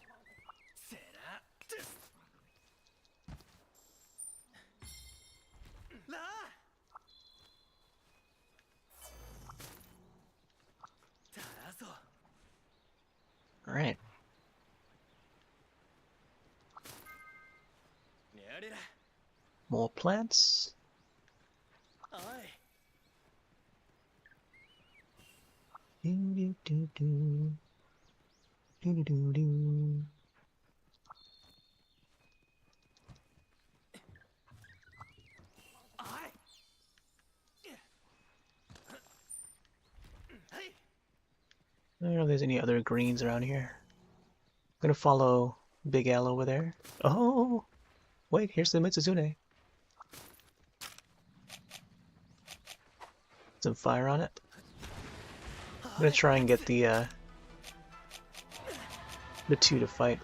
Alright. More plants. Do do do do. Do do do do. I don't know if there's any other greens around here. I'm gonna follow Big L over there. Oh! Wait, here's the Mitsuzune. Some fire on it. I'm gonna try and get the the two to fight.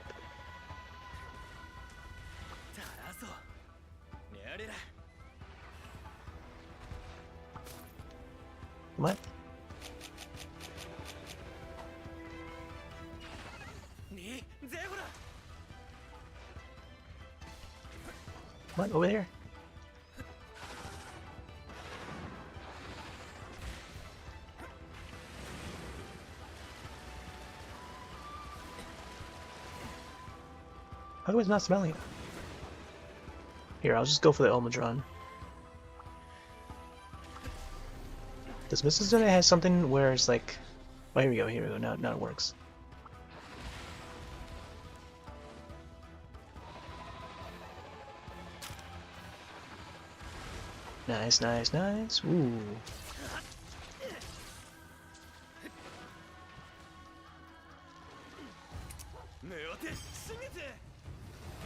What? What? Over there? How come it's not smelling it? Here, I'll just go for the Elmadron. Does Mrs. Zone have something where it's like... Oh, here we go, here we go. Now it works. Nice, nice, nice. Ooh.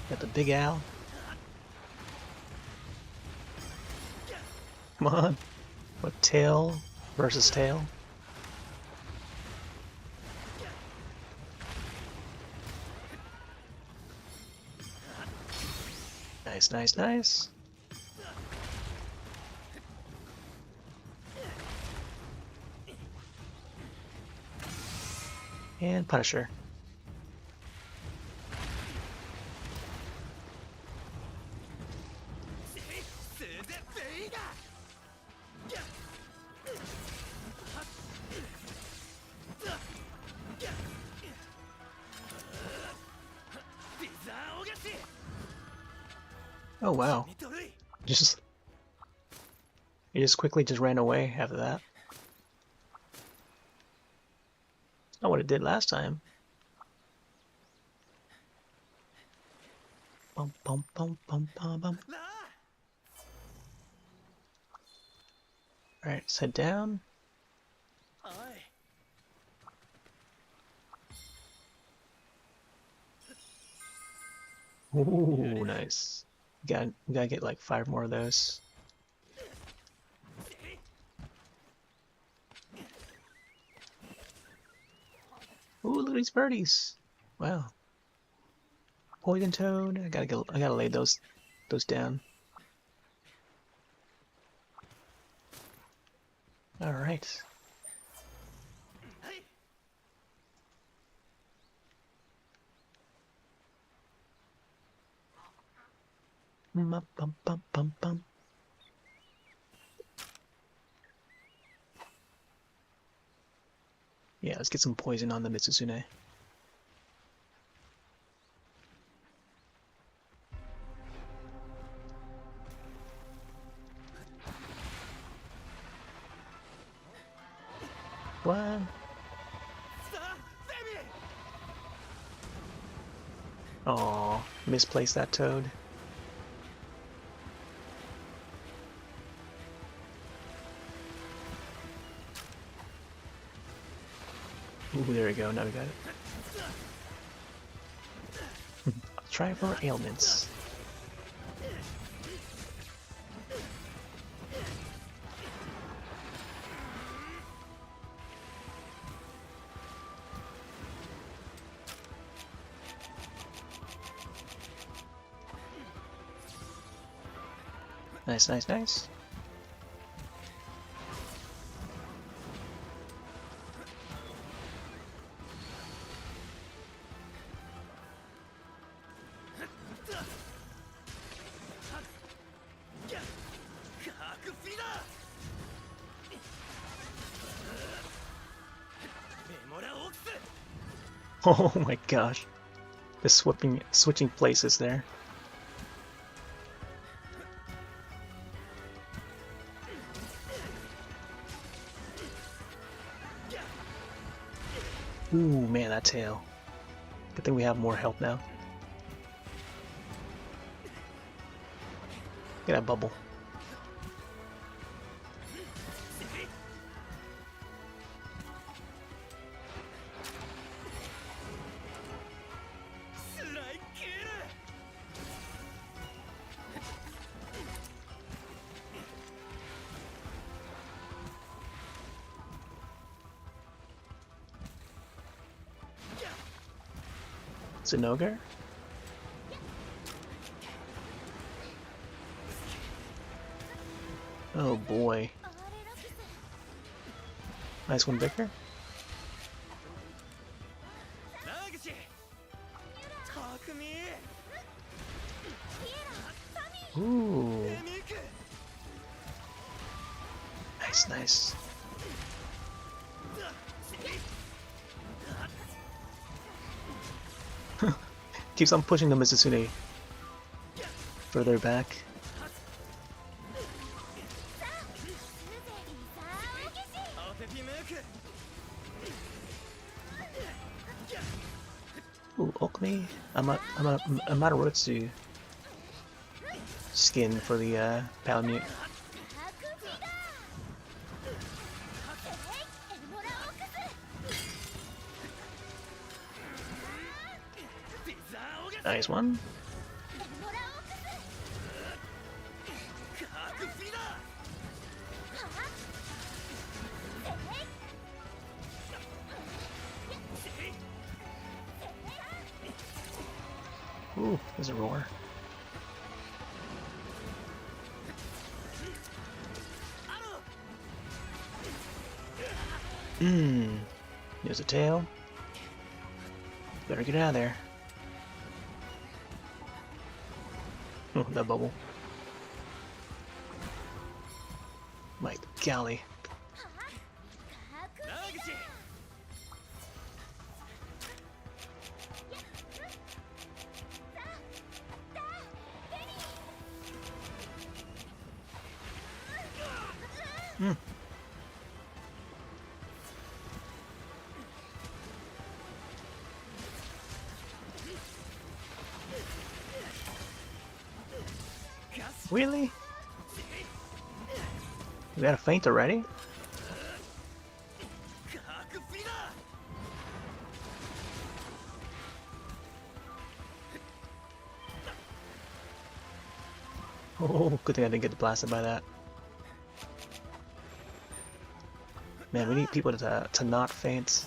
Got the big owl. Come on. What, tail versus tail? Nice, nice, nice. And Punisher. Oh wow. He just quickly just ran away after that. It's not what it did last time. Bum bum bum bum bum bum. Alright, let's head down. Ooh, nice. We gotta get like 5 more of those. Ooh, look at these birdies! Wow. Poison toad. I gotta lay those down. All right. Bum bum bum bum bum. Yeah, let's get some poison on the Mitsuzune. What? Oh, misplaced that toad. Ooh, there we go. Now we got it. I'll try for ailments. Nice, nice, nice. Oh my gosh. The switching places there. Ooh, man, that tail. Good thing we have more health now. Get that bubble. Zinogre? Oh boy. Nice one, Victor. Ooh. Nice, nice. Keeps on pushing the Mizusune further back. Ooh, Okami. I'm a Matarotsu skin for the Palamute. Nice one. Ooh, there's a roar. There's a tail. Better get out of there. Oh, that bubble. My golly. Really? You got a feint already? Oh, good thing I didn't get blasted by that. Man, we need people to not feint.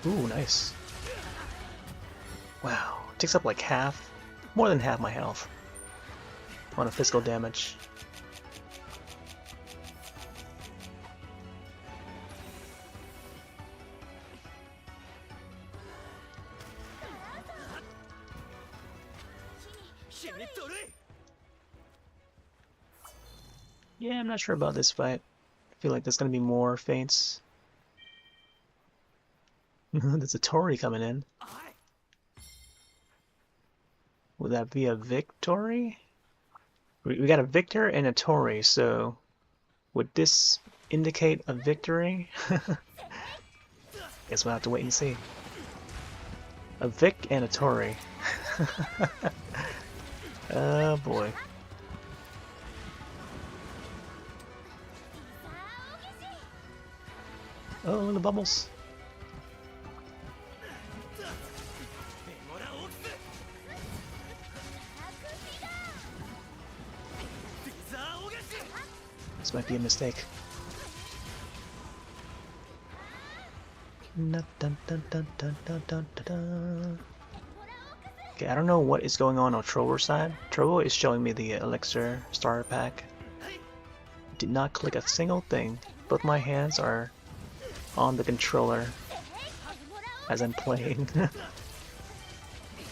Ooh, nice. Wow, takes up like half, more than half my health on a physical damage. Yeah, I'm not sure about this fight. I feel like there's gonna be more feints. There's a Tori coming in. Would that be a Victory? We got a Victor and a Tori, so would this indicate a victory? Guess we'll have to wait and see. A Vic and a Tori. Oh boy. Oh, the bubbles. This might be a mistake. Okay, I don't know what is going on Trovo's side. Trovo is showing me the Elixir starter pack. Did not click a single thing. Both my hands are on the controller as I'm playing.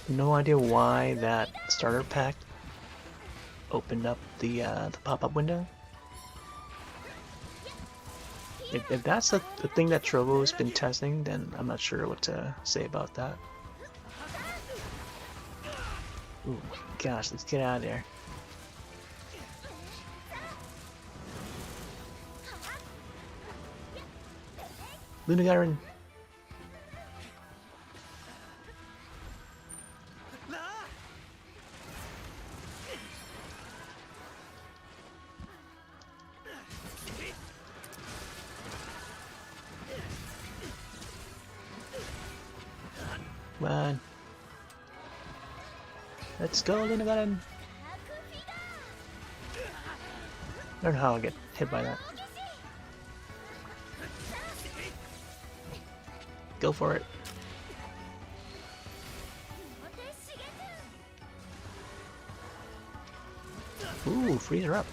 No idea why that starter pack opened up the pop-up window. If that's the thing that Trovo's been testing, then I'm not sure what to say about that. Ooh, gosh, let's get out of there. Lunagarin. Come on. Let's go, Luna Button. I don't know how I get hit by that. Go for it. Ooh, freeze her up.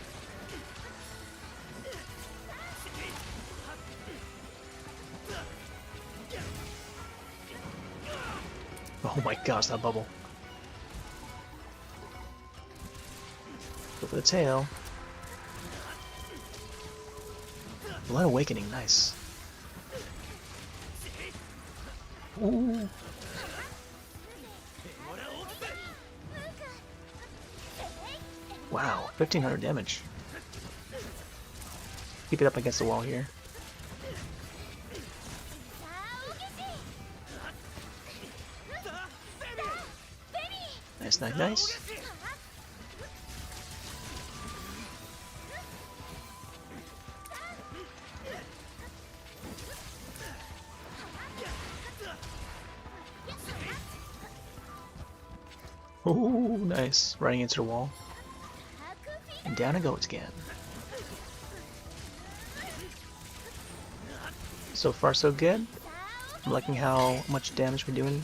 Oh my gosh, that bubble. Go for the tail. Blood Awakening, nice. Ooh. Wow, 1500 damage. Keep it up against the wall here. Nice, nice, nice. Ooh, nice. Running into the wall. And down it goes again. So far so good. I'm liking how much damage we're doing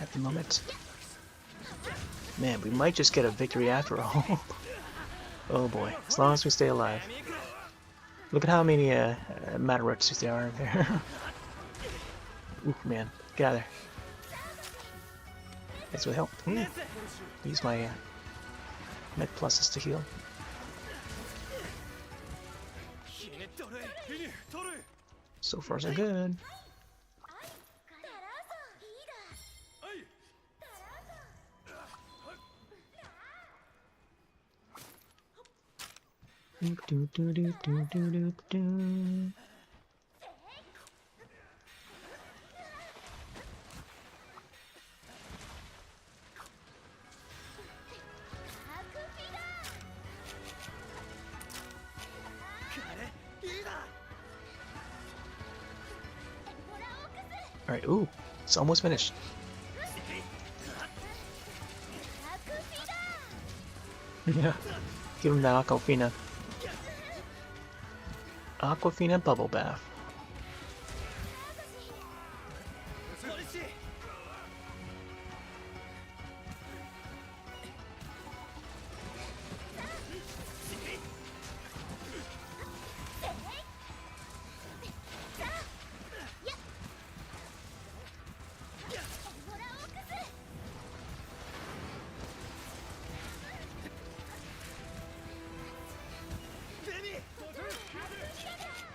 at the moment. Man, we might just get a victory after all. Oh boy, as long as we stay alive. Look at how many Matarots there are there. Ooh, man, get out of there. Thanks for the help. Use my med pluses to heal. So far so good. Alright, ooh, it's almost finished. Yeah, give him that Aquafina. Aquafina Bubble Bath.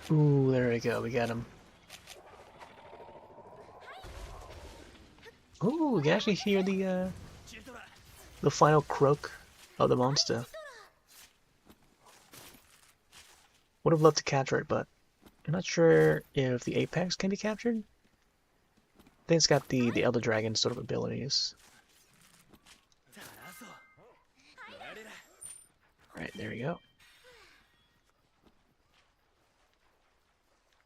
Ooh, there we go, we got him. Ooh, we can actually hear the final croak of the monster. Would have loved to capture it, but I'm not sure if the Apex can be captured. I think it's got the Elder Dragon sort of abilities. Right, there we go.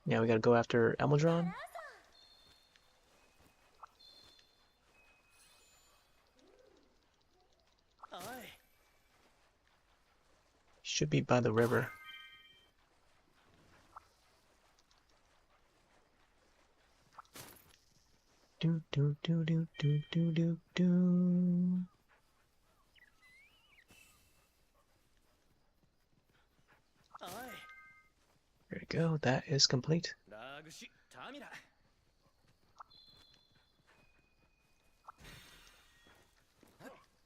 Yeah, we gotta go after Elmodron. Should be by the river. Do do do do do do do do. There we go, that is complete.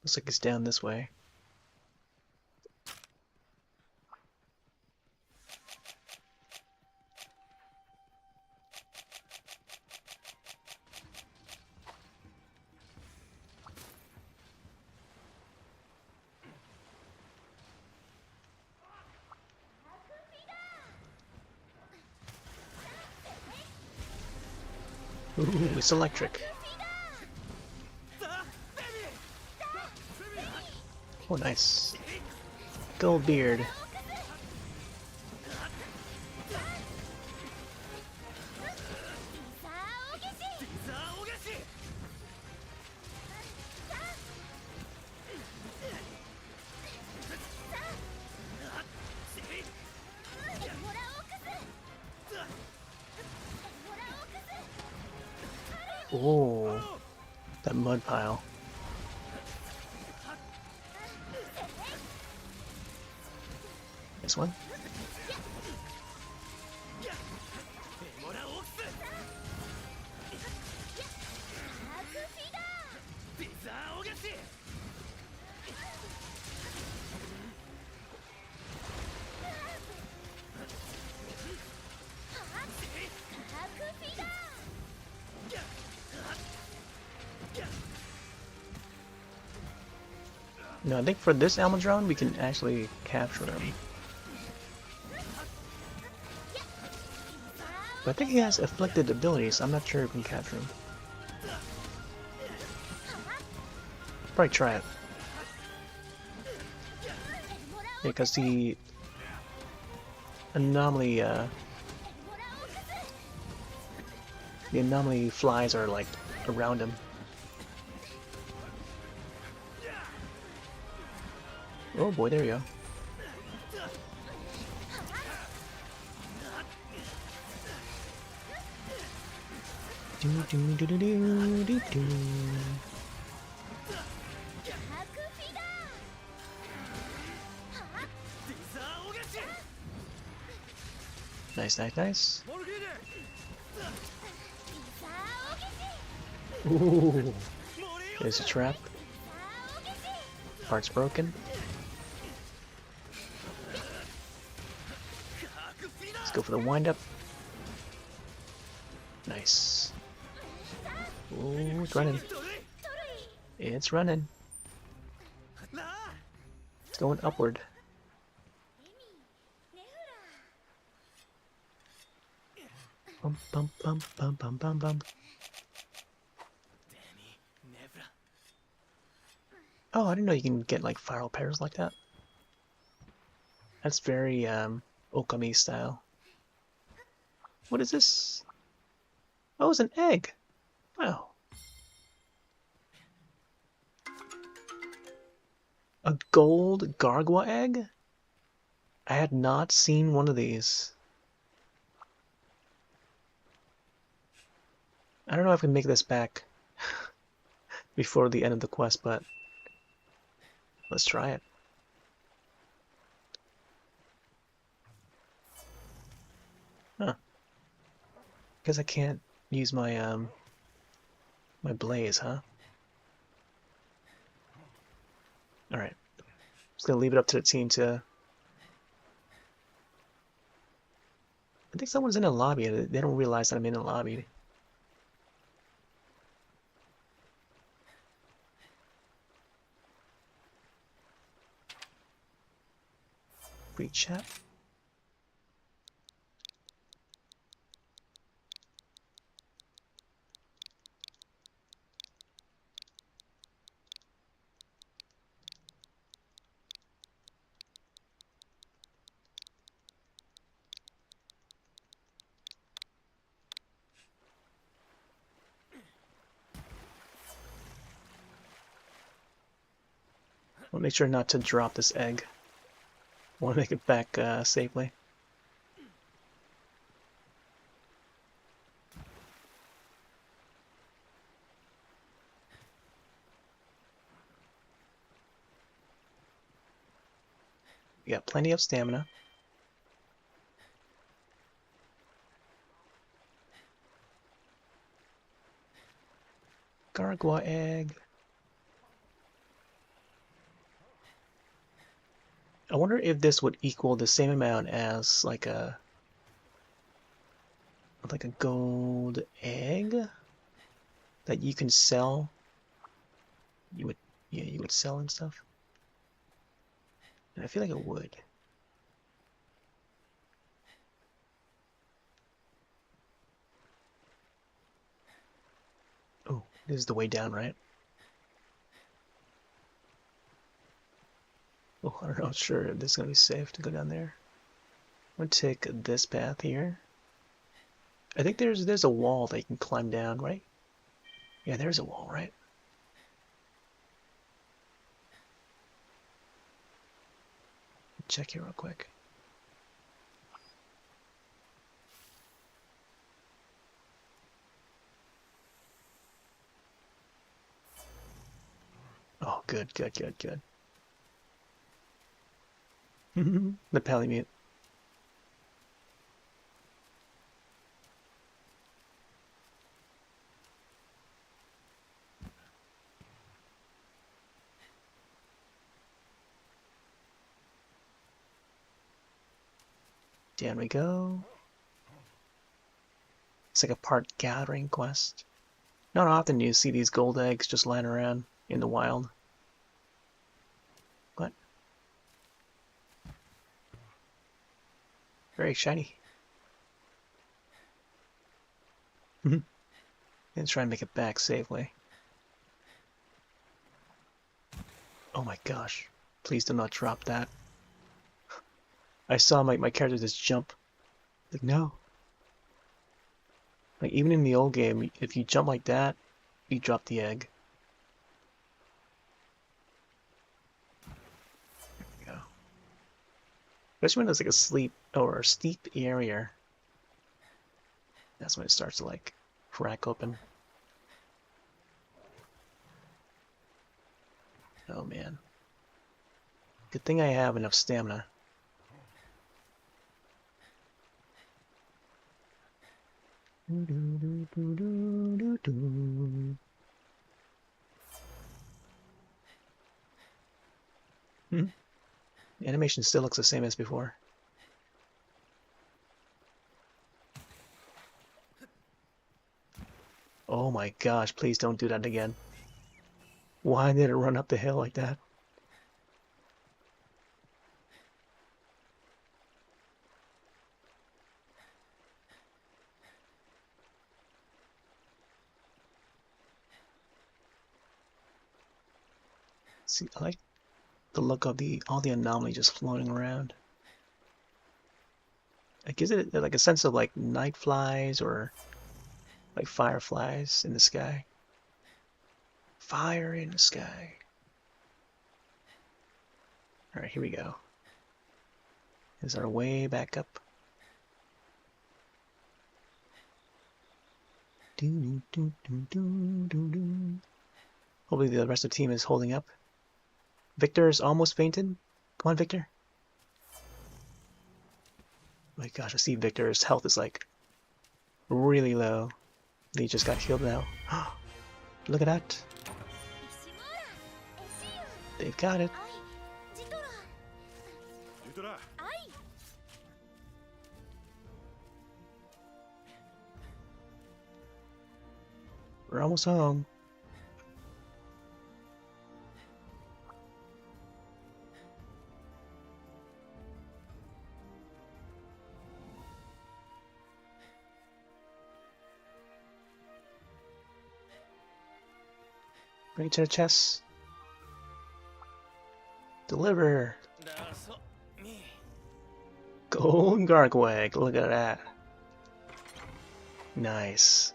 Looks like it's down this way. Ooh, it's electric. Oh, nice. Gold beard. Oh, that mud pile. This one. No, I think for this Almudron we can actually capture him. But I think he has afflicted abilities, so I'm not sure if we can capture him. Probably try it. Yeah, because the anomaly flies are like around him. Oh boy, there you go. Nice, nice, nice. Ooh, there's a trap. Part's broken. Let's go for the wind-up. Nice. Ooh, it's running. It's running. It's going upward. Bum bum bum bum bum bum bum. Oh, I didn't know you can get like viral pairs like that. That's very Okami style. What is this? Oh, it's an egg. Wow. A gold gargoyle egg? I had not seen one of these. I don't know if I can make this back before the end of the quest, but let's try it. Huh. Because I can't use my my blaze, huh? Alright. Just gonna leave it up to the team to... I think someone's in a lobby. They don't realize that I'm in a lobby. Free chat. I'll make sure not to drop this egg. I want to make it back safely. We got plenty of stamina. Gargoyle egg. I wonder if this would equal the same amount as like a gold egg that you can sell. You would sell and stuff. And I feel like it would. Oh, this is the way down, right? Oh, I don't know, sure if this is gonna be safe to go down there. I'm gonna take this path here. I think there's a wall that you can climb down, right? Yeah, there's a wall, right? Check here real quick. good, good, good, good. The Palamute. Down we go. It's like a part gathering quest. Not often do you see these gold eggs just lying around in the wild. What? Very shiny. And try and make it back safely. Oh my gosh. Please do not drop that. I saw my character just jump. Like, no. Like, even in the old game, if you jump like that, you drop the egg. There we go. Especially when it's like a steep area. That's when it starts to like crack open. Oh man. Good thing I have enough stamina. The animation still looks the same as before. Oh my gosh, please don't do that again. Why did it run up the hill like that? See, I like the look of all the anomaly just floating around. It gives it like a sense of like night flies or like fireflies in the sky. Fire in the sky. Alright, here we go. Is our way back up. Hopefully the rest of the team is holding up. Victor's almost fainted. Come on, Victor. Oh my gosh, I see Victor's health is like really low. He just got healed now. Look at that. They've got it. We're almost home. Bring it to the chest. Deliver. Golden Gargwag. Look at that. Nice.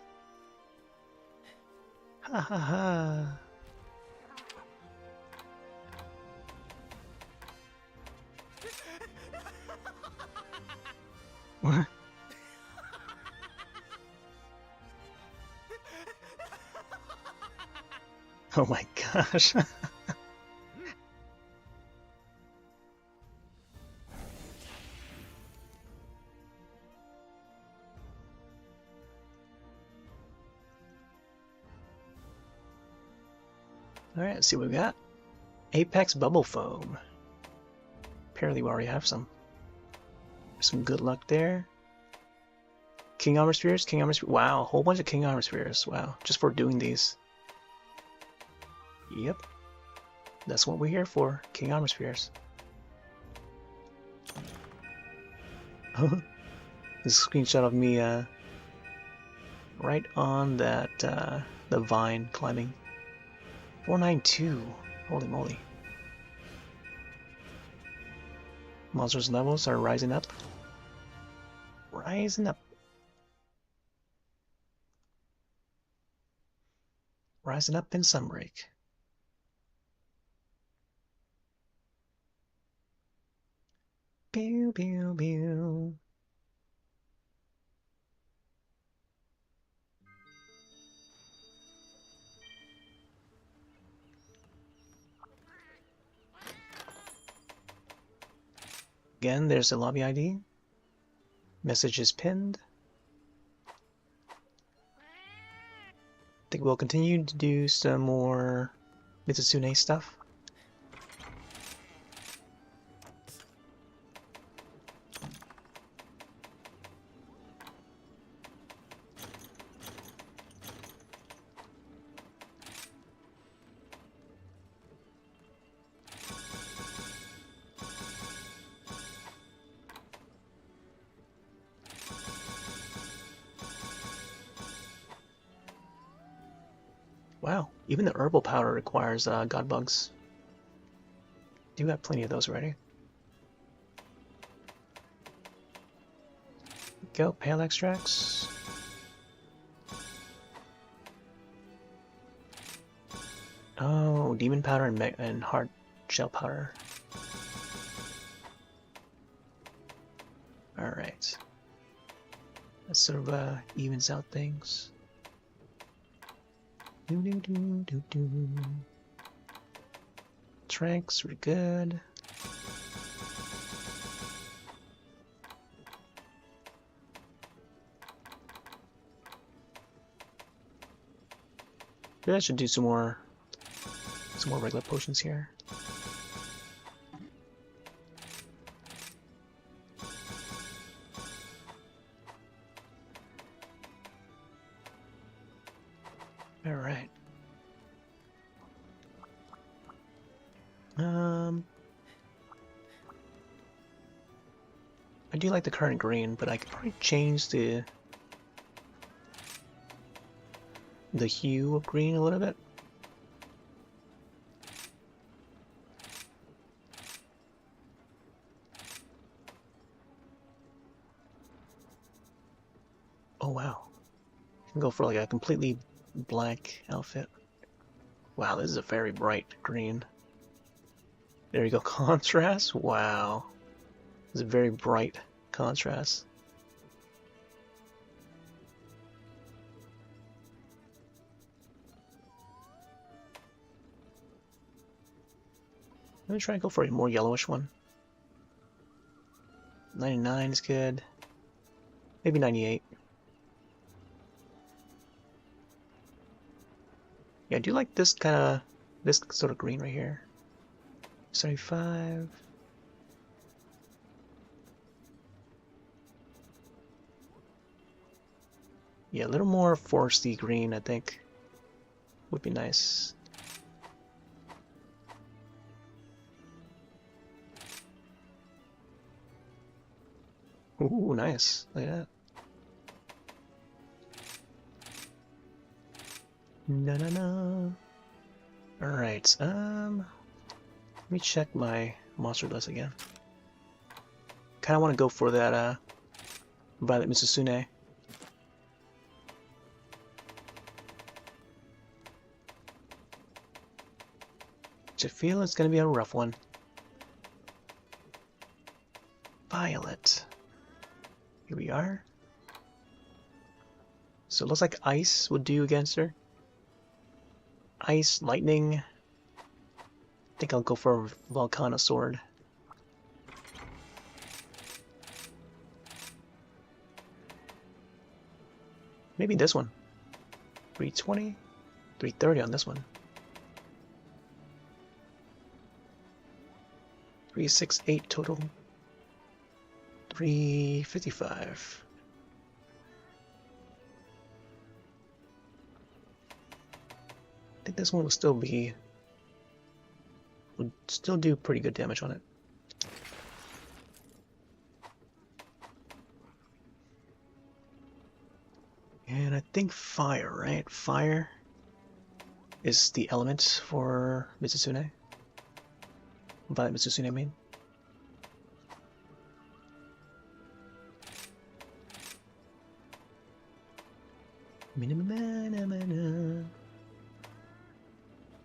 Ha ha ha. What? Oh my gosh. Alright, let's see what we got. Apex Bubble Foam. Apparently we already have some. Some good luck there. King Armor Spheres, King Armor Spheres. Wow, a whole bunch of King Armor Spheres. Wow, just for doing these. Yep. That's what we're here for. King Armor Spheres. This is a screenshot of me right on that the vine climbing. 492. Holy moly. Monsters levels are rising up. Rising up. Rising up in Sunbreak. Pew pew pew. Again, there's the lobby ID. Message is pinned. I think we'll continue to do some more Mitsune stuff. Wow, even the herbal powder requires god bugs. Do have plenty of those already. Go, pale extracts. Oh, demon powder and hard shell powder. Alright. That sort of evens out things. Tranks were good. Maybe I should do some more regular potions here. All right. I do like the current green, but I could probably change the hue of green a little bit. Oh wow. I can go for like a completely black outfit. Wow, this is a very bright green. There you go, contrast. Wow. It's a very bright contrast. Let me try and go for a more yellowish one. 99 is good. Maybe 98. Yeah, I do like this sort of green right here. 75. Yeah, a little more foresty green, I think, would be nice. Ooh, nice. Look at that. No. Alright, let me check my monster list again. Kinda wanna go for that Violet Mitsune. Which I feel is gonna be a rough one. Violet. Here we are. So it looks like ice would do against her. Ice, lightning. I think I'll go for a Volcano sword. Maybe this one. 320? 330 on this one. 368 total. 355. I think this one would still do pretty good damage on it. And I think fire, right? Fire is the element for Mitsune. Violet Mitsune, I mean.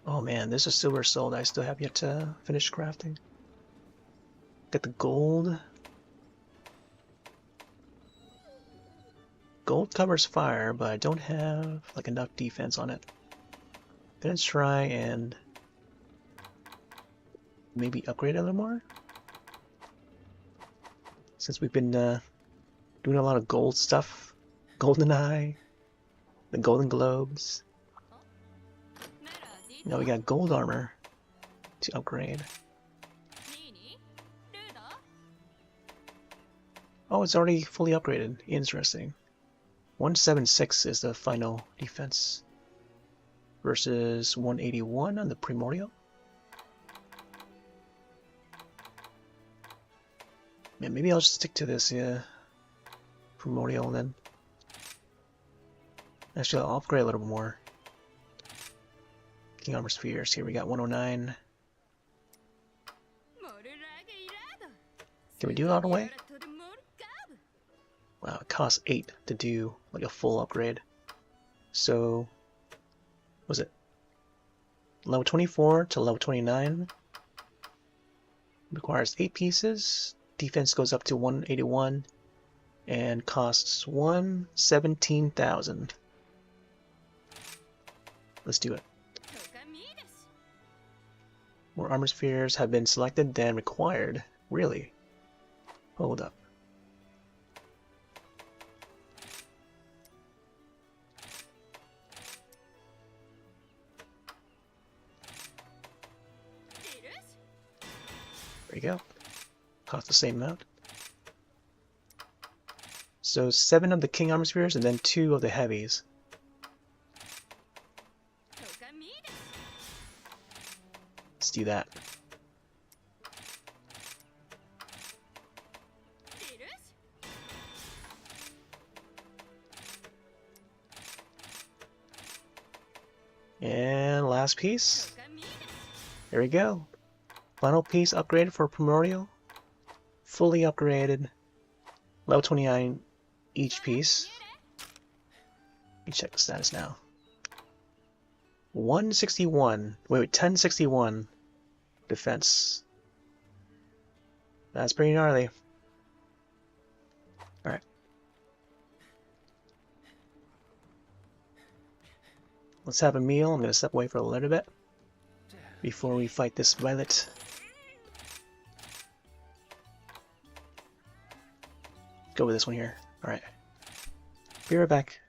Oh man, this is Silver Soul that I still have yet to finish crafting. Got the gold. Gold covers fire, but I don't have like enough defense on it. Gonna try and maybe upgrade a little more. since we've been doing a lot of gold stuff. GoldenEye, the Golden Globes. Now we got gold armor to upgrade. Oh, it's already fully upgraded. Interesting. 176 is the final defense versus 181 on the Primordial. Man, maybe I'll just stick to this Primordial then. Actually, I'll upgrade a little more. King Armor Spheres. Here we got 109. Can we do it all the way? Wow, it costs 8 to do like a full upgrade. So, what was it? Level 24 to level 29. Requires 8 pieces. Defense goes up to 181 and costs 117,000. Let's do it. More armor spheres have been selected than required. Really? Hold up. There you go. Cost the same amount. So 7 of the King Armor Spheres and then 2 of the heavies. Let's do that. And last piece. There we go. Final piece upgraded for Primordial. Fully upgraded. Level 29 each piece. Let me check the status now. 161. Wait, 1061 defense. That's pretty gnarly. Alright. Let's have a meal. I'm going to step away for a little bit before we fight this violet. Go with this one here. Alright. Be right back.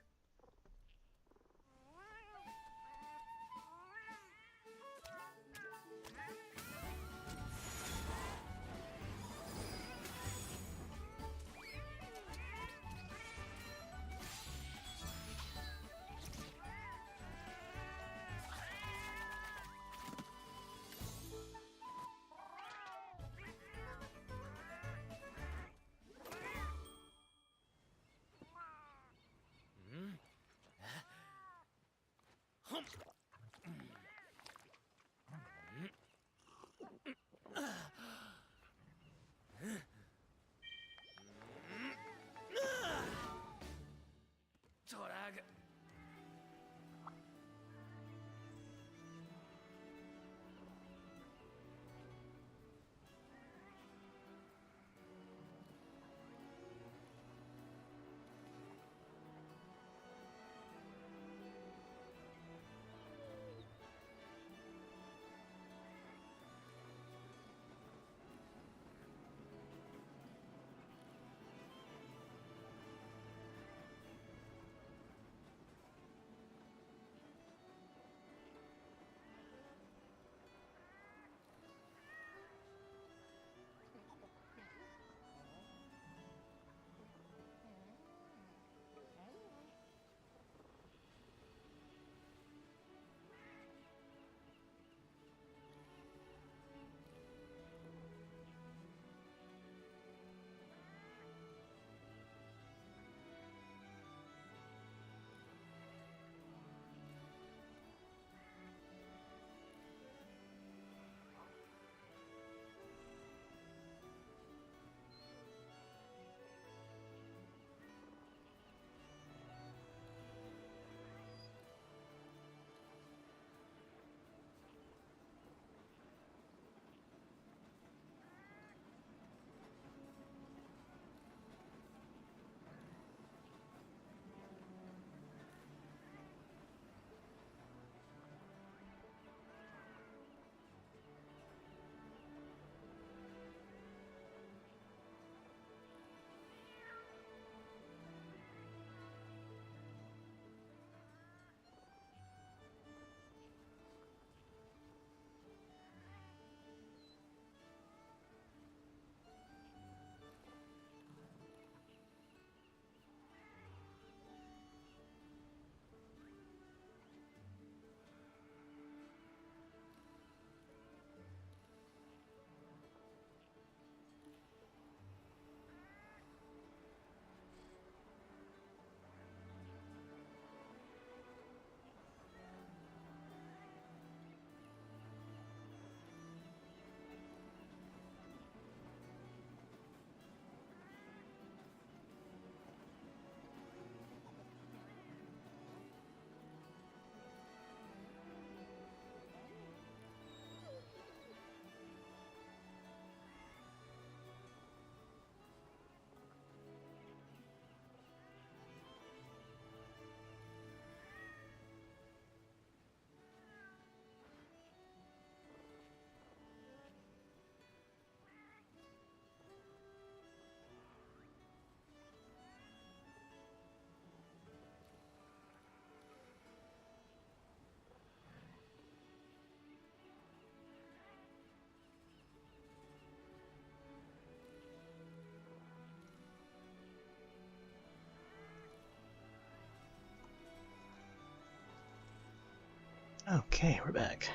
Okay, we're back.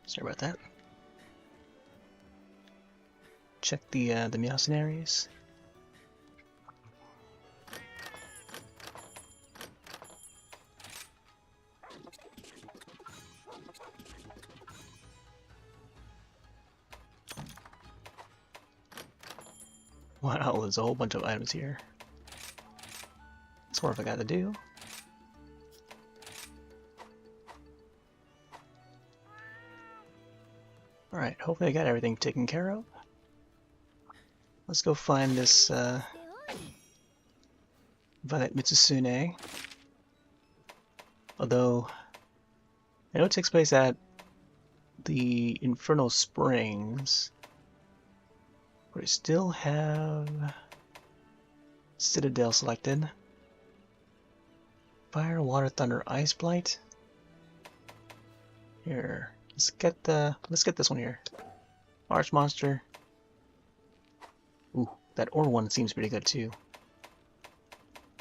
Sorry about that. Check the mercenaries. Wow, there's a whole bunch of items here. That's what I got to do. Alright, hopefully I got everything taken care of. Let's go find this Violet Mitsusune. Although, I know it takes place at the Infernal Springs. But I still have Citadel selected. Fire, Water, Thunder, Ice Blight. Here, let's get this one here. Arch Monster. Ooh, that ore one seems pretty good too.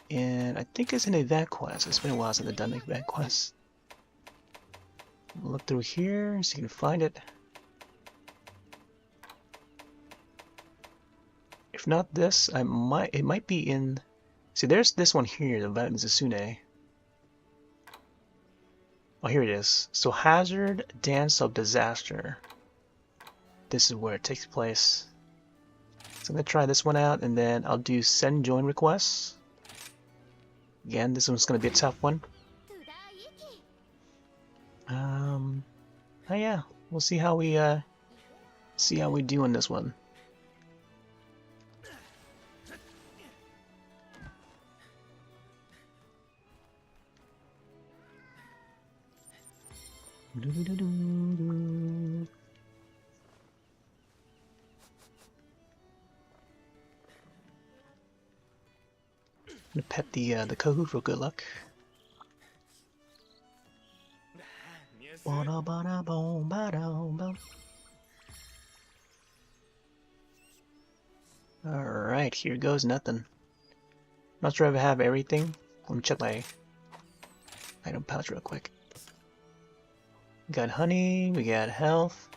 And I think it's an event quest. It's been a while since I've done an event quest. Look through here, see if you can find it. If not this, it might be in. See, there's this one here, the Violet Mitsusune. Oh, here it is. So Hazard, Dance of Disaster. This is where it takes place. So I'm gonna try this one out, and then I'll do send join requests. Again, this one's gonna be a tough one. Oh yeah, we'll see how we do on this one. I'm gonna pet the Kohu for good luck. Alright, here goes nothing. Not sure if I have everything. Let me check my item pouch real quick. We got honey, we got health,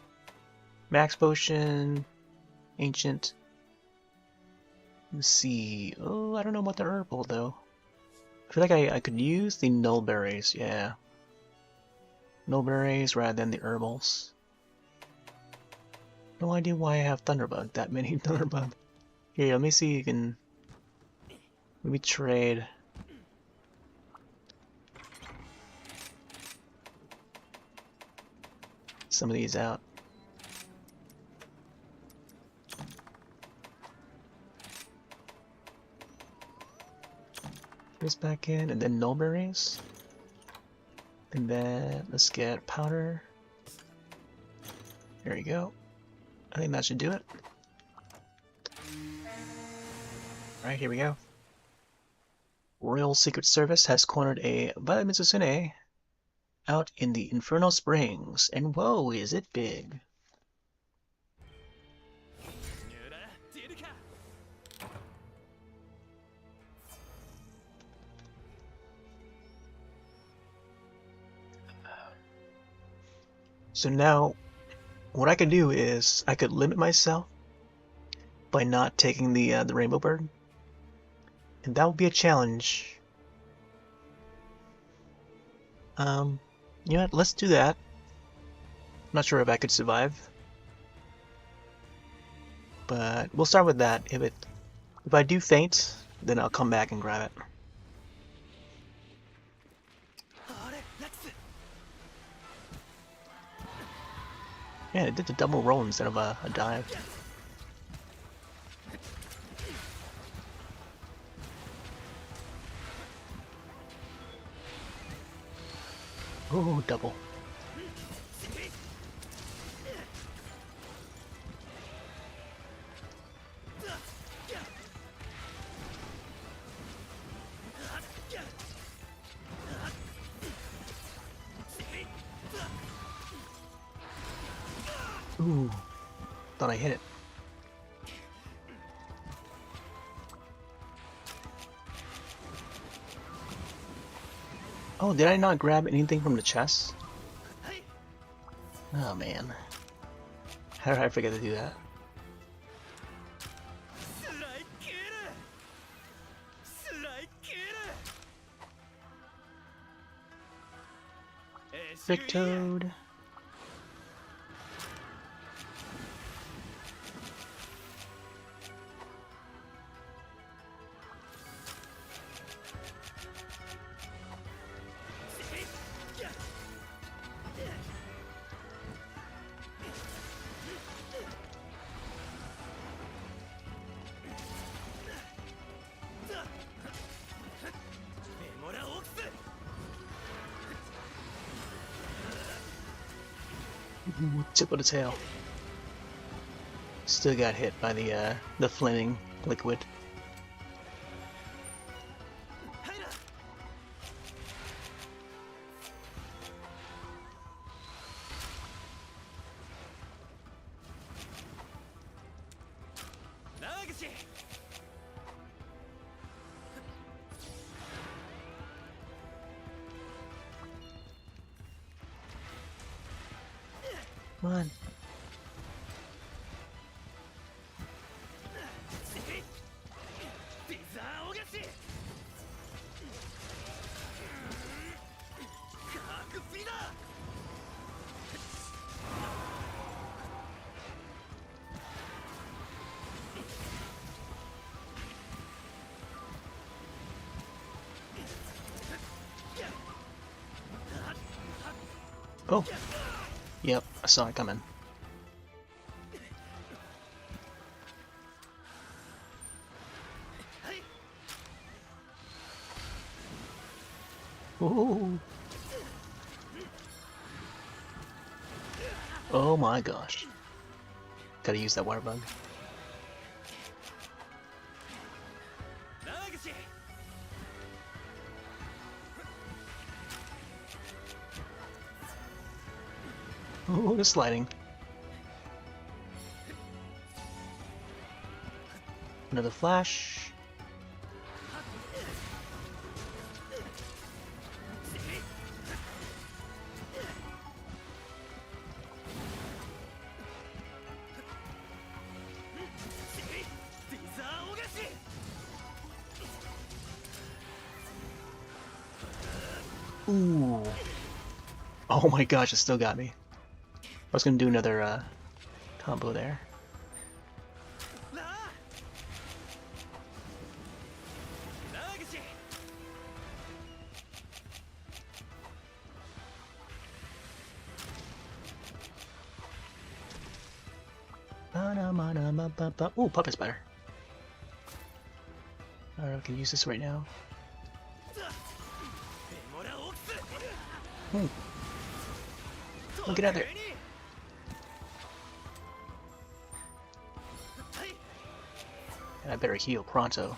max potion, ancient. Let's see. Oh, I don't know about the herbal though. I feel like I could use the null berries, yeah. Null berries rather than the herbals. No idea why I have Thunderbug, that many Thunderbug. Here, let me see if you can maybe trade. Some of these out. This back in, and then null berries. And then let's get powder. There you go. I think that should do it. Alright, here we go. Royal Secret Service has cornered a Violet Mitsusune out in the Infernal Springs, and whoa, is it big. So now, what I could do is, I could limit myself by not taking the Rainbow Bird. And that would be a challenge. You know what, let's do that. I'm not sure if I could survive. But we'll start with that. If I do faint, then I'll come back and grab it. Yeah, it did the double roll instead of a dive. Ooh, double. Ooh, thought I hit it. Oh, did I not grab anything from the chest? Oh man. How did I forget to do that? Big Toad. Tip of the tail. Still got hit by the flaming liquid. Come on. Oh. Yep, I saw it coming. Ooh. Oh my gosh. Gotta use that water bug. Oh, the sliding. Another flash. Ooh. Oh my gosh, it still got me. I was gonna do another combo there. Ooh, puppet spider. Alright, I can use this right now. Ooh. Oh, get out there. And I better heal pronto.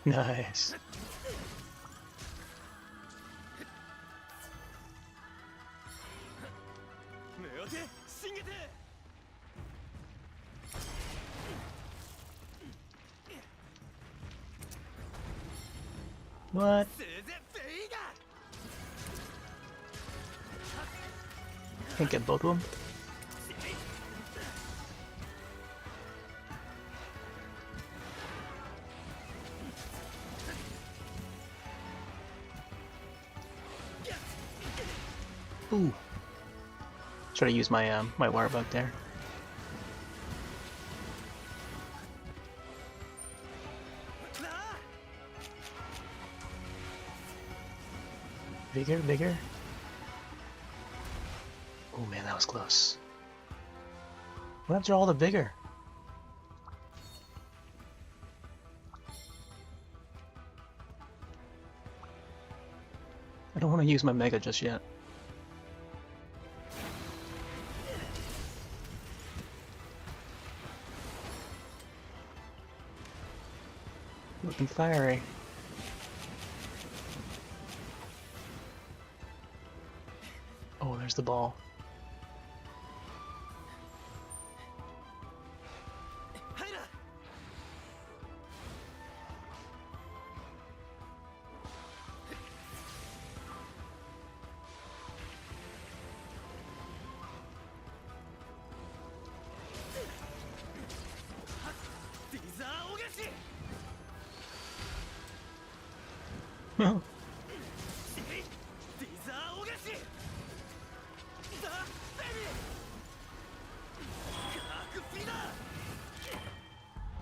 Nice. What? Can't get both of them? Ooh. Try to use my my water bug there. Bigger, bigger. Oh man, that was close. What after all the bigger? I don't want to use my mega just yet. Looking fiery. Oh, there's the ball.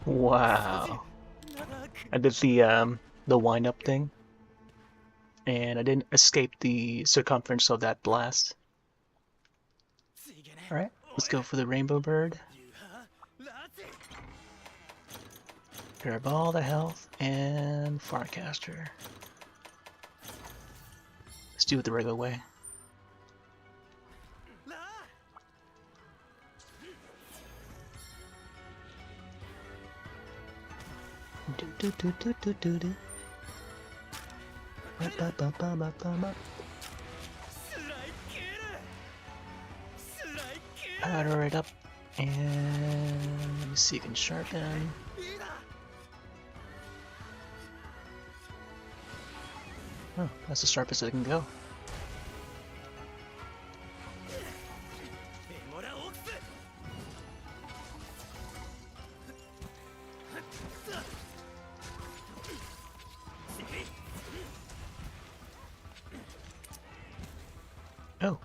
Wow. I did the wind up thing, and I didn't escape the circumference of that blast. Alright, let's go for the rainbow bird. Grab all the health and Farcaster. Let's do it the regular way. Do do do do do do do. Ba ba ba ba ba ba ba. Powder it up, and let me see if you can sharpen. Oh, that's the sharpest it can go. Oh.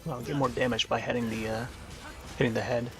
Well, I'll get more damage by hitting the head.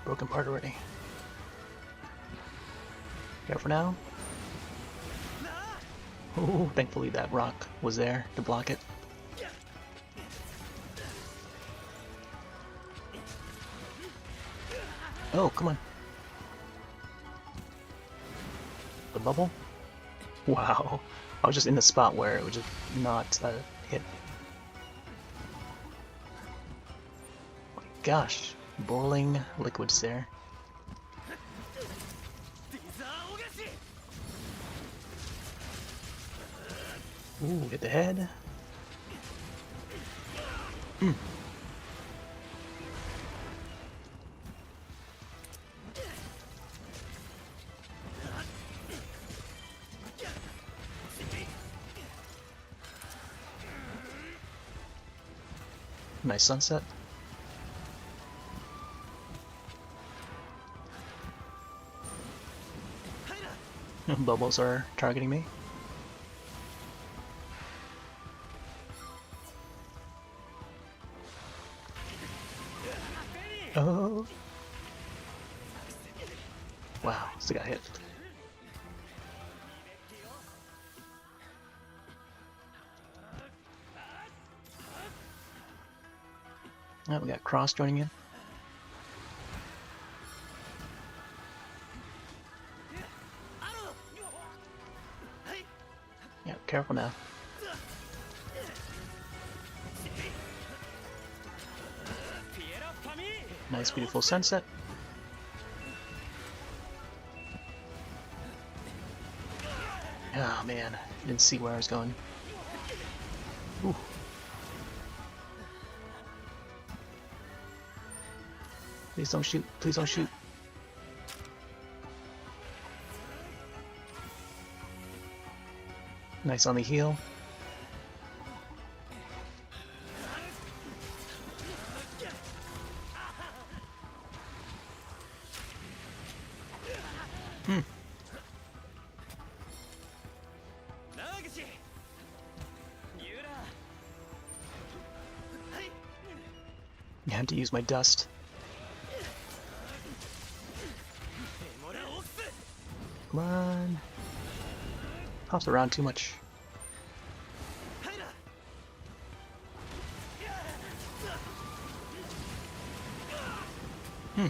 Broken part already. Careful now. Oh, thankfully that rock was there to block it. Oh, come on. The bubble? Wow. I was just in the spot where it would just not hit. My gosh. Boiling liquids there. Ooh, hit the head. Nice sunset. Bubbles are targeting me. Oh! Wow, still got hit. Oh, we got Cross joining in. Yeah, careful now. Nice, beautiful sunset. Oh man, didn't see where I was going. Ooh. Please don't shoot, please don't shoot. Nice on the heel. I had to use my dust. Come on. Hops around too much. Hmm.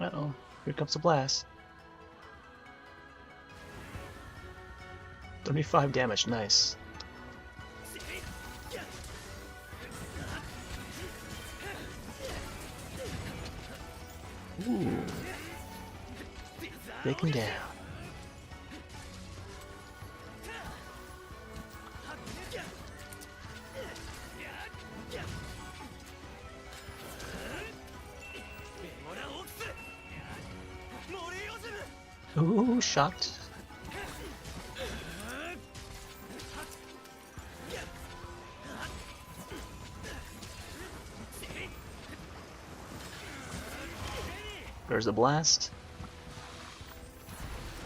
Uh-oh, here comes the blast. 35 damage, nice. Ooh. Take him down. Ooh, shot. There's the blast.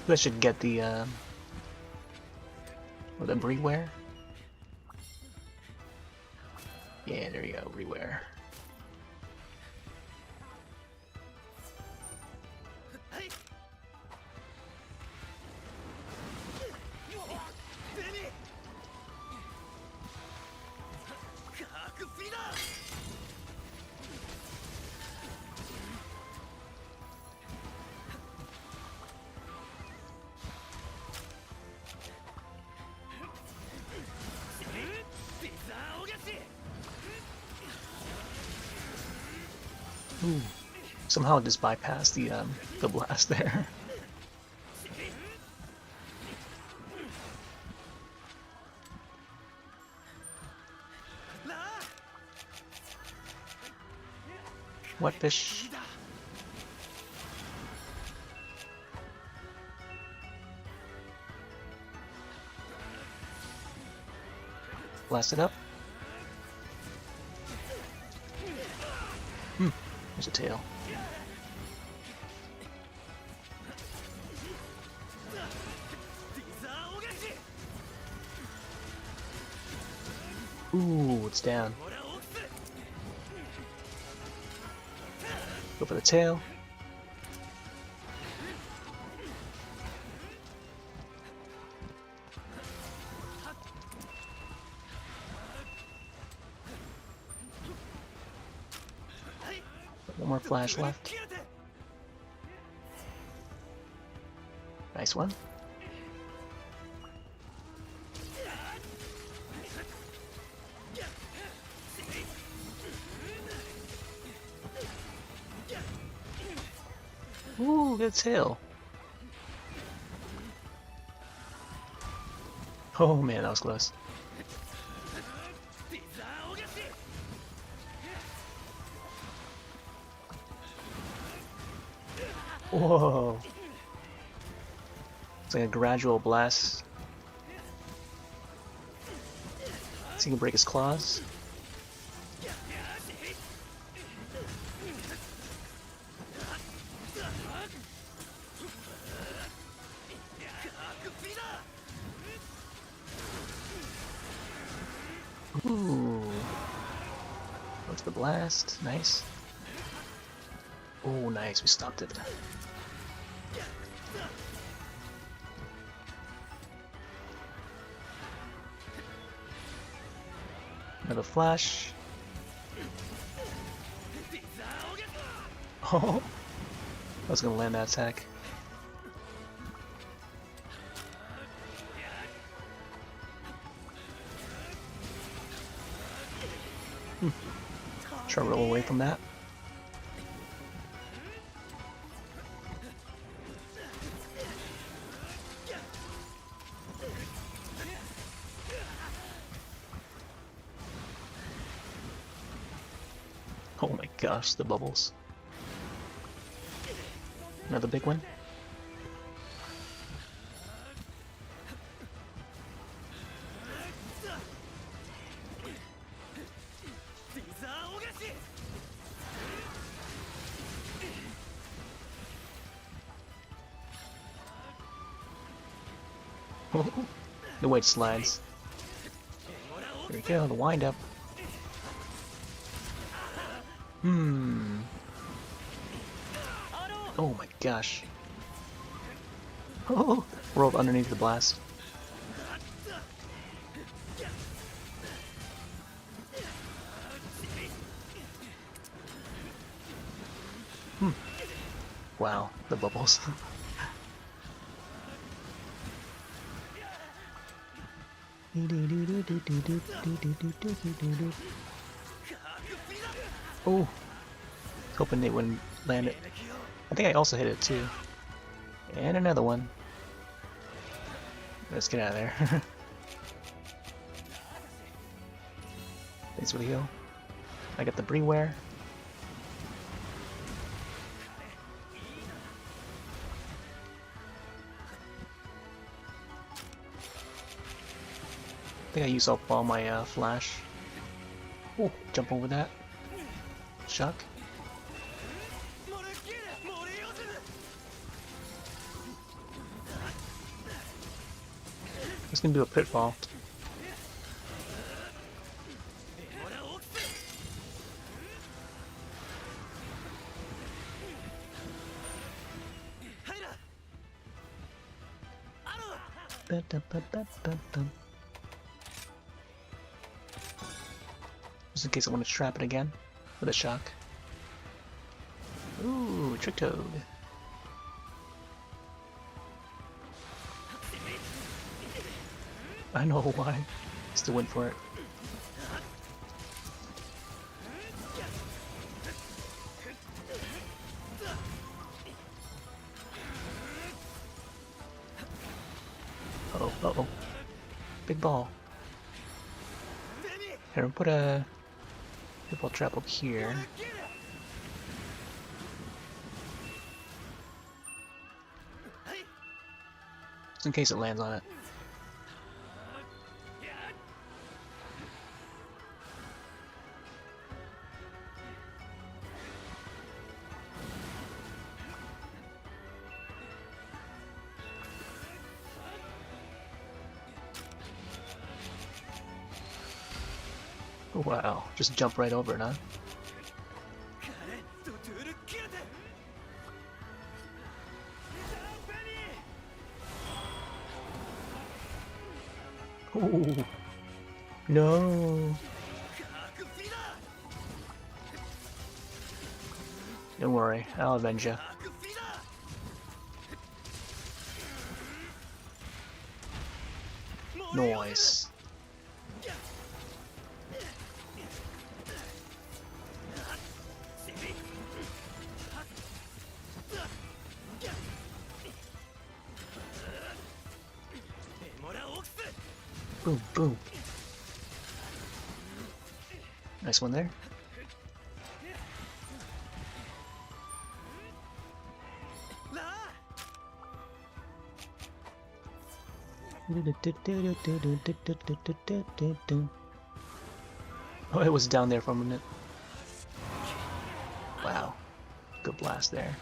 That should get the reware. Yeah, there you go, reware. Ooh. Somehow it just bypassed the blast there. What fish? Blast it up. There's a tail. Ooh, it's down. Go for the tail. One more flash left. Nice one. Ooh, good tail. Oh man, that was close. Whoa. It's like a gradual blast. So he can break his claws. Ooh. What's the blast? Nice. Oh, nice. We stopped it. Another flash. Oh, I was gonna land that attack. Try to roll away from that. gosh, the bubbles. Another big one. The way it slides. There we go, the wind up. Oh my gosh. Oh, rolled underneath the blast. Wow, the bubbles. Oh, hoping they wouldn't land it. I think I also hit it too. And another one. Let's get out of there. Thanks for the heal. I got the Breware. I think I used up all my flash. Oh, jump over that. Shock. Just gonna do a pitfall. Just in case I want to trap it again with a shock. Ooh, Trick Toad. I know why. Still went for it. Uh-oh, uh-oh. Big ball. Here, we'll put a ball trap up here. Just in case it lands on it. Wow, just jump right over it, huh? Oh, no. Don't worry, I'll avenge you. Noise. Boom, boom. Nice one there. Oh, it was down there for a minute. Wow. Good blast there.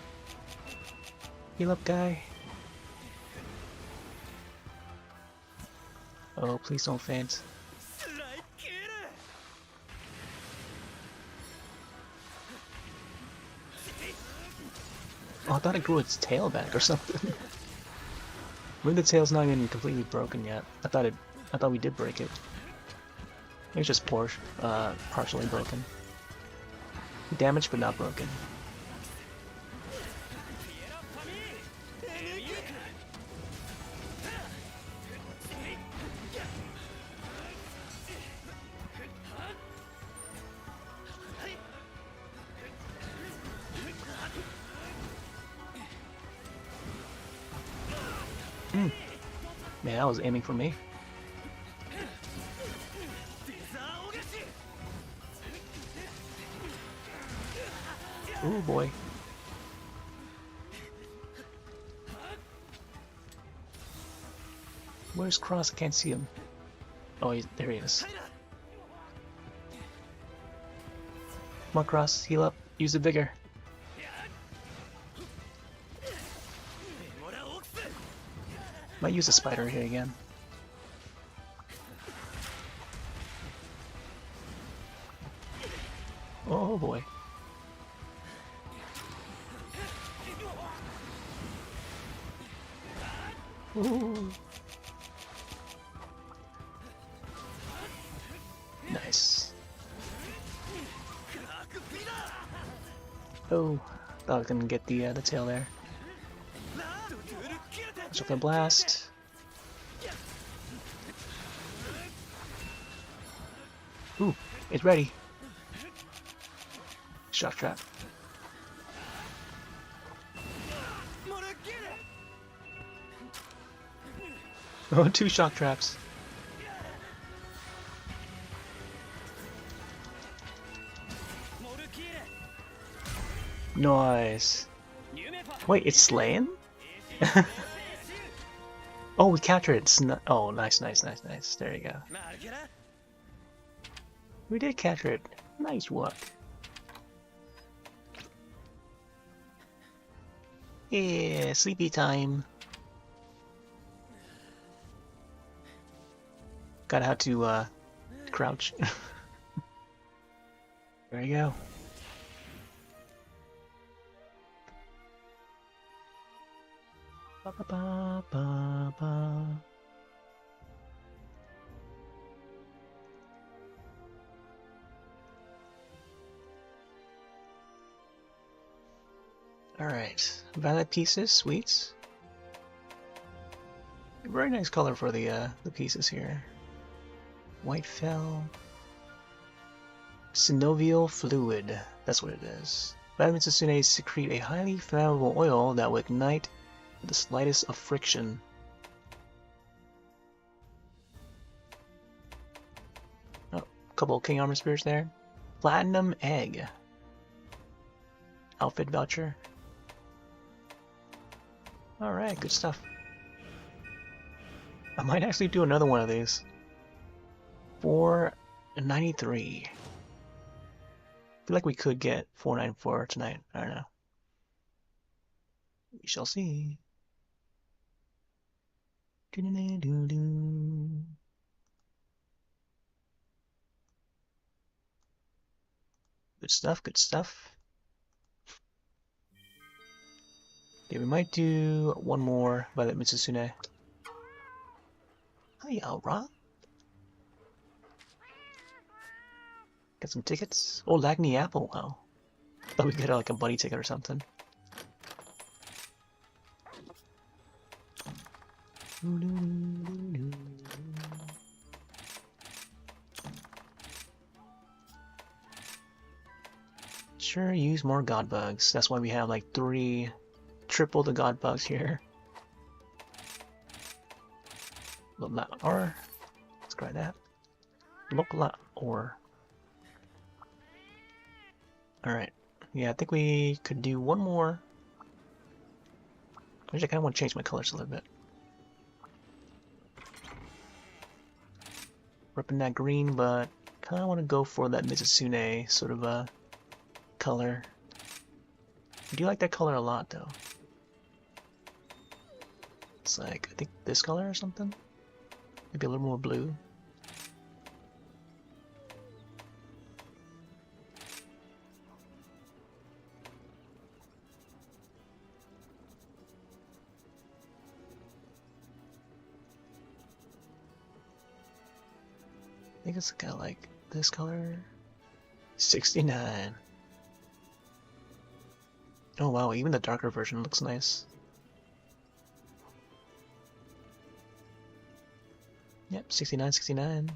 Heal up, guy. Oh, please don't faint. Oh, I thought it grew its tail back or something. Maybe the tail's not even completely broken yet. I thought we did break it. It's just partially broken. Damaged but not broken. Man, that was aiming for me. Oh boy. Where's Cross? I can't see him. Oh, there he is. Come on, Cross. Heal up. Use the vigor. Might use a spider here again. Oh boy. Ooh. Nice. Oh, thought I was gonna get the tail there. Watch out for the blast. Ooh, it's ready. Shock trap. Oh, 2 shock traps. Nice. Wait, it's slain? Oh, we captured it. Oh, nice, nice, nice, nice. There you go. We did capture it. Nice work. Yeah, sleepy time. Gotta have to crouch. There you go. Ba ba ba ba ba. Alright, violet pieces, sweets. Very nice color for the pieces here. White fell. Synovial fluid, that's what it is. Vitamin Susunes secrete a highly flammable oil that will ignite with the slightest of friction. Oh, a couple of King Armor Spears there. Platinum egg. Outfit voucher. Alright, good stuff. I might actually do another one of these. 493. I feel like we could get 494 tonight. I don't know. We shall see. Good stuff, good stuff. Okay, we might do one more Violet Mitsusune. Hi, Alra. Got some tickets? Oh, Lagny Apple, wow. Thought we'd get like a buddy ticket or something. Sure, use more god bugs. That's why we have like triple the god bugs here. Look or let's try that. Look or. Alright. Yeah, I think we could do one more. I kind of want to change my colors a little bit. Ripping that green, but kind of want to go for that Mizusune sort of a color. I do like that color a lot, though. It's like, I think this color or something? Maybe a little more blue. I think it's kind of like this color. 69. Oh wow, even the darker version looks nice. Yep, 69, 69.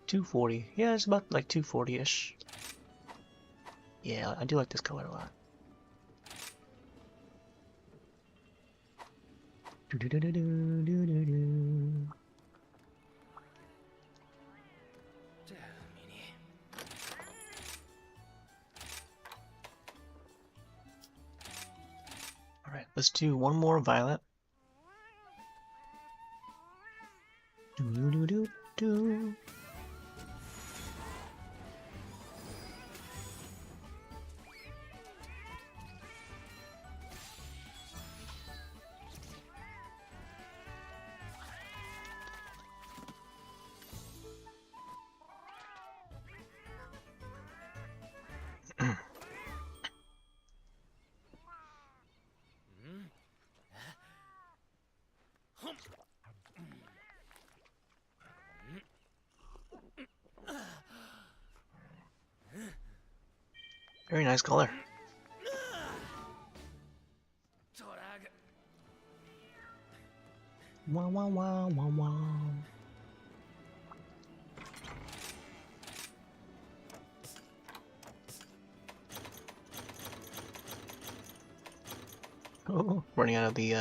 $240. Yeah, it's about like 240-ish. Yeah, I do like this color a lot. let's do one more violet. Do do do do. Very nice color. Wow, wow, wow, wow, wow. Oh, running out of the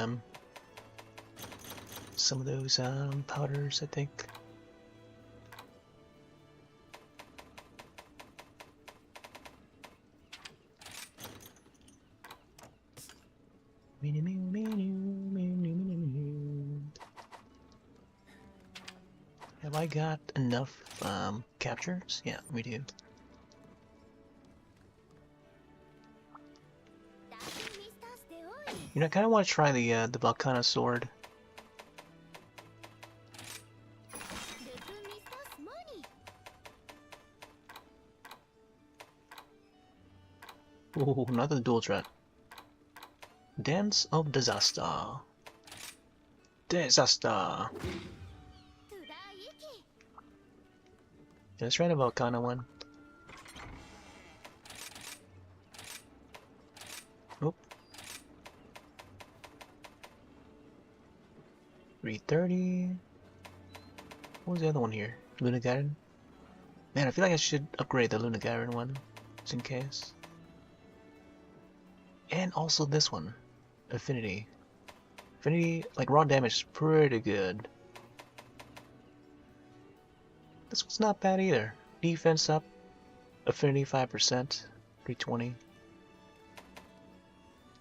some of those powders, I think. Have I got enough captures? Yeah, we do. You know, I kind of want to try the Volcana sword. Oh, another dual threat. Dance of Disaster. Disaster. Let's try the Volcana one. Nope. 330. What was the other one here? Luna Garden? Man, I feel like I should upgrade the Luna Garden one, just in case. And also this one, Affinity. Affinity, like raw damage, is pretty good. This one's not bad either. Defense up, Affinity 5%, 320.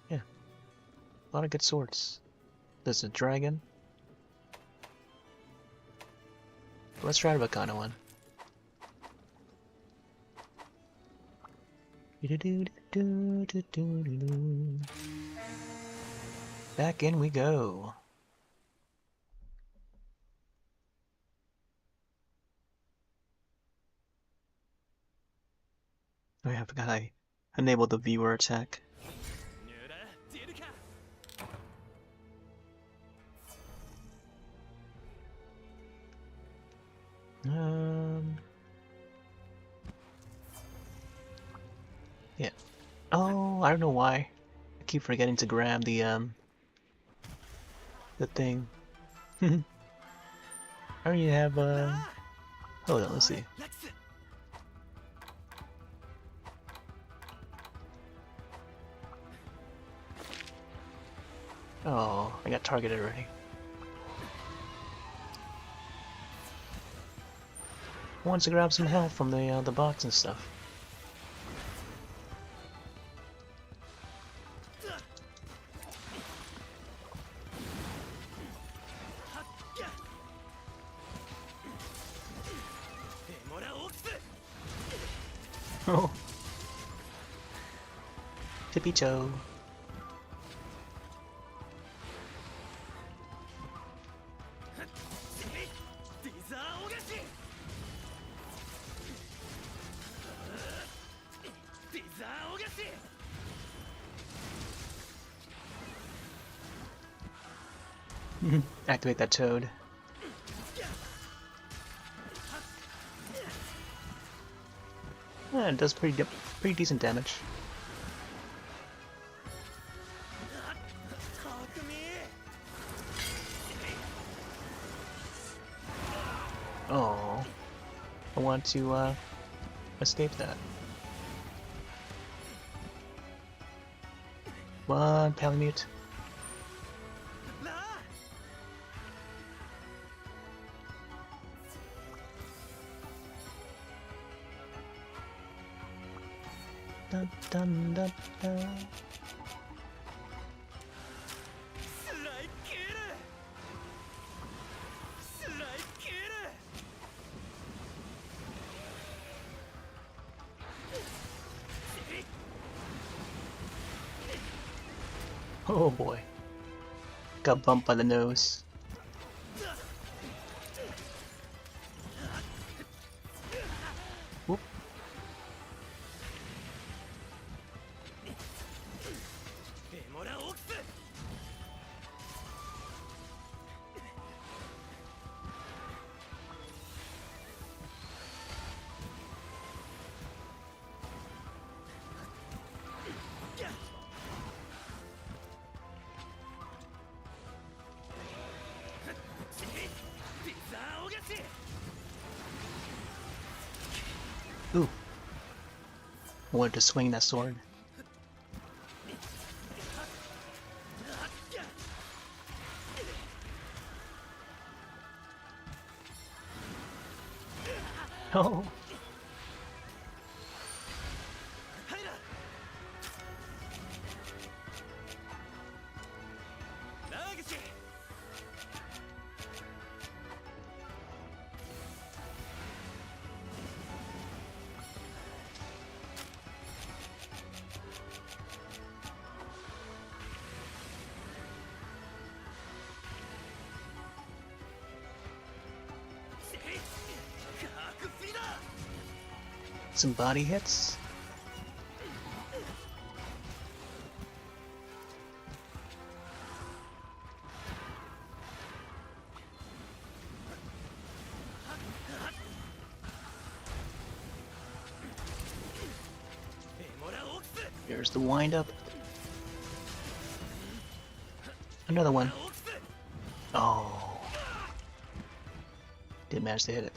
Yeah, a lot of good swords. There's a dragon. Let's try the Volcano one. Back in we go. Oh yeah, I forgot I enabled the viewer attack. Yeah. Oh, I don't know why. I keep forgetting to grab the thing. I already have hold on, let's see. Oh, I got targeted already. I wanted to grab some health from the bots and stuff. Oh. Tippy toe. Activate that toad. It does pretty decent damage. Oh, I want to escape that. Come on, Palamute. Dun, dun, dun, dun. Oh boy. Got bumped by the nose. Whoop. Ooh. I wanted to swing that sword. Oh. Some body hits. Here's the wind up. Another one. Oh. Didn't manage to hit it.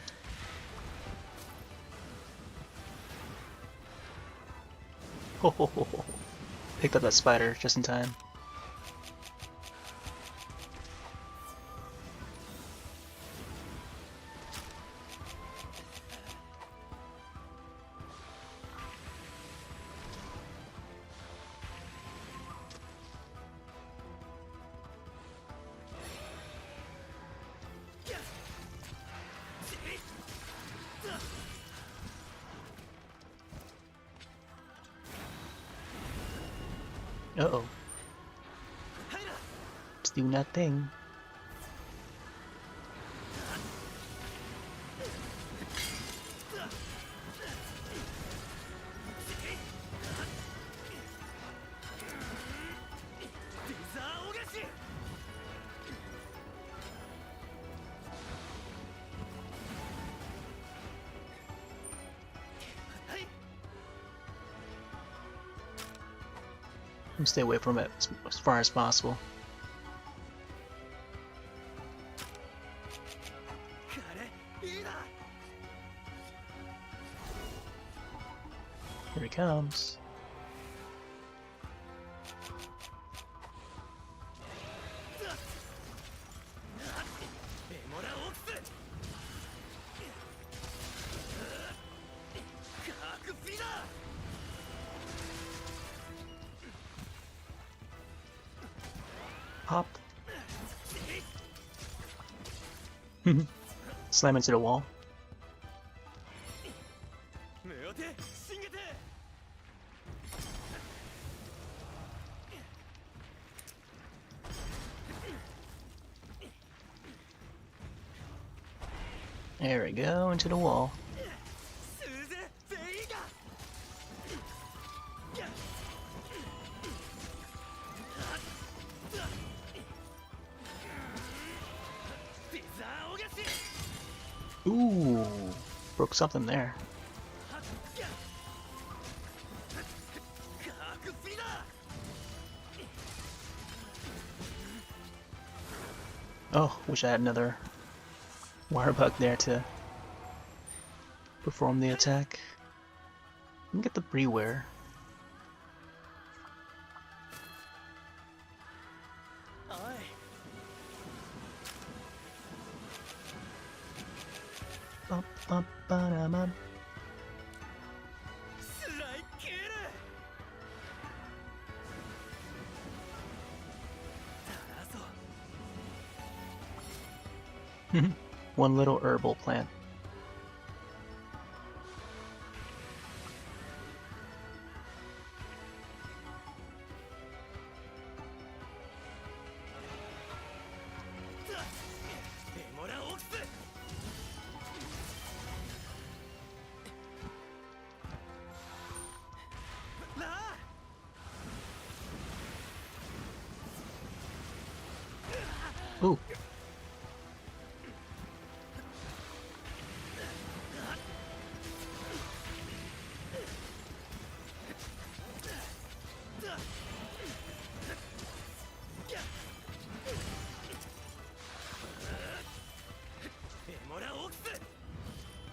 Oh, picked up that spider just in time. Uh-oh. It's doing that thing. Stay away from it as far as possible. Here he comes. Pop. Slam into the wall. There we go, into the wall. Ooh, broke something there. Oh, wish I had another wire bug there to perform the attack. Let me get the Breware. One little herbal plant. Ooh.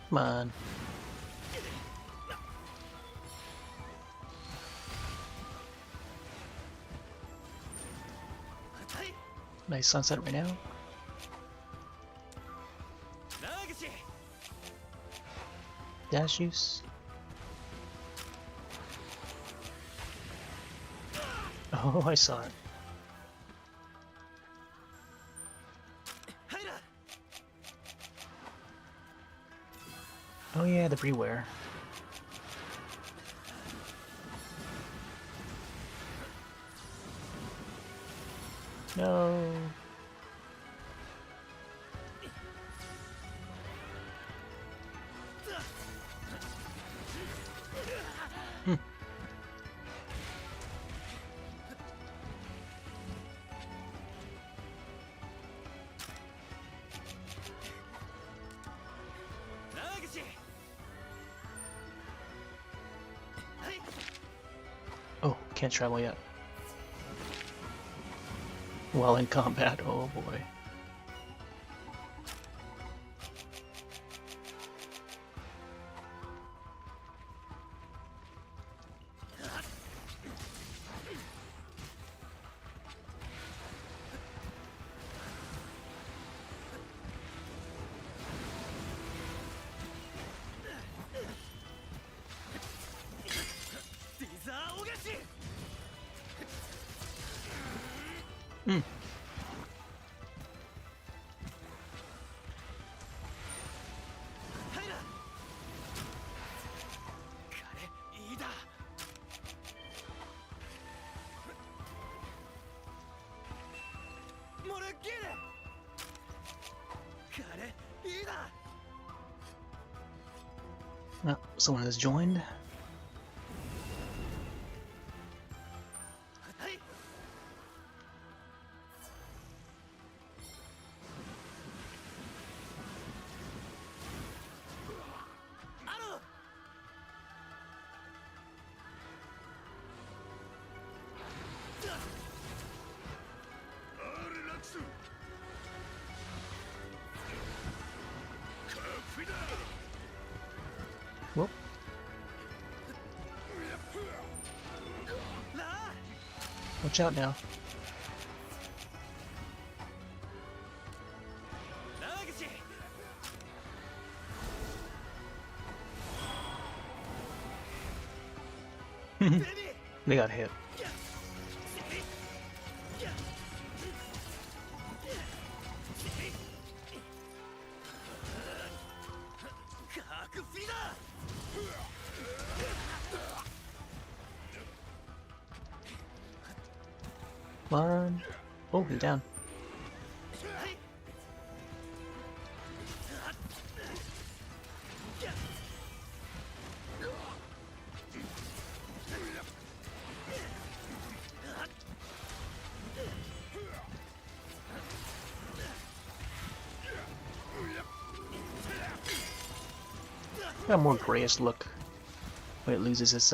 Come on. Nice sunset right now. Dash use. Oh, I saw it. Oh yeah, the beware. No. Hmm. Oh, can't travel yet. While in combat, oh boy. Hmm. Oh, someone has joined. Whoop. Watch out now. They got hit. Come on. Oh, he's down. Got a more grayish look when it loses its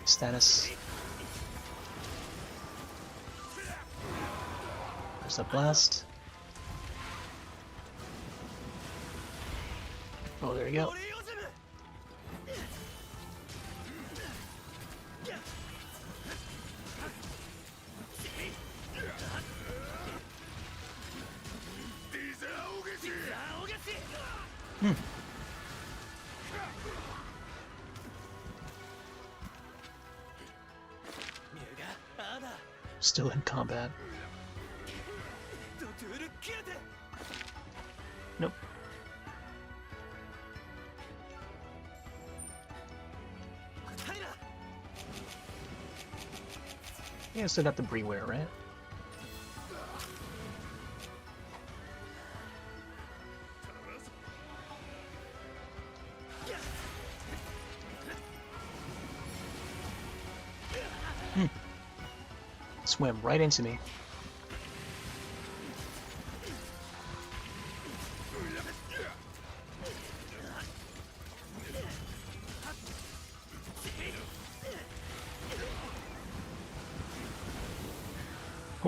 status. There's a blast. Oh, there you go. Hmm. Still in combat. Nope. Yeah, still got the Breware, right? Swim right into me.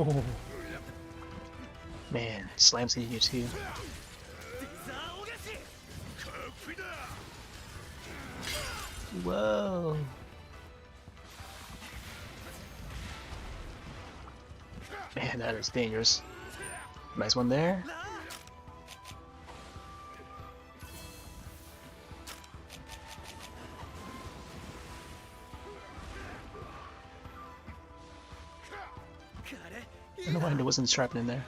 Oh. Man, slams into you too. Whoa. Man, that is dangerous. Nice one there. I don't know why it wasn't sharpening there.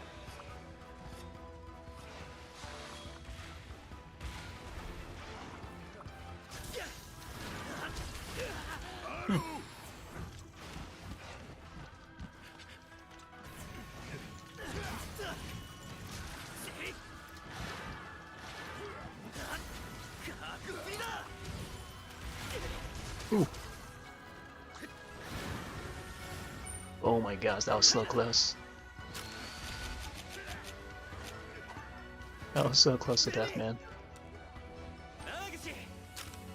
Ooh. Oh my gosh, that was so close. That was so close to death, man.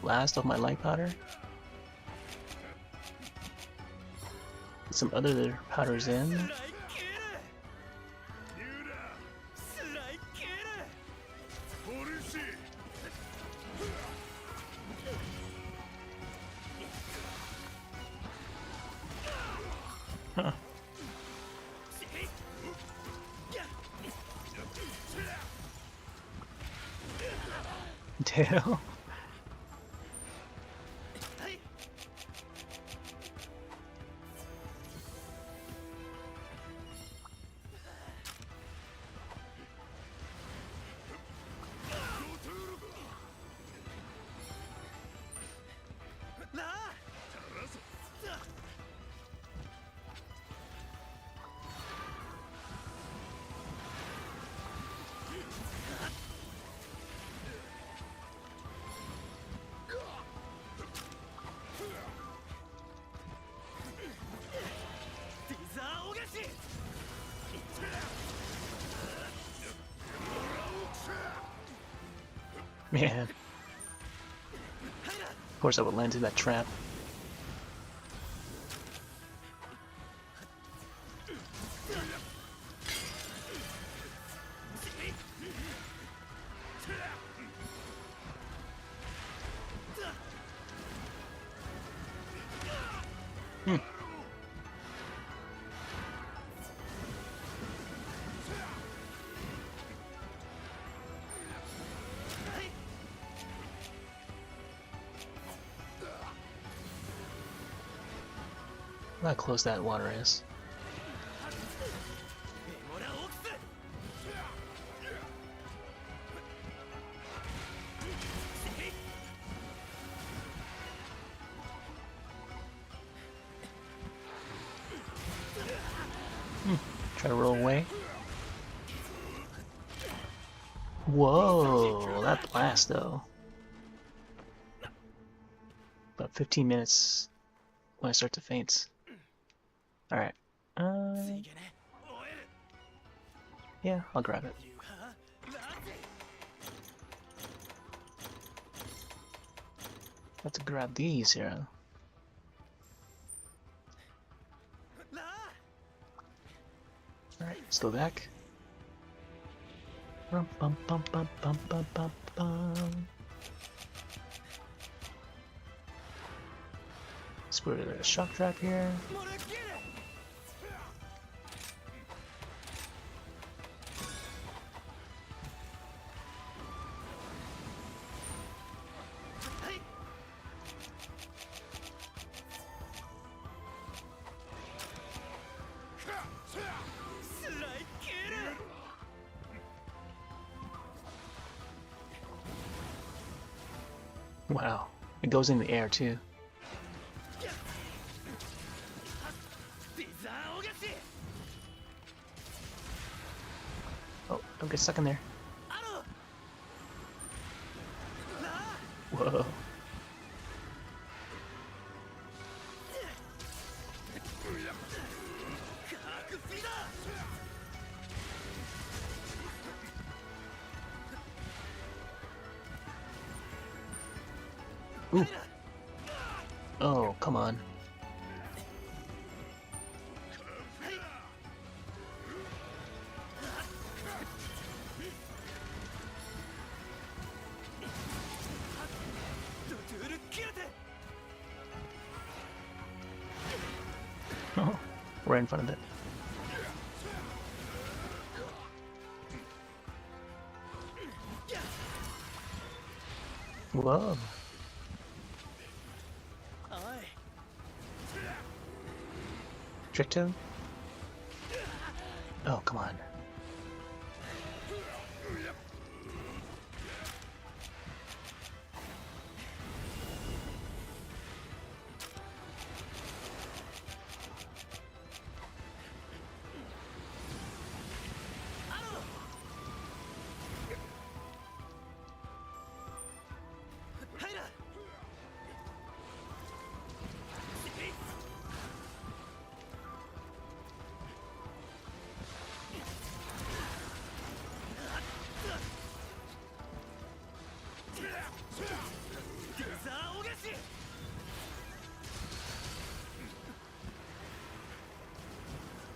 Last of my light powder. Get some other powders in. Huh. Damn. Man. Of course I would land in that trap. Look how close that water is. Try to roll away. Whoa, that blast though. About 15 minutes when I start to faint. Alright. Yeah, I'll grab it. Have to grab these here. Alright, let's go back. Bum, bum, bum, bum, bum, bum, bum, bum. Let's put a shock trap here. Wow, it goes in the air too. Oh, don't get stuck in there. Whoa. Ooh. Oh, come on. right in front of it. Whoa. Tricked him? Oh, come on.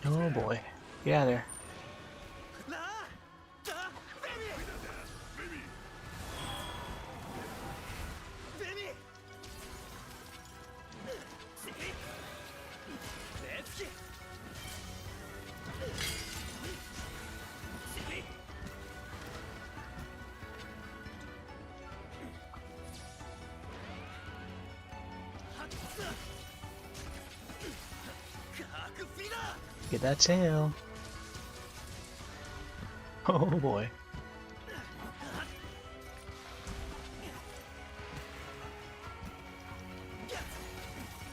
Oh boy. Get out of there. Get that tail. Oh boy.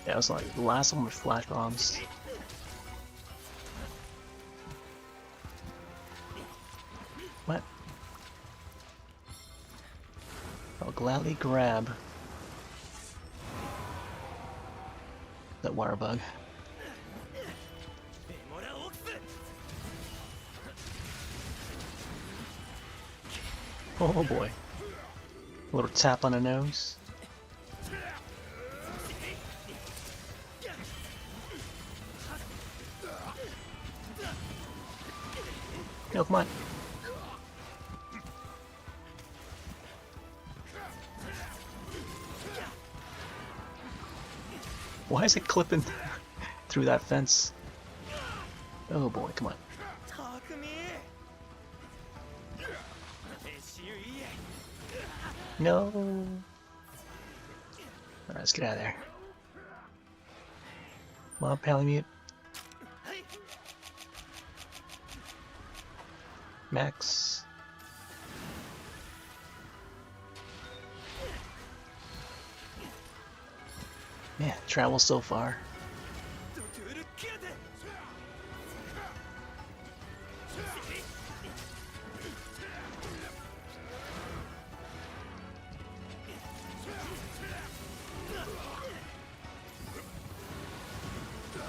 Yeah, it was like the last one with flash bombs. What? I'll gladly grab that wire bug. Oh boy. A little tap on the nose. No, come on. Why is it clipping through that fence? Oh boy, come on. No. Alright, let's get out of there. Come on, Palamute. Max. Man, travel so far.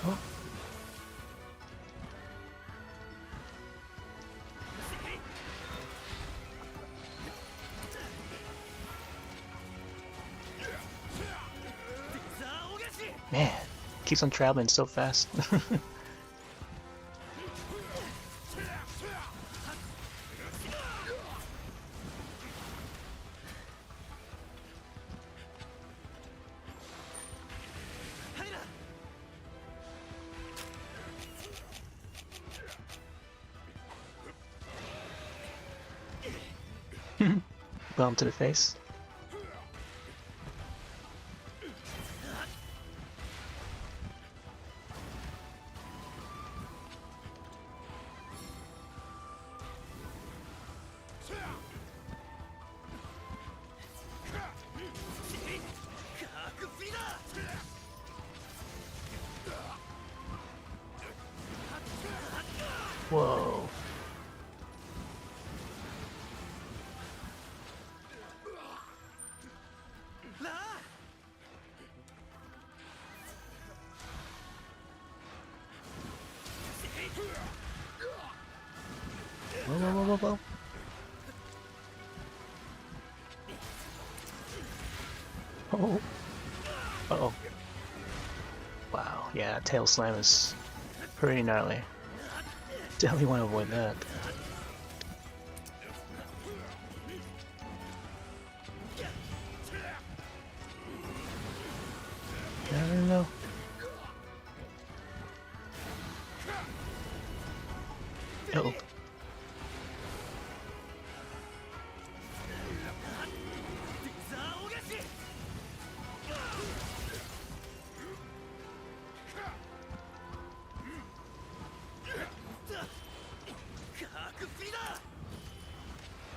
Oh. Man, keeps on traveling so fast. Bump to the face. Whoa. Whoa, whoa, whoa, whoa, whoa. Oh. Uh-oh. Wow, yeah, tail slam is pretty gnarly. Definitely want to avoid that. I don't know. Oh.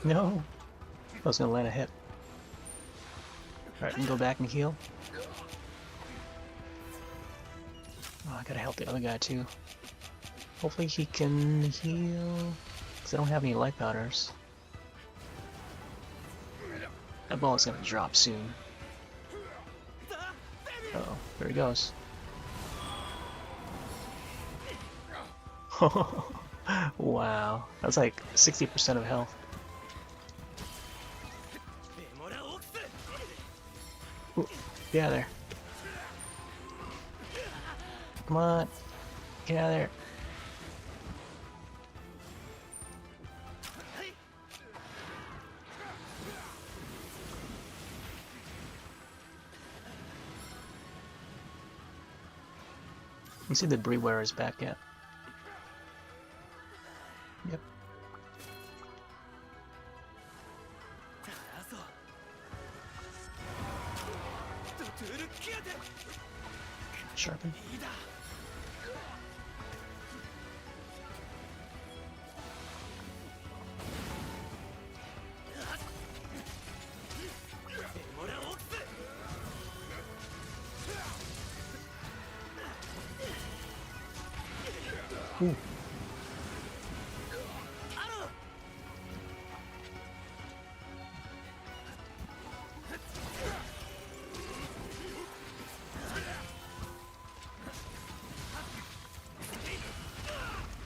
No! I was gonna land a hit. Alright, we can go back and heal. Oh, I gotta help the other guy too. Hopefully he can heal, because I don't have any life powders. That ball is gonna drop soon. Uh-oh, there he goes. Wow, that's like 60% of health. Ooh, get out of there. Come on, get out of there. You see the debris wearer is back yet? Yep. Sharpen. Ooh.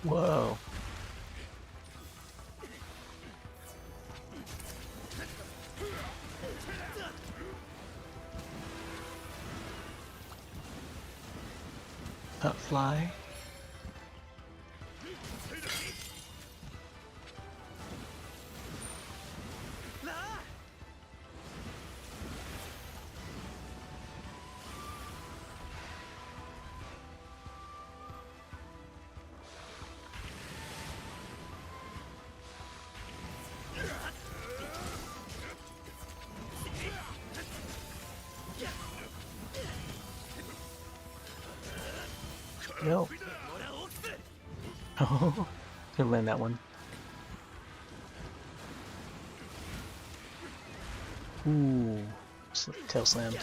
Whoa. Fly. No. Oh, gonna land that one. Ooh, tail slammed.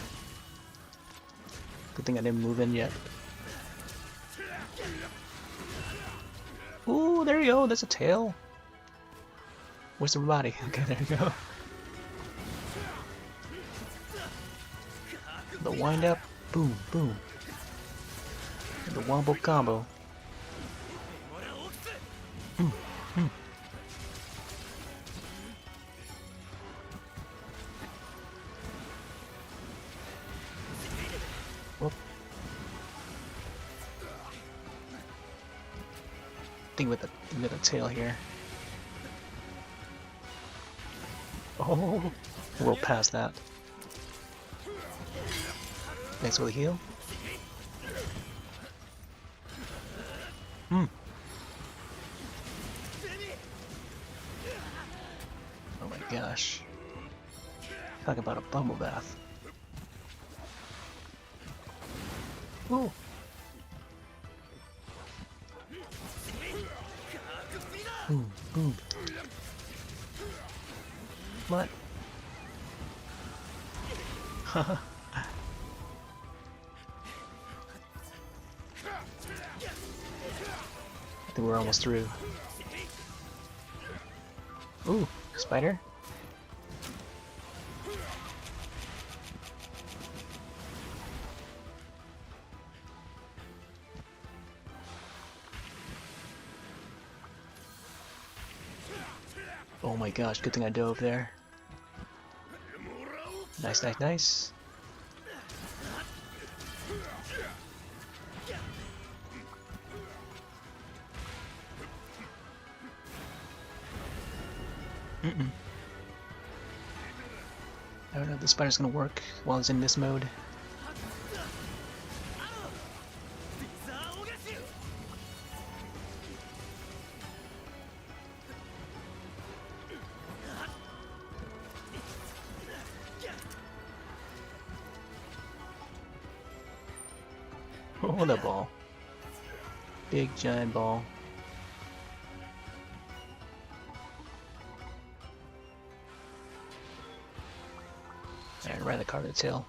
Good thing I didn't move in yet. Ooh, there you go. That's a tail. Where's the body? Okay, there you go. The wind up. Boom, boom. The wombo combo. Whoop. Thing with the tail here. Oh, we'll pass that. Thanks for the heal. Oh my gosh. Talk about a bubble bath. Ooh. Boom, boom. What? Haha. I think we're almost through. Ooh, spider. Oh my gosh, good thing I dove there. Nice, nice, nice. I don't know if the spider's gonna work while it's in this mode. Oh, the ball. Big giant ball. Alright, right in the car to the tail.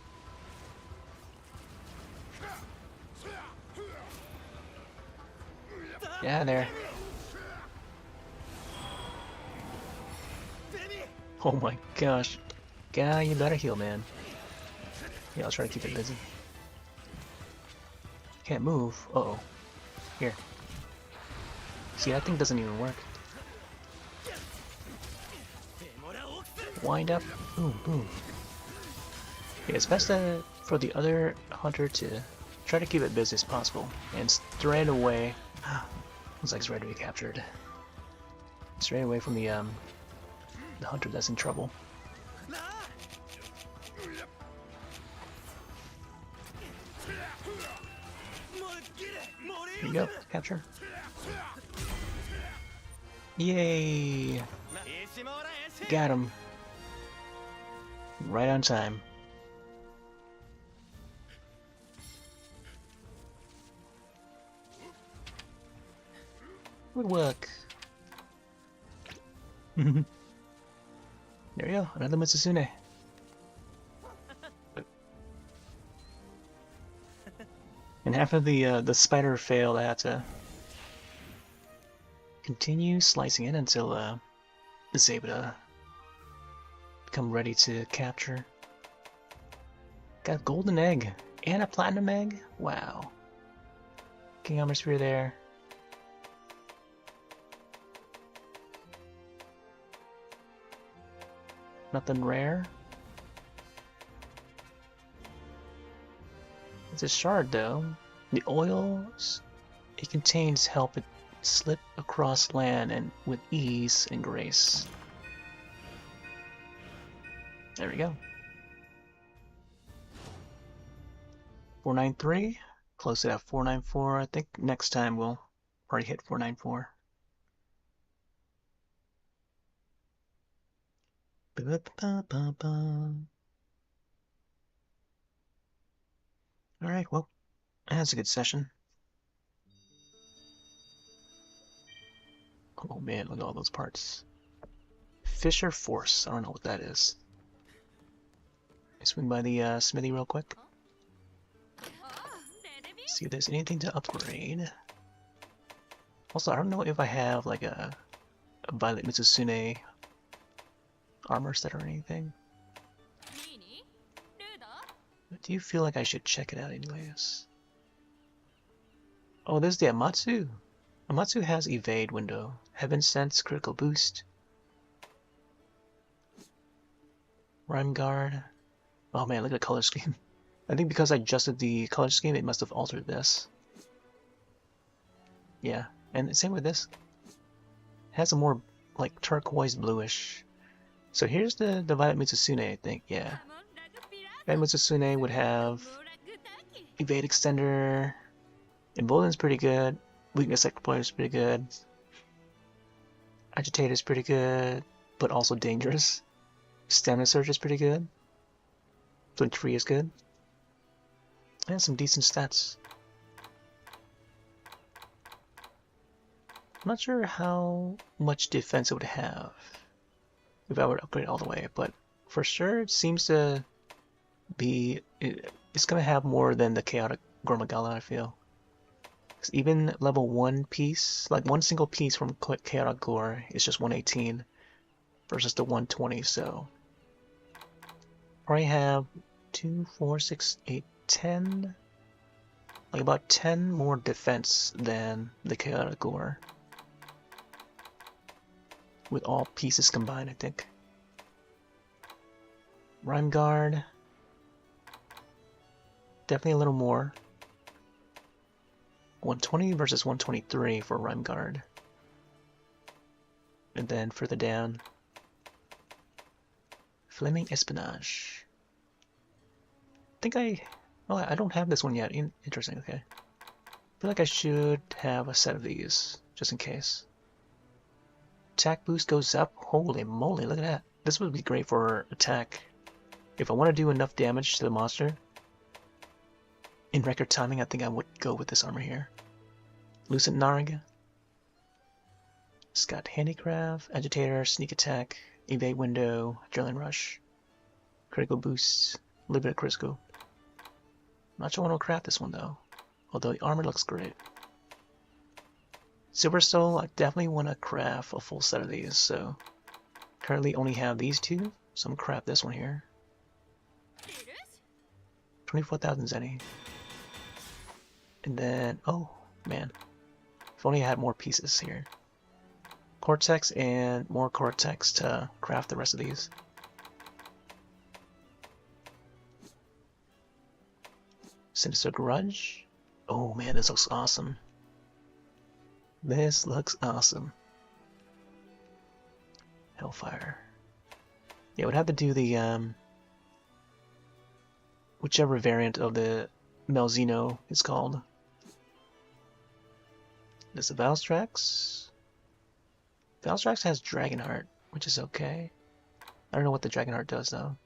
Yeah, there. Oh my gosh. Guy, you better heal, man. Yeah, I'll try to keep it busy. Can't move. Uh-oh. Here. See, that thing doesn't even work. Wind up. Boom, boom. Yeah, it's best for the other hunter to try to keep it busy as possible. And straight away... Looks like it's ready to be captured. Straight away from the hunter that's in trouble. Here you go, capture. Yay! Got him. Right on time. Good work. There we go, another Mitsusune. And after the spider failed, I had to continue slicing it until it's able to become ready to capture. Got a golden egg and a platinum egg. Wow. King Armor Spear there. Nothing rare. It's a shard though. The oils it contains help it slip across land and with ease and grace. There we go. 493. Close it at 494. I think next time we'll probably hit 494. Alright, well, that's a good session. Oh man, look at all those parts. Fisher Force, I don't know what that is. I swing by the smithy real quick. See if there's anything to upgrade. Also, I don't know if I have like a Violet Mitsusune armor set or anything. Do you feel like I should check it out anyways? Oh, there's the Amatsu. Amatsu has evade window, heaven sense, critical boost, rhyme guard. Oh man, look at the color scheme. I think because I adjusted the color scheme, it must have altered this. Yeah, and same with this. It has a more like turquoise bluish. So here's the Violet Mitsusune, I think. Yeah, Violet Mitsusune would have evade extender. Embolden's pretty good. Weakness exploit is pretty good. Agitate is pretty good, but also dangerous. Stamina surge is pretty good. Flint free is good. And some decent stats. I'm not sure how much defense it would have if I were to upgrade all the way, but for sure it seems to be. It's gonna have more than the Chaotic Gormagala, I feel. Even level 1 piece, like one single piece from Chaotic Gore is just 118 versus the 120, so probably have 2, 4, 6, 8, 10, like about 10 more defense than the Chaotic Gore with all pieces combined, I think. Rhyme Guard, definitely a little more. 120 versus 123 for Rhyme Guard. And then further down, Flaming Espionage. I don't have this one yet. Interesting, okay. I feel like I should have a set of these, just in case. Attack boost goes up. Holy moly, look at that. This would be great for attack. If I want to do enough damage to the monster, in record timing, I think I would go with this armor here. Lucent Narg. It's got Handicraft, Agitator, Sneak Attack, Evade Window, Adrenaline Rush, Critical Boost, a little bit of Critical. Not sure when I'll craft this one though, although the armor looks great. Silver Soul, I definitely want to craft a full set of these, so currently only have these two, so I'm going to craft this one here. 24,000 Zenny. And then, oh man, if only I had more pieces here. Cortex and more Cortex to craft the rest of these. Sinister Grudge. Oh man, this looks awesome. This looks awesome. Hellfire. Yeah, we'd have to do the whichever variant of the Malzeno is called. There's the Valstrax. Valstrax has Dragonheart, which is okay. I don't know what the Dragonheart does though.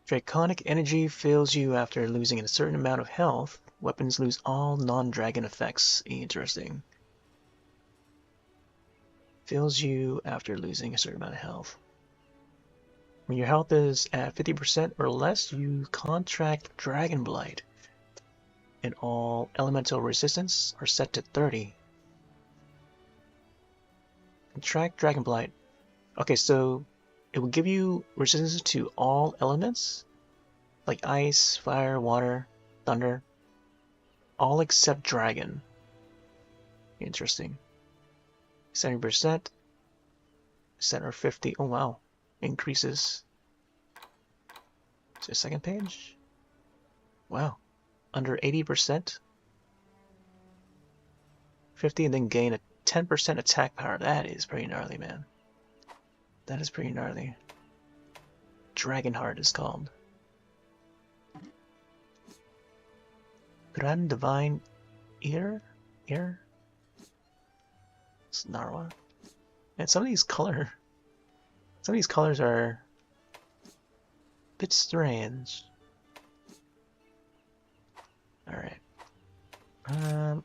Draconic energy fills you after losing a certain amount of health. Weapons lose all non-dragon effects. Interesting. Fills you after losing a certain amount of health. When your health is at 50% or less, you contract Dragon Blight. And all elemental resistance are set to 30. Contract Dragon Blight. Okay, so it will give you resistance to all elements, like ice, fire, water, thunder, all except dragon. Interesting. 70%, center 50. Oh wow, increases. Is there a second page? Wow, under 80%, 50, and then gain a 10% attack power. That is pretty gnarly, man. That is pretty gnarly. Dragonheart is called. Grand Divine Ear? It's Narwa. And some of these colors are a bit strange. Alright.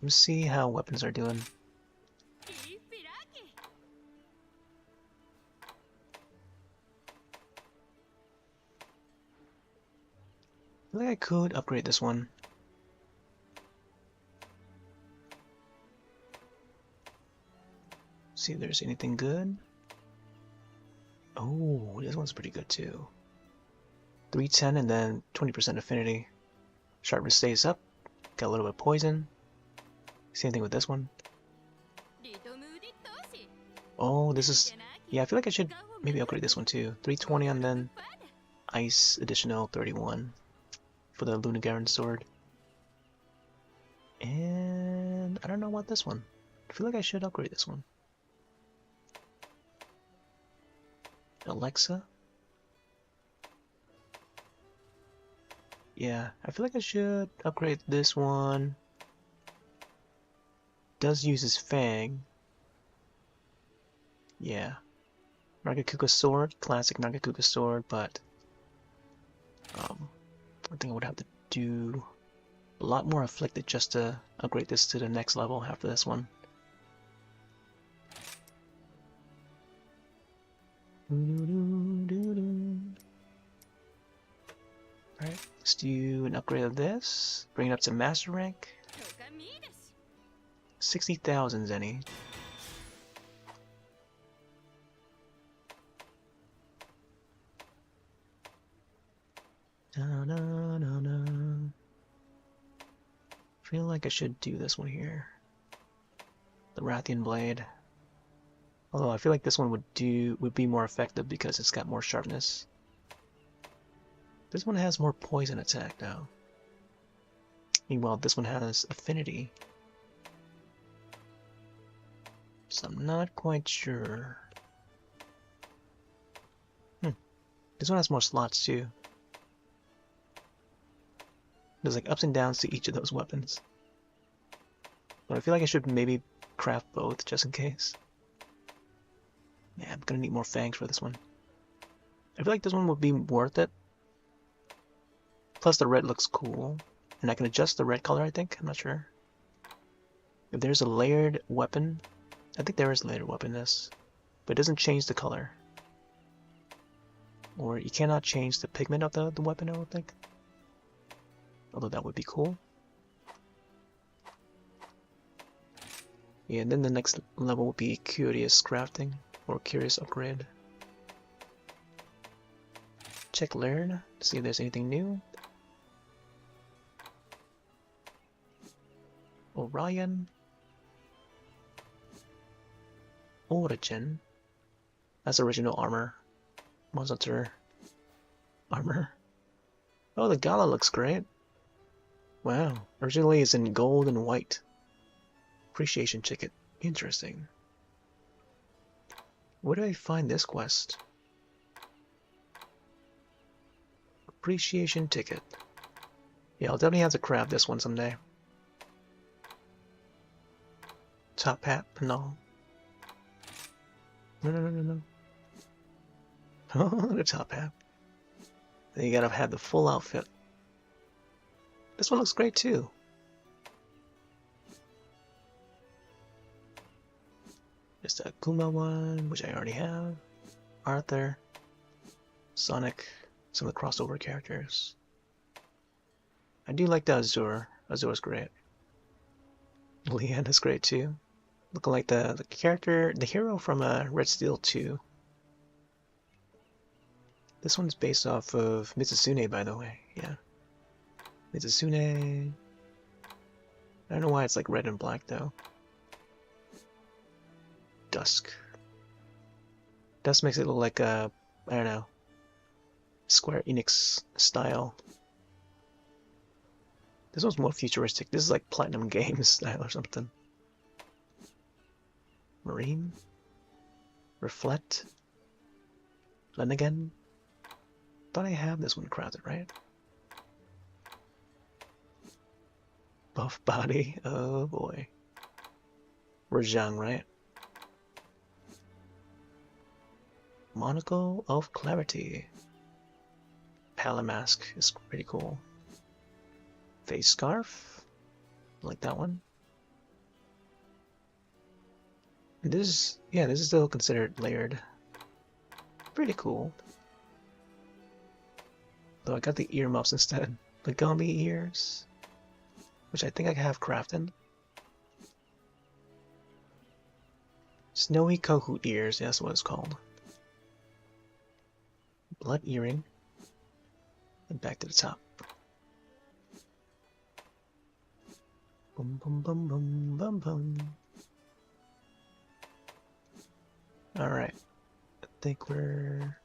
Let's see how weapons are doing. I think I could upgrade this one. See if there's anything good. Oh, this one's pretty good too. 310 and then 20% affinity. Sharpness stays up. Got a little bit of poison. Same thing with this one. Oh, this is... Yeah, I feel like I should maybe upgrade this one too. 320 and then ice additional 31 for the Lunagaran sword. And I don't know about this one. I feel like I should upgrade this one. Alexa? Yeah, I feel like I should upgrade this one. Does use his Fang. Yeah. Nagakuka sword, classic Nagakuka sword, but I think I would have to do a lot more afflicted just to upgrade this to the next level after this one. Alright, let's do an upgrade of this. Bring it up to master rank. 60,000 Zenny. Feel like I should do this one here. The Rathian Blade. Although I feel like this one would be more effective because it's got more sharpness. This one has more poison attack now. Meanwhile, this one has affinity. So I'm not quite sure. This one has more slots too. There's like ups and downs to each of those weapons. But I feel like I should maybe craft both just in case. Yeah, I'm gonna need more fangs for this one. I feel like this one would be worth it. Plus the red looks cool. And I can adjust the red color, I think. I'm not sure. If there's a layered weapon, I think there is a layered weapon in this. But it doesn't change the color. Or you cannot change the pigment of the weapon, I don't think. Although that would be cool. Yeah, and then the next level will be Curious Crafting, or Curious Upgrade. Check Learn, to see if there's anything new. Orion. Origin. That's original armor. Monster armor. Oh, the gala looks great. Wow. Originally it's in gold and white. Appreciation ticket. Interesting. Where do I find this quest? Appreciation ticket. Yeah, I'll definitely have to craft this one someday. Top hat? No. No. Oh, the top hat. Then you gotta have the full outfit. This one looks great too. There's the Akuma one, which I already have. Arthur. Sonic. Some of the crossover characters. I do like the Azure. Azure's great. Leanne is great too. Looking like the character, the hero from Red Steel 2. This one's based off of Mitsune, by the way. Yeah. Mitsune. I don't know why it's like red and black though. Dusk. Dusk makes it look like a, I don't know, Square Enix style. This one's more futuristic. This is like Platinum Games style or something. Marine. Reflect. Flanagan. Thought I have this one crafted, right? Buff body. Oh boy. Rajang, right? Monocle of Clarity. Palamask is pretty cool. Face Scarf. Like that one. This is still considered layered. Pretty cool. Though I got the earmuffs instead. The gummy ears. Which I think I have crafted. Snowy Kohoot ears, yeah, that's what it's called. Blood earring. And back to the top. Boom, boom, boom, boom, boom, boom. Alright. I think we're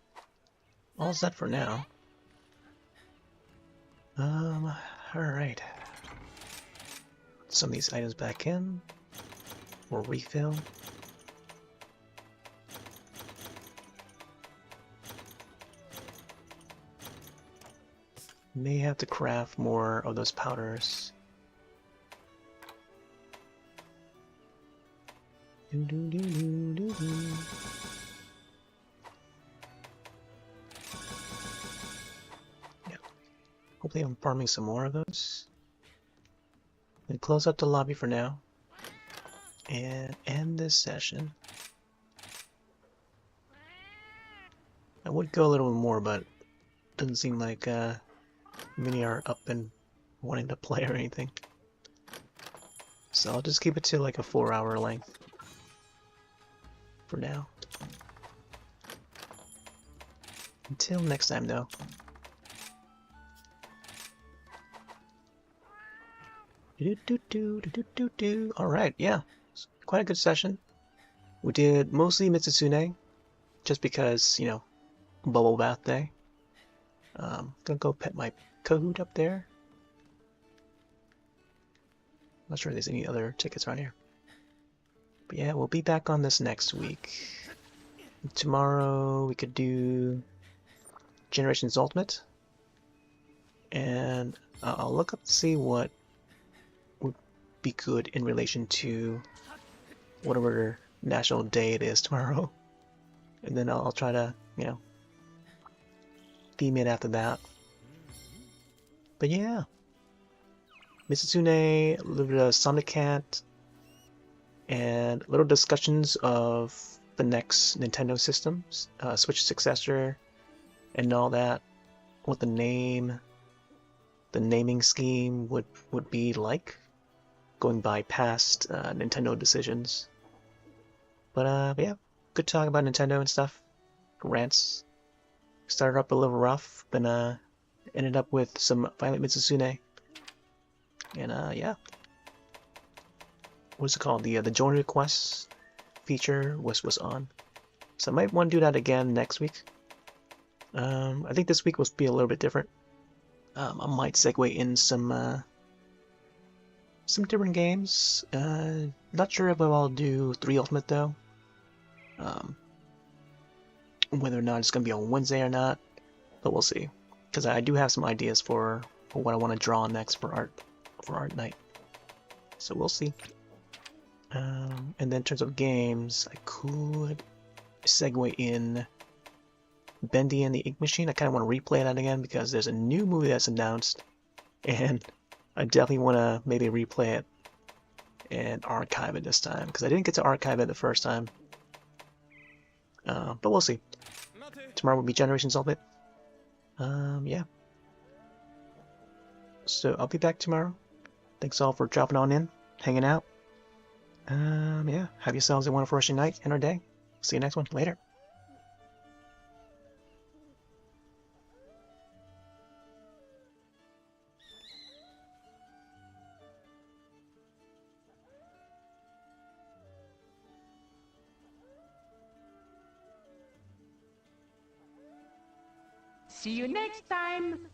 all set for now. Alright. Some of these items back in. We'll refill. May have to craft more of those powders. Yeah. Hopefully I'm farming some more of those. And close up the lobby for now. And end this session. I would go a little more, but doesn't seem like many are up and wanting to play or anything. So I'll just keep it to like a 4-hour length for now. Until next time though. Alright, yeah. It's quite a good session. We did mostly Mitsune, just because, you know, bubble bath day. Gonna go pet my Kahoot up there. Not sure if there's any other tickets around here. But yeah, we'll be back on this next week. Tomorrow we could do Generations Ultimate. And I'll look up to see what would be good in relation to whatever national day it is tomorrow. And then I'll try to, you know, theme it after that. But yeah, Mitsune, a little bit of Sonic Cat, and little discussions of the next Nintendo systems, Switch successor, and all that, what the naming scheme would be like, going by past Nintendo decisions. But yeah, good talk about Nintendo and stuff. Rants. Started up a little rough, then ended up with some Violent Mitsune. And yeah. What's it called? The join requests feature was on. So I might want to do that again next week. I think this week will be a little bit different. I might segue in some different games. Not sure if I'll do 3 Ultimate though. Whether or not it's gonna be on Wednesday or not, but we'll see. Because I do have some ideas for what I want to draw next for art night. So we'll see. And then in terms of games, I could segue in Bendy and the Ink Machine. I kind of want to replay that again because there's a new movie that's announced, and I definitely want to maybe replay it and archive it this time because I didn't get to archive it the first time. But we'll see. Tomorrow will be Generations Ultimate. Yeah. So I'll be back tomorrow. Thanks all for dropping on in, hanging out. Yeah. Have yourselves a wonderful rest of your night and or day. See you next one. Later. See you next time!